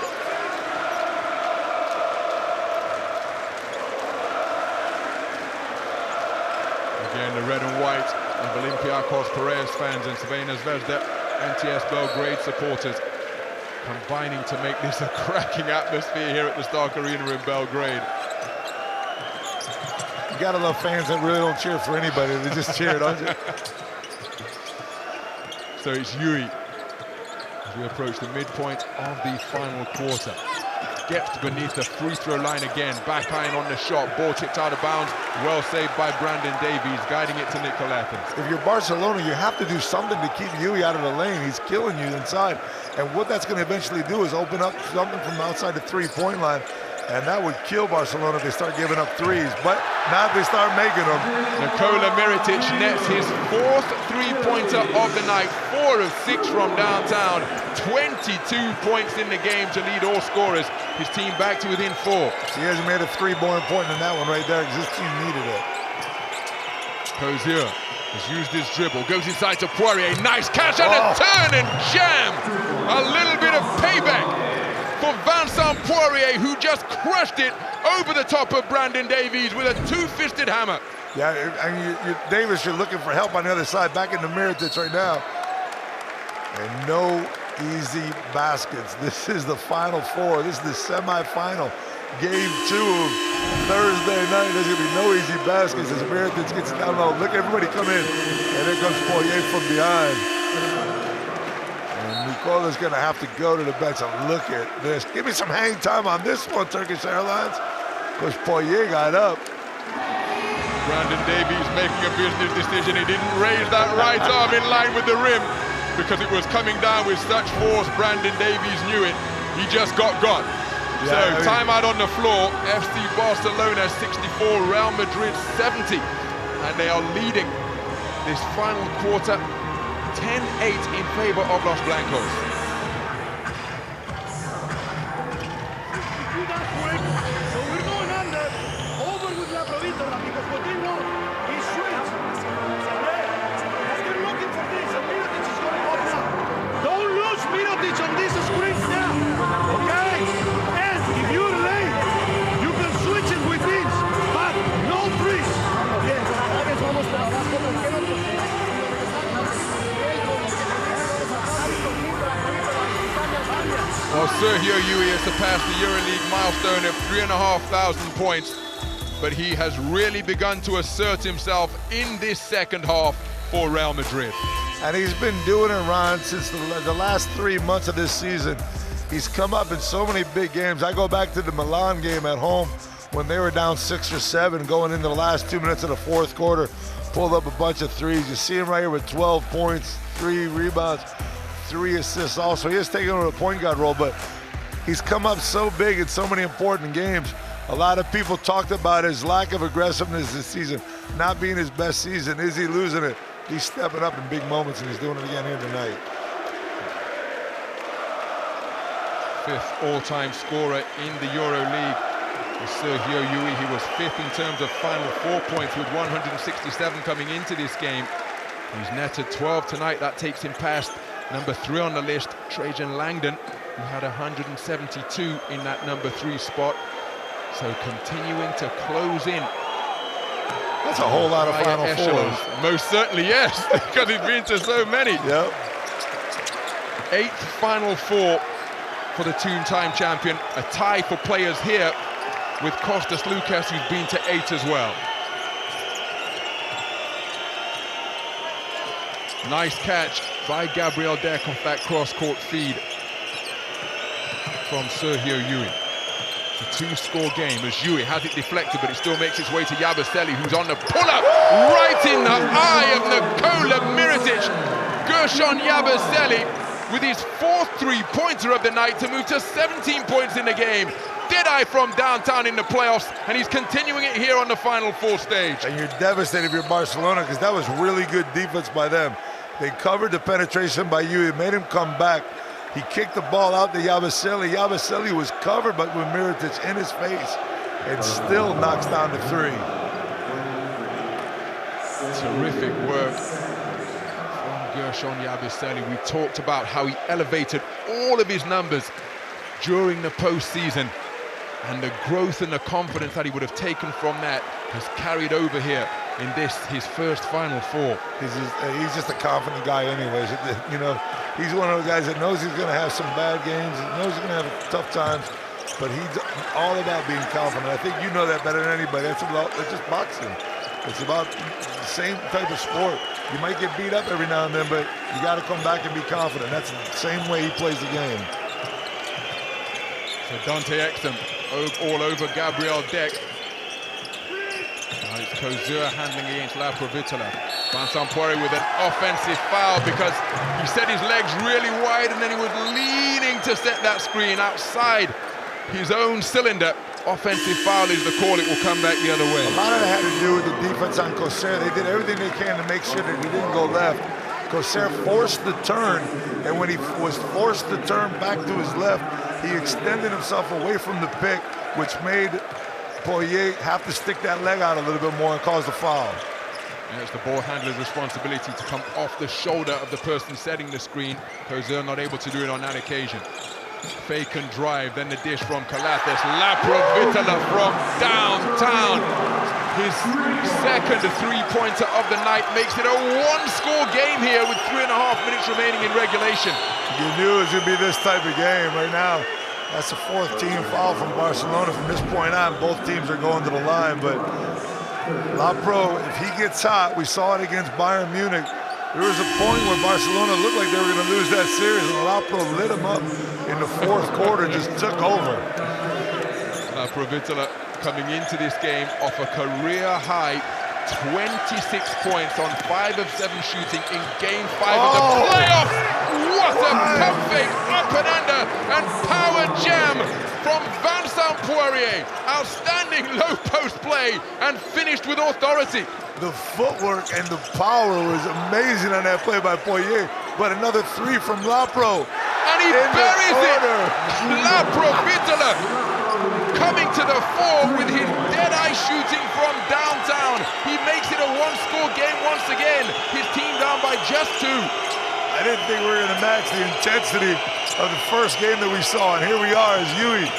Again, the red and white of Olympiacos Piraeus fans and Crvena Zvezda NTS Belgrade supporters combining to make this a cracking atmosphere here at the Stark Arena in Belgrade. You gotta love fans that really don't cheer for anybody. They just cheer, don't you? So it's Yui as we approach the midpoint of the final quarter. Gets beneath the free throw line again, back iron on the shot, ball tipped out of bounds, well saved by Brandon Davies, guiding it to Nicol Athens. If you're Barcelona, you have to do something to keep Yui out of the lane. He's killing you inside. And what that's going to eventually do is open up something from outside the three-point line. And that would kill Barcelona if they start giving up threes. But now if they start making them. Nikola Mirotic nets his 4th three-pointer of the night, 4 of 6 from downtown, 22 points in the game to lead all scorers. His team back to within 4. He hasn't made a three more important than that one right there because his team needed it. Cozier has used his dribble, goes inside to Poirier, nice catch and a turn and jam! A little bit of payback for Vincent Poirier, who just crushed it over the top of Brandon Davies with a two-fisted hammer. Yeah, and Davis, you're looking for help on the other side, back in the Mirotic right now. And no easy baskets. This is the Final Four. This is the semifinal. Game 2 of Thursday night. There's going to be no easy baskets as Mirotic gets it down low. Look, everybody come in. And there comes Poirier from behind. Nicola's going to have to go to the bench and look at this. Give me some hang time on this one, Turkish Airlines. Because Poirier got up. Brandon Davies making a business decision. He didn't raise that right arm in line with the rim because it was coming down with such force. Brandon Davies knew it. He just got gone. So timeout on the floor. FC Barcelona 64, Real Madrid 70. And they are leading this final quarter 10-8 in favor of Los Blancos. So we're going under. Over with La Provítola because what they want is switch. They're looking for this, and Mirotic is going up now. Don't lose Mirotic on this screen now, okay? And if you're late, you can switch it with this, but no threes. Well, Sergio Yui has surpassed the EuroLeague milestone of 3,500 points, but he has really begun to assert himself in this second half for Real Madrid. And he's been doing it, Ron, since the last 3 months of this season. He's come up in so many big games. I go back to the Milan game at home when they were down 6 or 7 going into the last 2 minutes of the fourth quarter, pulled up a bunch of threes. You see him right here with 12 points, 3 rebounds, 3 assists also. He is taking over the point guard role, but he's come up so big in so many important games. A lot of people talked about his lack of aggressiveness this season, not being his best season. Is he losing it? He's stepping up in big moments, and he's doing it again here tonight. 5th all-time scorer in the EuroLeague is Sergio Yui. He was 5th in terms of Final Four points with 167 coming into this game. He's netted 12 tonight. That takes him past number 3 on the list, Trajan Langdon, who had 172 in that number 3 spot. So continuing to close in. That's a whole lot of Final echelons. Fours. Most certainly, yes, because he's been to so many. Yep. 8th Final Four for the two-time champion. A tie for players here with Kostas Lukas, who's been to 8 as well. Nice catch by Gabriel Deck off that cross-court feed from Sergio Yui. It's a 2-score game as Yui has it deflected, but it still makes its way to Yabusele, who's on the pull-up right in the eye of Nikola Mirotic. Gershon Yabusele with his 4th three-pointer of the night to move to 17 points in the game. Deadeye from downtown in the playoffs, and he's continuing it here on the Final Four stage. And you're devastated if you're Barcelona because that was really good defense by them. They covered the penetration by Yui, made him come back. He kicked the ball out to Yabusele. Yabusele was covered but with Mirotic in his face and still knocks down the 3. Terrific work from Gershon Yabusele. We talked about how he elevated all of his numbers during the postseason, and the growth and the confidence that he would have taken from that has carried over here in this, his first Final Four. He's just a confident guy anyways. You know, he's one of those guys that knows he's going to have some bad games, knows he's going to have tough times, but he's all about being confident. I think you know that better than anybody. It's just boxing. It's about the same type of sport. You might get beat up every now and then, but you got to come back and be confident. That's the same way he plays the game. So Dante Exum all over Gabriel Deck. Now it's Kozur handling against La Provitola. Vincent Poirier with an offensive foul because he set his legs really wide and then he was leaning to set that screen outside his own cylinder. Offensive foul is the call. It will come back the other way. A lot of that had to do with the defense on Kozur. They did everything they can to make sure that he didn't go left. Kozur forced the turn, and when he was forced to turn back to his left, he extended himself away from the pick, which made Poirier have to stick that leg out a little bit more and cause the foul. And it's the ball handler's responsibility to come off the shoulder of the person setting the screen. Kozur not able to do it on that occasion. Fake and drive, then the dish from Calates. La Provitola from downtown. His second three-pointer of the night makes it a one-score game here with 3.5 minutes remaining in regulation. You knew it was going to be this type of game right now. That's the fourth team foul from Barcelona. From this point on, both teams are going to the line, but La Pro, if he gets hot, we saw it against Bayern Munich. There was a point where Barcelona looked like they were going to lose that series, and La Pro lit them up in the fourth quarter, just took over. La Provitola coming into this game off a career-high 26 points on 5 of 7 shooting in Game 5 of the playoffs. What a pump fake, up and under, and power jam from Vincent Poirier. Outstanding low post play and finished with authority. The footwork and the power was amazing on that play by Poirier, but another three from La Pro. And he buries it! La Provitola coming to the fore with his dead-eye shooting from downtown. He makes it a one-score game once again. His team down by just 2. I didn't think we were going to match the intensity of the first game that we saw, and here we are as Yui.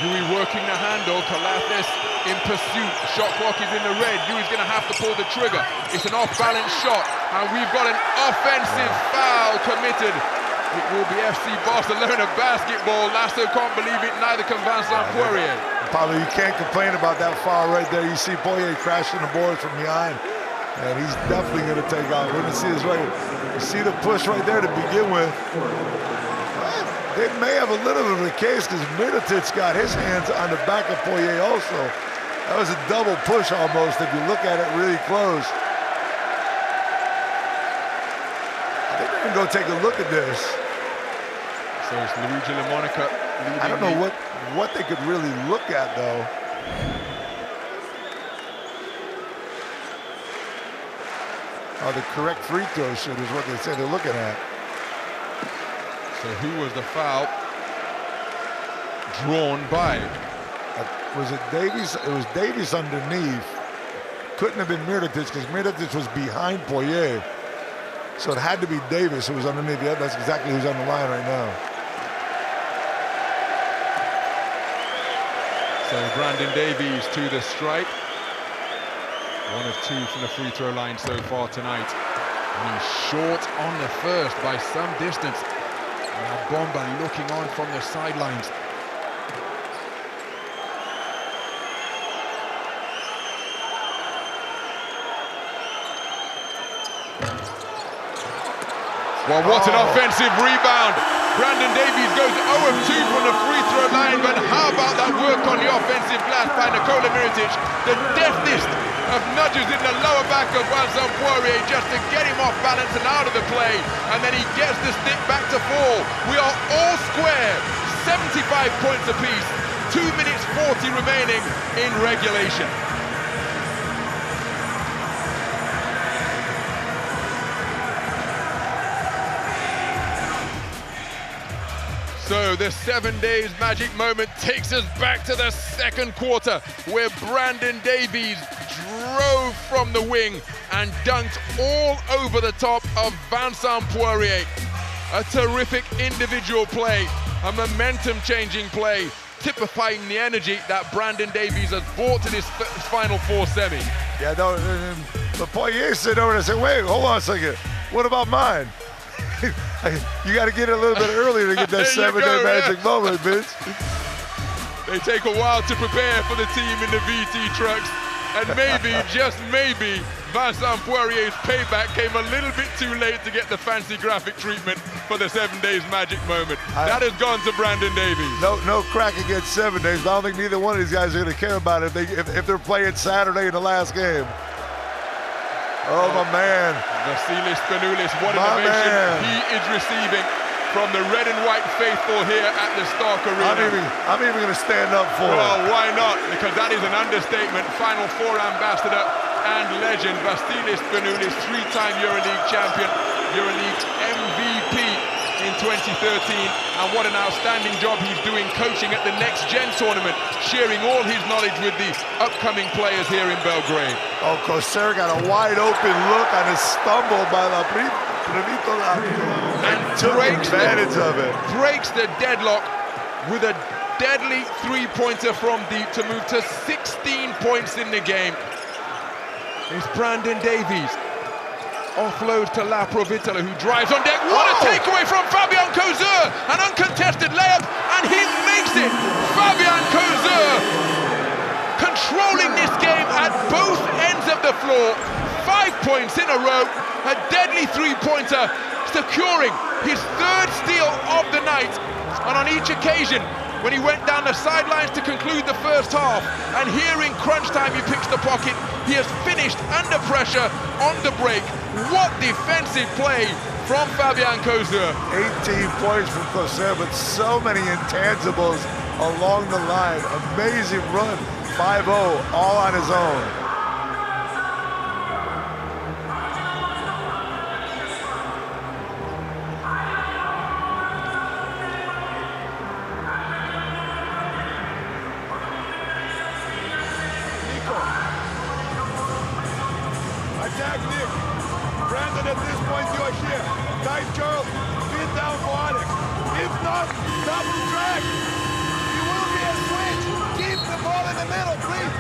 Yui working the handle, Calates in pursuit. Shot clock is in the red. Yui's going to have to pull the trigger. It's an off-balance shot, and we've got an offensive foul committed. It will be FC Barcelona basketball. Lasso can't believe it, neither can Vincent Poirier. Pablo, you can't complain about that foul right there. You see Poirier crashing the boards from behind, and he's definitely going to take out. We're going to see this right here. You see the push right there to begin with. They may have a little bit of a case because Mirotic got his hands on the back of Poirier also. That was a double push almost if you look at it really close. I think we're going to go take a look at this. So it's Luigi LaMonica leading. I don't know what they could really look at though. Oh, the correct free throw shoot is what they say they're looking at. So who was the foul drawn by? Was it Davies? It was Davies underneath. Couldn't have been Mirotic because Mirotic was behind Poirier. So it had to be Davis who was underneath. Yeah, that's exactly who's on the line right now. So Brandon Davies to the stripe. 1 of 2 from the free throw line so far tonight. And he's short on the first by some distance. Now Bomba looking on from the sidelines. Well, what an offensive rebound. Brandon Davies goes 0 of 2 from the free throw line, but how about that work on the offensive glass by Nikola Mirotic? The deftest of nudges in the lower back of Vincent Poirier just to get him off balance and out of the play, and then he gets the stick back to fall. We are all square, 75 points apiece, 2 minutes 40 remaining in regulation. So the 7 days magic moment takes us back to the second quarter where Brandon Davies drove from the wing and dunked all over the top of Vincent Poirier. A terrific individual play, a momentum-changing play typifying the energy that Brandon Davies has brought to this Final Four semi. Yeah, no, but Poirier sitting over there and said, wait, hold on a second. What about mine? You got to get it a little bit earlier to get that 7-day magic moment, bitch. They take a while to prepare for the team in the VT trucks. And maybe, just maybe, Vincent Poirier's payback came a little bit too late to get the fancy graphic treatment for the 7 days magic moment. That has gone to Brandon Davies. No crack against 7 days, but I don't think neither one of these guys are going to care about it if they're playing Saturday in the last game. Oh, my man. Vasilis Spanoulis, what an ovation he is receiving from the red and white faithful here at the Stark Arena. I'm even going to stand up for it. Well, why not? Because that is an understatement. Final Four ambassador and legend, Vasilis Spanoulis, 3-time EuroLeague champion, EuroLeague MVP in 2013. And what an outstanding job he's doing coaching at the Next Gen tournament, sharing all his knowledge with the upcoming players here in Belgrade. Oh, Coser got a wide open look on his stumble by La and took advantage of it. Breaks the deadlock with a deadly three-pointer from deep to move to 16 points in the game. It's Brandon Davies. Offloads to La Provitola, who drives on deck. What a takeaway from Fabian Coser! An uncontested layup, and he makes it! Fabian Coser controlling this game at both ends of the floor. 5 points in a row. A deadly three-pointer, securing his 3rd steal of the night. And on each occasion, when he went down the sidelines to conclude the first half, and here in crunch time he picks the pocket, he has finished under pressure on the break. What defensive play from Fabian Coser. 18 points from Coser, but so many intangibles along the line. Amazing run, 5-0, all on his own. Attack Nick. Brandon, at this point, you are here. Guide Charles, spin down for Alex. If not, double drag. You will be a switch. Keep the ball in the middle, please.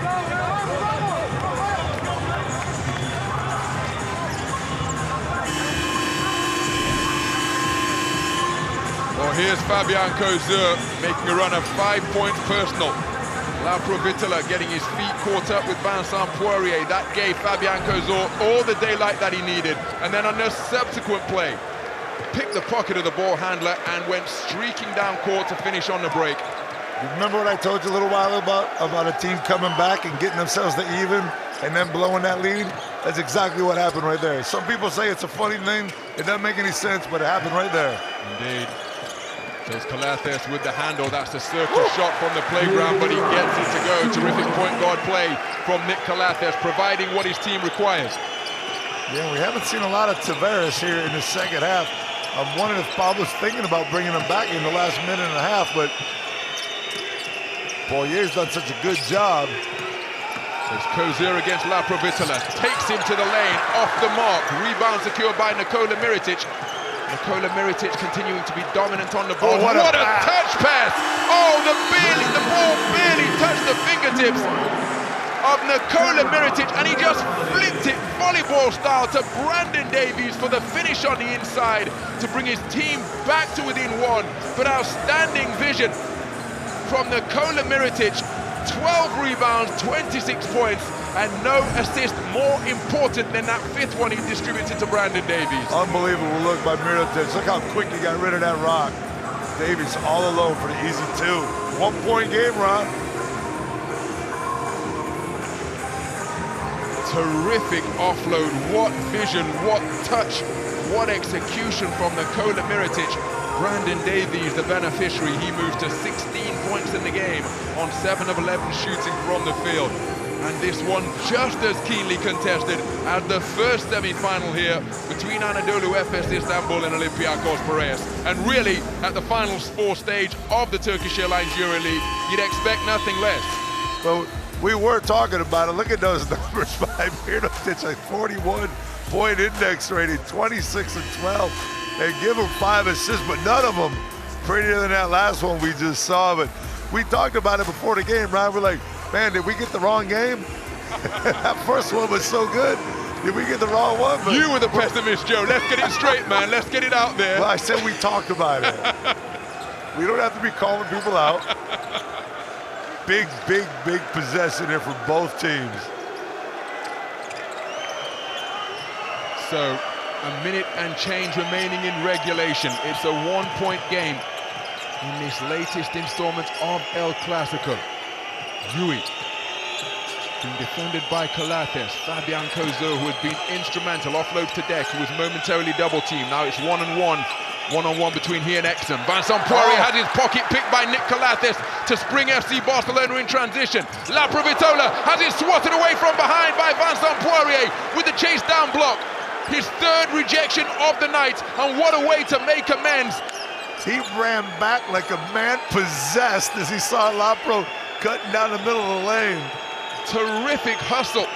Well, here's Fabian Coser making a run of 5 points personal. La Provitola getting his feet caught up with Vincent Poirier. That gave Fabian Coser all the daylight that he needed. And then on the subsequent play, picked the pocket of the ball handler and went streaking down court to finish on the break. You remember what I told you a little while about a team coming back and getting themselves to even and then blowing that lead? That's exactly what happened right there. Some people say it's a funny thing. It doesn't make any sense, but it happened right there. Indeed. There's Calates with the handle. That's the circle shot from the playground, but he gets it to go. Terrific point guard play from Nick Calates, providing what his team requires. Yeah, we haven't seen a lot of Tavares here in the second half. I'm wondering if Bob was thinking about bringing him back in the last minute and a half, but Poirier's done such a good job. There's Coser against La Provitola. Takes him to the lane, off the mark. Rebound secured by Nikola Mirotic. Nikola Mirotic continuing to be dominant on the ball. Oh, what a touch pass! Oh, the ball barely touched the fingertips of Nikola Mirotic, and he just flipped it volleyball style to Brandon Davies for the finish on the inside to bring his team back to within one. But outstanding vision from Nikola Mirotic. 12 rebounds, 26 points, and no assist more important than that 5th one he distributed to Brandon Davies. Unbelievable look by Mirotic. Look how quick he got rid of that rock. Davies all alone for the easy 2. 1 point game, Ron. Terrific offload. What vision, what touch, what execution from Nikola Mirotic. Brandon Davies, the beneficiary, he moves to 16 points in the game on 7 of 11 shooting from the field. And this one just as keenly contested as the first semi-final here between Anadolu Efes Istanbul and Olympiakos Piraeus. And really, at the final 4 stage of the Turkish Airlines EuroLeague, you'd expect nothing less. Well, we were talking about it. Look at those numbers by Mirotic, like 41-point index rating, 26 and 12. They give him 5 assists, but none of them prettier than that last one we just saw. But we talked about it before the game, Ryan. We're like, man, did we get the wrong game? That first one was so good. Did we get the wrong one? But you were the pessimist, Joe. Let's get it straight, man. Let's get it out there. Well, I said we talked about it. We don't have to be calling people out. Big possession here from both teams. So, a minute and change remaining in regulation. It's a one-point game in this latest installment of El Clásico. Yui being defended by Calates. Fabian Cozo, who has been instrumental, offload to Deck, who was momentarily double-teamed. Now it's one-on-one between he and Exum. Vincent Poirier has his pocket picked by Nick Calates to spring FC Barcelona in transition. La Provitola has it swatted away from behind by Vincent Poirier with the chase down block. His third rejection of the night, and what a way to make amends. He ran back like a man possessed as he saw Lapro cutting down the middle of the lane. Terrific hustle.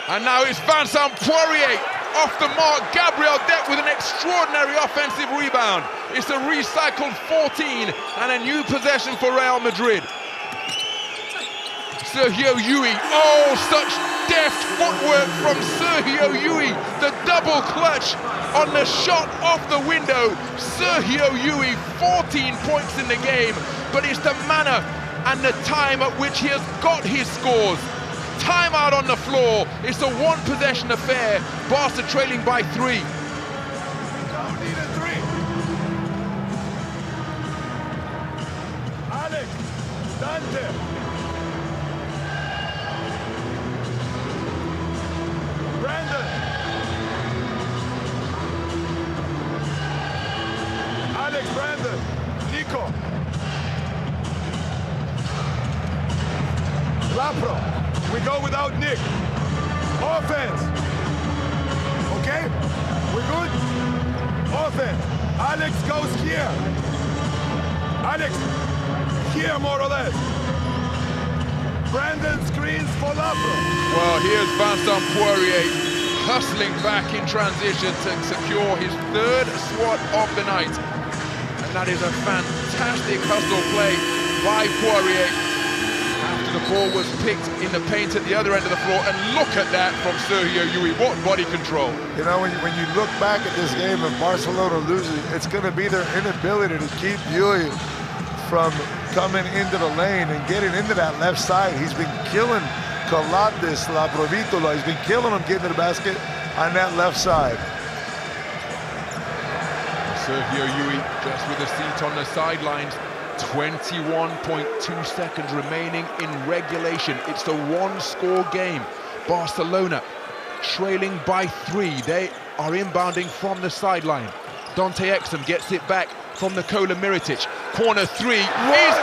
And now it's Vincent Poirier off the mark. Gabriel Deck with an extraordinary offensive rebound. It's a recycled 14 and a new possession for Real Madrid. Sergio Yui, oh, such deft footwork from Sergio Yui. The double clutch on the shot off the window. Sergio Yui, 14 points in the game, but it's the manner and the time at which he has got his scores. Timeout on the floor. It's a one-possession affair. Barca trailing by 3. Don't need a 3. Alex, Dante. Brandon. Alex, Brandon. Nico. Lapro, we go without Nick. Offense. Okay? We're good? Offense. Alex goes here. Alex, here more or less. Brandon screens for Lapro. Well, here's Vincent Poirier hustling back in transition to secure his third swat of the night. And that is a fantastic hustle play by Poirier. After the ball was picked in the paint at the other end of the floor, and look at that from Sergio Yui. What body control. You know, when you look back at this game, if Barcelona loses, it's going to be their inability to keep Yui from coming into the lane and getting into that left side. He's been killing Calates, La Provitola. He's been killing him getting to the basket on that left side. Sergio Yui just with a seat on the sidelines. 21.2 seconds remaining in regulation. It's a one-score game. Barcelona trailing by 3. They are inbounding from the sideline. Dante Exum gets it back from Nikola Mirotic. Corner 3 is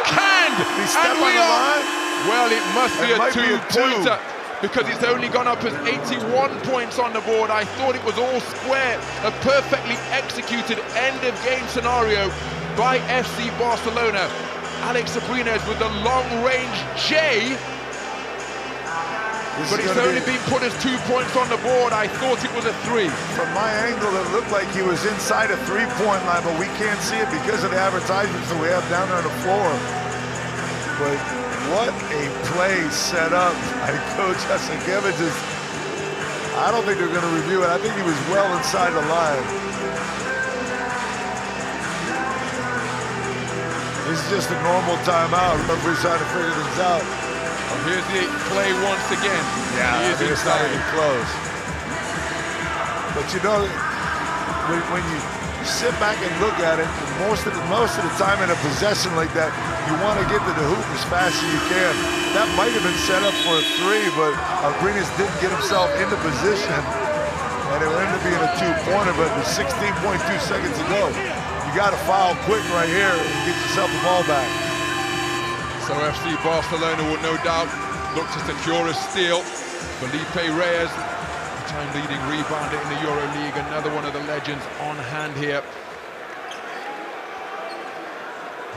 canned! And we are... Well, it must be a two-pointer because it's only gone up as 81 points on the board. I thought it was all square. A perfectly executed end-of-game scenario by FC Barcelona. Alex Abrines with the long-range J, but it's only been put as 2 points on the board. I thought it was a 3. From my angle, it looked like he was inside a three-point line, but we can't see it because of the advertisements that we have down there on the floor. But what a play set up by Coach Hasankiewicz. I don't think they're going to review it. I think he was well inside the line. This is just a normal timeout. Referee's trying to figure things out. Oh, here's the play once again. Yeah, he is it's not even close. But you know, when you sit back and look at it, most of the time in a possession like that, you want to get to the hoop as fast as you can. That might have been set up for a 3, but Abrines didn't get himself into position, and it ended up being a 2-pointer. But with 16.2 seconds to go, you got to foul quick right here and get yourself the ball back. So FC Barcelona will no doubt look to secure a steal. Felipe Reyes, time leading rebounder in the EuroLeague, another one of the legends on hand here.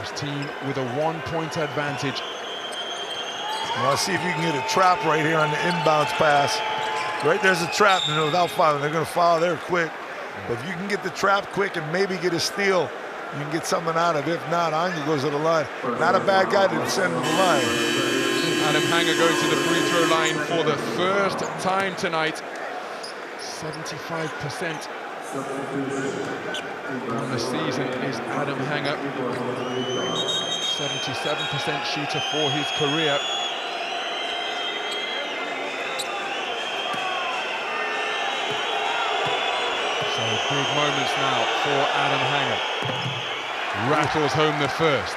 His team with a 1-point advantage. Well, let's see if you can get a trap right here on the inbounds pass. Right there's a trap, and without fouling, they're going to foul there quick. But if you can get the trap quick and maybe get a steal you can get something out of it. If not, Anya goes to the line. Not a bad guy to send to the line. Adam Hanger going to the free throw line for the first time tonight. 75% on the season is Adam Hanger. 77% shooter for his career. So big moments now for Adam Hanger. Rattles home the first.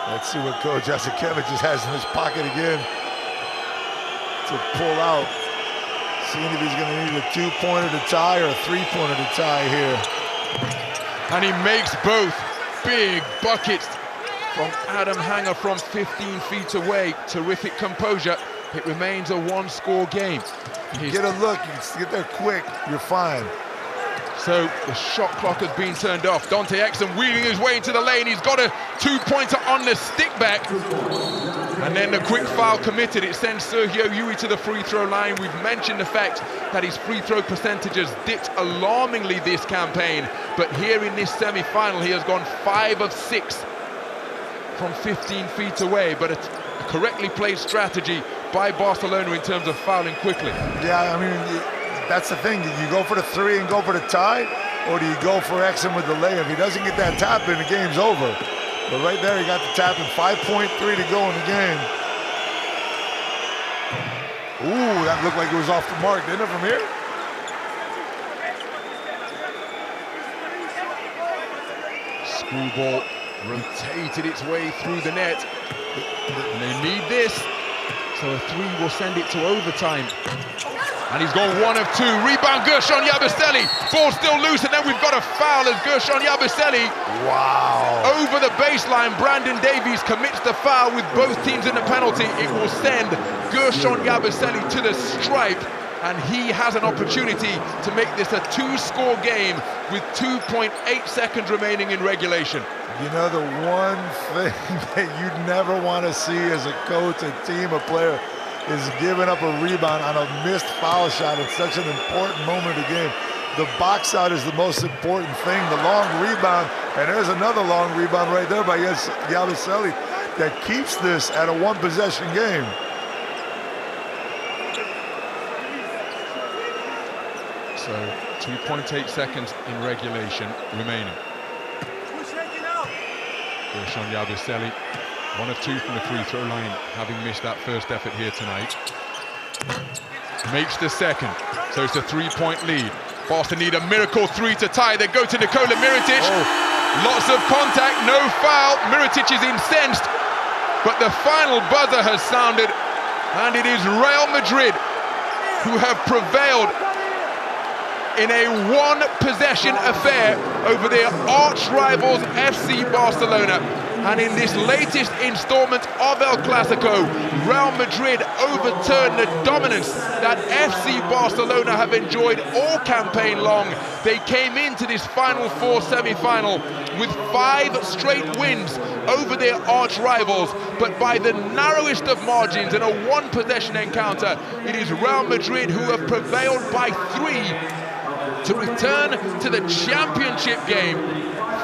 Let's see what Coach Jasikevich has in his pocket again to pull out. Seeing if he's going to need a 2-pointer to tie or a 3-pointer to tie here. And he makes both big buckets from Adam Hanger from 15 feet away. Terrific composure. It remains a one-score game. Get a look, you can get there quick, you're fine. So the shot clock has been turned off. Dante Exum wheeling his way into the lane. He's got a 2-pointer on the stick back. And then the quick foul committed. It sends Sergio Yui to the free throw line. We've mentioned the fact that his free throw percentages dipped alarmingly this campaign. But here in this semi-final, he has gone 5 of 6 from 15 feet away. But a correctly played strategy by Barcelona in terms of fouling quickly. Yeah, I mean, that's the thing. You go for the 3 and go for the tie, or do you go for Exum with the layup? If he doesn't get that tap in, the game's over. But right there, he got the tap in. 5.3 to go in the game. Ooh, that looked like it was off the mark, didn't it, from here? Screwball rotated its way through the net. And they need this. So a 3 will send it to overtime. And he's gone 1 of 2. Rebound, Gershon Yabusele. Ball still loose, and then we've got a foul as Gershon Yabusele. Wow. Over the baseline, Brandon Davies commits the foul with both teams in the penalty. It will send Gershon Yabusele to the stripe, and he has an opportunity to make this a 2-score game with 2.8 seconds remaining in regulation. You know, the one thing that you never want to see as a coach, a team, a player, is giving up a rebound on a missed foul shot at such an important moment of the game. The box out is the most important thing. The long rebound, and there's another long rebound right there by Yabusele that keeps this at a 1-possession game. So 2.8 seconds in regulation remaining. Gershon Yabusele, 1 of 2 from the free throw line, having missed that first effort here tonight. Makes the second, so it's a 3-point lead. Boston need a miracle 3 to tie. They go to Nikola Mirotic. Lots of contact, no foul. Mirotic is incensed, but the final buzzer has sounded, and it is Real Madrid who have prevailed in a 1-possession affair over their arch-rivals FC Barcelona. And in this latest installment of El Clásico, Real Madrid overturned the dominance that FC Barcelona have enjoyed all campaign long. They came into this Final Four semi-final with 5 straight wins over their arch-rivals, but by the narrowest of margins in a 1-possession encounter, it is Real Madrid who have prevailed by 3 to return to the championship game.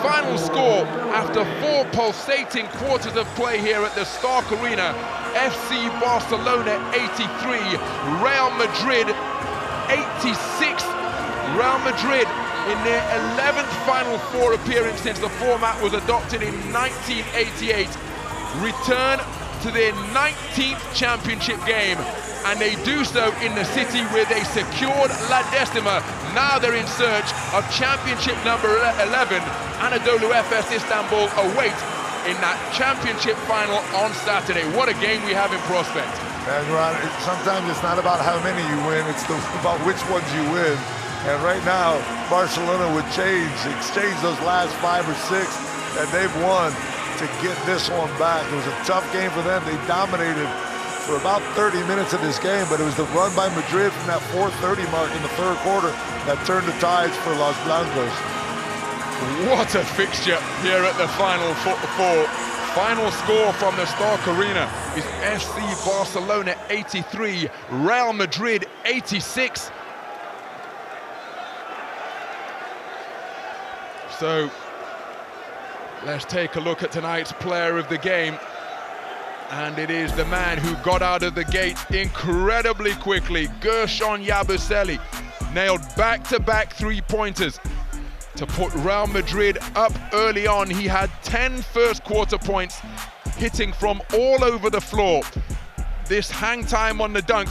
Final score after 4 pulsating quarters of play here at the Stark Arena. FC Barcelona 83, Real Madrid 86. Real Madrid in their 11th Final Four appearance since the format was adopted in 1988, return to their 19th championship game. And they do so in the city where they secured La Decima. Now they're in search of championship number 11. Anadolu Efes Istanbul await in that championship final on Saturday. What a game we have in prospect. And Ron, sometimes it's not about how many you win, it's about which ones you win. And right now, Barcelona would exchange those last 5 or 6 that they've won to get this one back. It was a tough game for them. They dominated for about 30 minutes of this game, but it was the run by Madrid from that 4:30 mark in the 3rd quarter that turned the tides for Los Blancos. What a fixture here at the Final Four. Final score from the Stark Arena is FC Barcelona 83, Real Madrid 86. So let's take a look at tonight's player of the game. And it is the man who got out of the gate incredibly quickly. Gershon Yabusele nailed back-to-back three-pointers to put Real Madrid up early on. He had 10 first quarter points, hitting from all over the floor. This hang time on the dunk,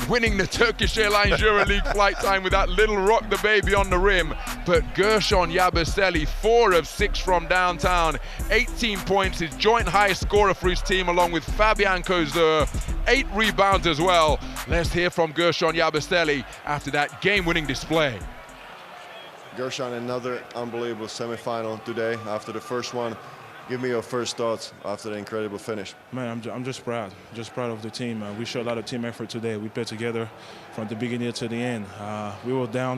winning the Turkish Airlines EuroLeague flight time with that little rock the baby on the rim. But Gershon Yabusele, 4 of 6 from downtown, 18 points, his joint highest scorer for his team, along with Fabian Kozer, 8 rebounds as well. Let's hear from Gershon Yabusele after that game-winning display. Gershon, another unbelievable semifinal today. After the first one, give me your first thoughts after the incredible finish. Man, I'm just proud of the team. We showed a lot of team effort today. We played together from the beginning to the end. We were down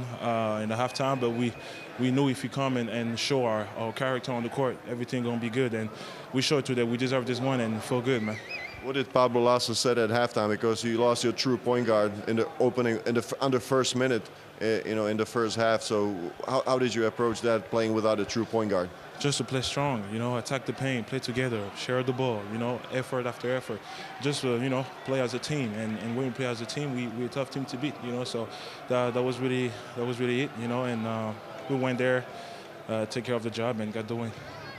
in the halftime, but we knew if we come and show our character on the court, everything gonna be good. And we showed today we deserve this one and feel good, man. What did Pablo Lasso said at halftime? Because you lost your true point guard in the opening, under first minute, in the first half. So how did you approach that, playing without a true point guard? Just to play strong, attack the paint, play together, share the ball, effort after effort. Just play as a team, and when we play as a team, we're a tough team to beat, So that was really it, and we went there, take care of the job, and got the win.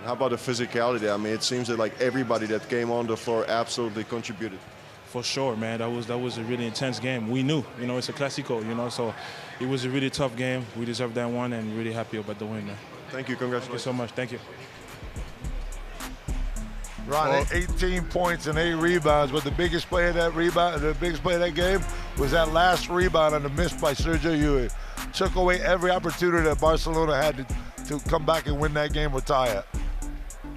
How about the physicality? I mean, it seems that like everybody that came on the floor absolutely contributed. For sure, man. That was a really intense game. We knew, it's a Clásico, so it was a really tough game. We deserved that one, and really happy about the win, man. Thank you. Congratulations. Thank you so much. Thank you. Ron, 18 points and 8 rebounds, but the biggest play of that game was that last rebound on the miss by Sergio Llull. Took away every opportunity that Barcelona had to come back and win that game or tie it.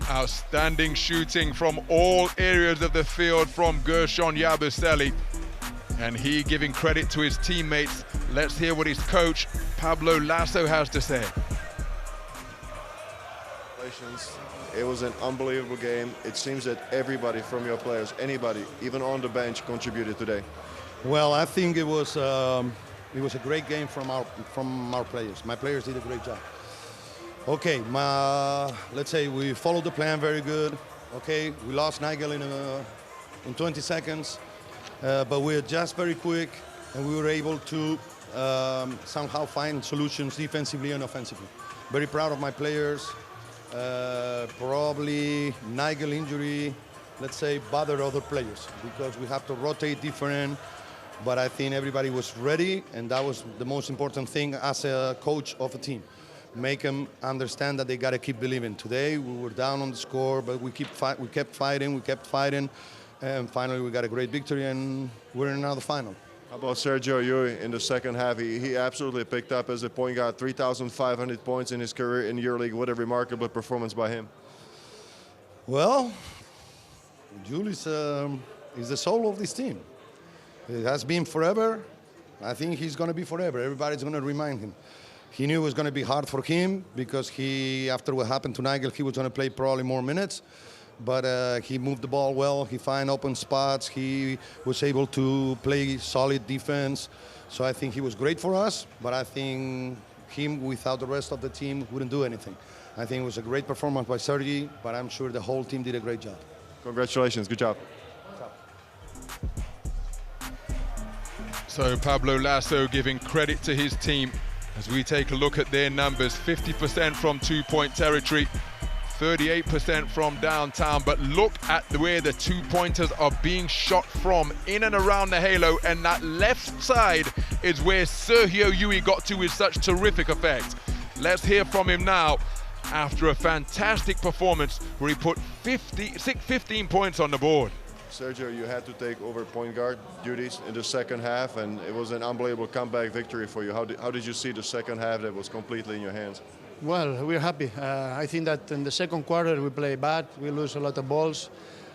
Outstanding shooting from all areas of the field from Gershon Yabusele. And he giving credit to his teammates. Let's hear what his coach, Pablo Lasso, has to say. It was an unbelievable game. It seems that everybody from your players, anybody, even on the bench, contributed today. Well, I think it was a great game from our players. My players did a great job. Okay, let's say we followed the plan very good. Okay, we lost Nigel in 20 seconds, but we adjust very quick, and we were able to somehow find solutions defensively and offensively. Very proud of my players. Probably Nigel injury, let's say, bothered other players because we have to rotate different. But I think everybody was ready, and that was the most important thing as a coach of a team. Make them understand that they got to keep believing. Today we were down on the score, but we kept fighting, and finally we got a great victory, and we're in another final. How about Sergio Llull in the second half? He absolutely picked up as a point guard, 3,500 points in his career in EuroLeague. What a remarkable performance by him. Well, Llull is the soul of this team. It has been forever. I think he's going to be forever. Everybody's going to remind him. He knew it was going to be hard for him because after what happened to Nigel, he was going to play probably more minutes. But he moved the ball well. He found open spots. He was able to play solid defense. So I think he was great for us. But I think him without the rest of the team wouldn't do anything. I think it was a great performance by Sergi, but I'm sure the whole team did a great job. Congratulations. Good job. So Pablo Lasso giving credit to his team as we take a look at their numbers. 50% from two-point territory, 38% from downtown, but look at where the two-pointers are being shot from, in and around the halo, and that left side is where Sergio Llull got to with such terrific effect. Let's hear from him now after a fantastic performance where he put 15 points on the board. Sergio, you had to take over point guard duties in the second half, and it was an unbelievable comeback victory for you. How did you see the second half that was completely in your hands? Well, we're happy. I think that in the second quarter we play bad. We lose a lot of balls,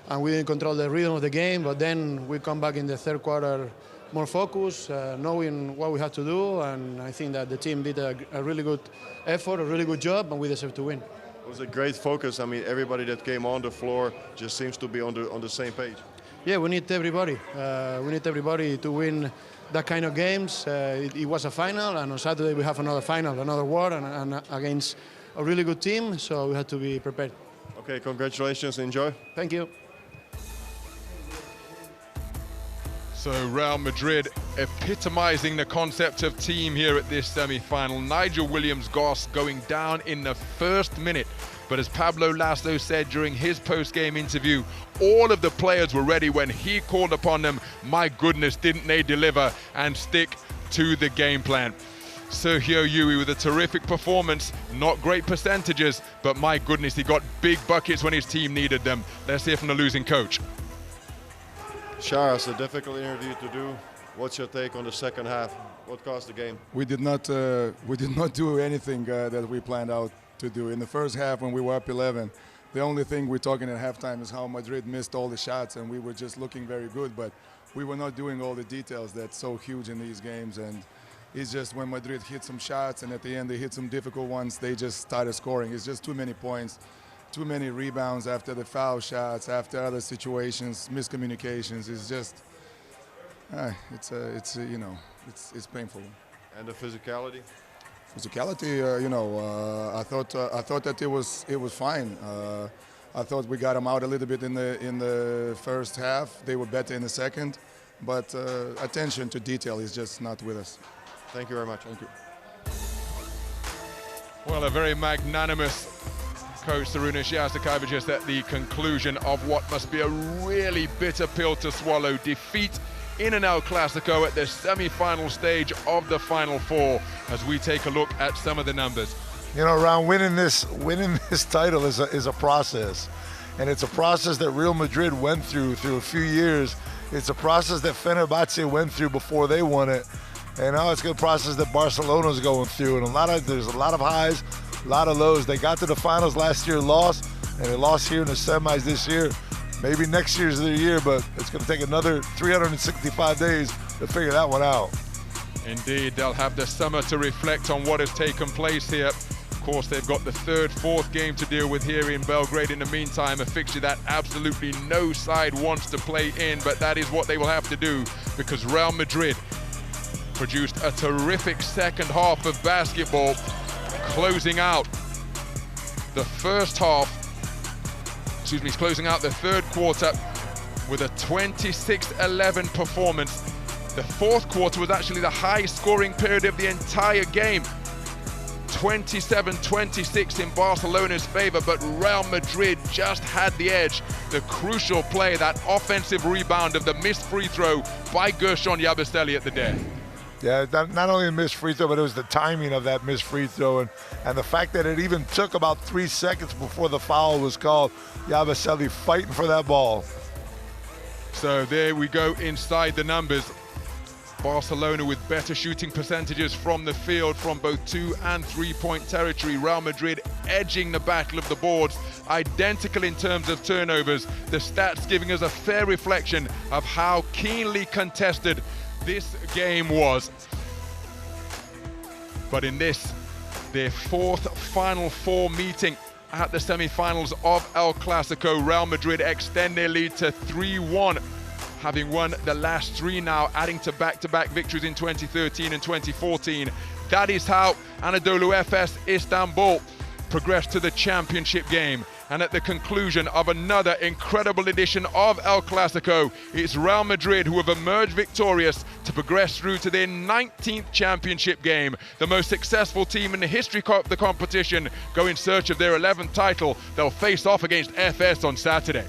and we didn't control the rhythm of the game. But then we come back in the third quarter more focused, knowing what we have to do. And I think that the team did a really good effort, a really good job, and we deserve to win. It was a great focus. I mean, everybody that came on the floor just seems to be on the same page. Yeah, we need everybody. We need everybody to win that kind of games. It was a final, and on Saturday we have another final, another war, and against a really good team, so we had to be prepared. Okay, congratulations, enjoy. Thank you. So Real Madrid epitomizing the concept of team here at this semi-final. Nigel Williams-Goss going down in the first minute. But as Pablo Lasso said during his post-game interview, all of the players were ready when he called upon them. My goodness, didn't they deliver and stick to the game plan. Sergio Yui with a terrific performance, not great percentages, but my goodness, he got big buckets when his team needed them. Let's hear from the losing coach. Shara, it's a difficult interview to do. What's your take on the second half? What caused the game? We did not do anything that we planned out to do. In the first half, when we were up 11, the only thing we're talking at halftime is how Madrid missed all the shots, and we were just looking very good, but we were not doing all the details that's so huge in these games. And it's just when Madrid hit some shots, and at the end they hit some difficult ones, they just started scoring. It's just too many points. Too many rebounds after the foul shots, after other situations, miscommunications. It's just, it's painful. And the physicality? Physicality, I thought that it was fine. I thought we got them out a little bit in the first half. They were better in the second, but attention to detail is just not with us. Thank you very much. Thank you. Well, a very magnanimous coach Sarunas Jasikavičius at the conclusion of what must be a really bitter pill to swallow. Defeat in an El Clásico at the semi-final stage of the Final Four, as we take a look at some of the numbers. You know, Ron, winning this title is a process, and it's a process that Real Madrid went through a few years. It's a process that Fenerbahce went through before they won it, and now it's a process that Barcelona's going through. And there's a lot of highs, a lot of lows. They got to the finals last year, lost, and they lost here in the semis this year. Maybe next year's their year, but it's going to take another 365 days to figure that one out. Indeed, they'll have the summer to reflect on what has taken place here. Of course, they've got the third, fourth game to deal with here in Belgrade in the meantime, a fixture that absolutely no side wants to play in, but that is what they will have to do, because Real Madrid produced a terrific second half of basketball, closing out the first half, closing out the third quarter with a 26-11 performance. The fourth quarter was actually the highest scoring period of the entire game. 27-26 in Barcelona's favor, but Real Madrid just had the edge. The crucial play, that offensive rebound of the missed free throw by Gershon Yabusele at the death. Yeah, not only the missed free throw, but it was the timing of that missed free throw, and the fact that it even took about 3 seconds before the foul was called. Yabusele fighting for that ball. So there we go inside the numbers. Barcelona with better shooting percentages from the field from both 2- and 3-point territory. Real Madrid edging the battle of the boards, identical in terms of turnovers. The stats giving us a fair reflection of how keenly contested this game was. But in this, their fourth Final Four meeting at the semi-finals of El Clásico, Real Madrid extend their lead to 3-1, having won the last 3 now, adding to back-to-back victories in 2013 and 2014. That is how Anadolu Efes Istanbul progressed to the championship game. And at the conclusion of another incredible edition of El Clásico, it's Real Madrid who have emerged victorious to progress through to their 19th championship game. The most successful team in the history of the competition go in search of their 11th title. They'll face off against FS on Saturday.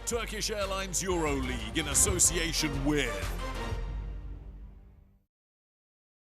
Turkish Airlines EuroLeague in association with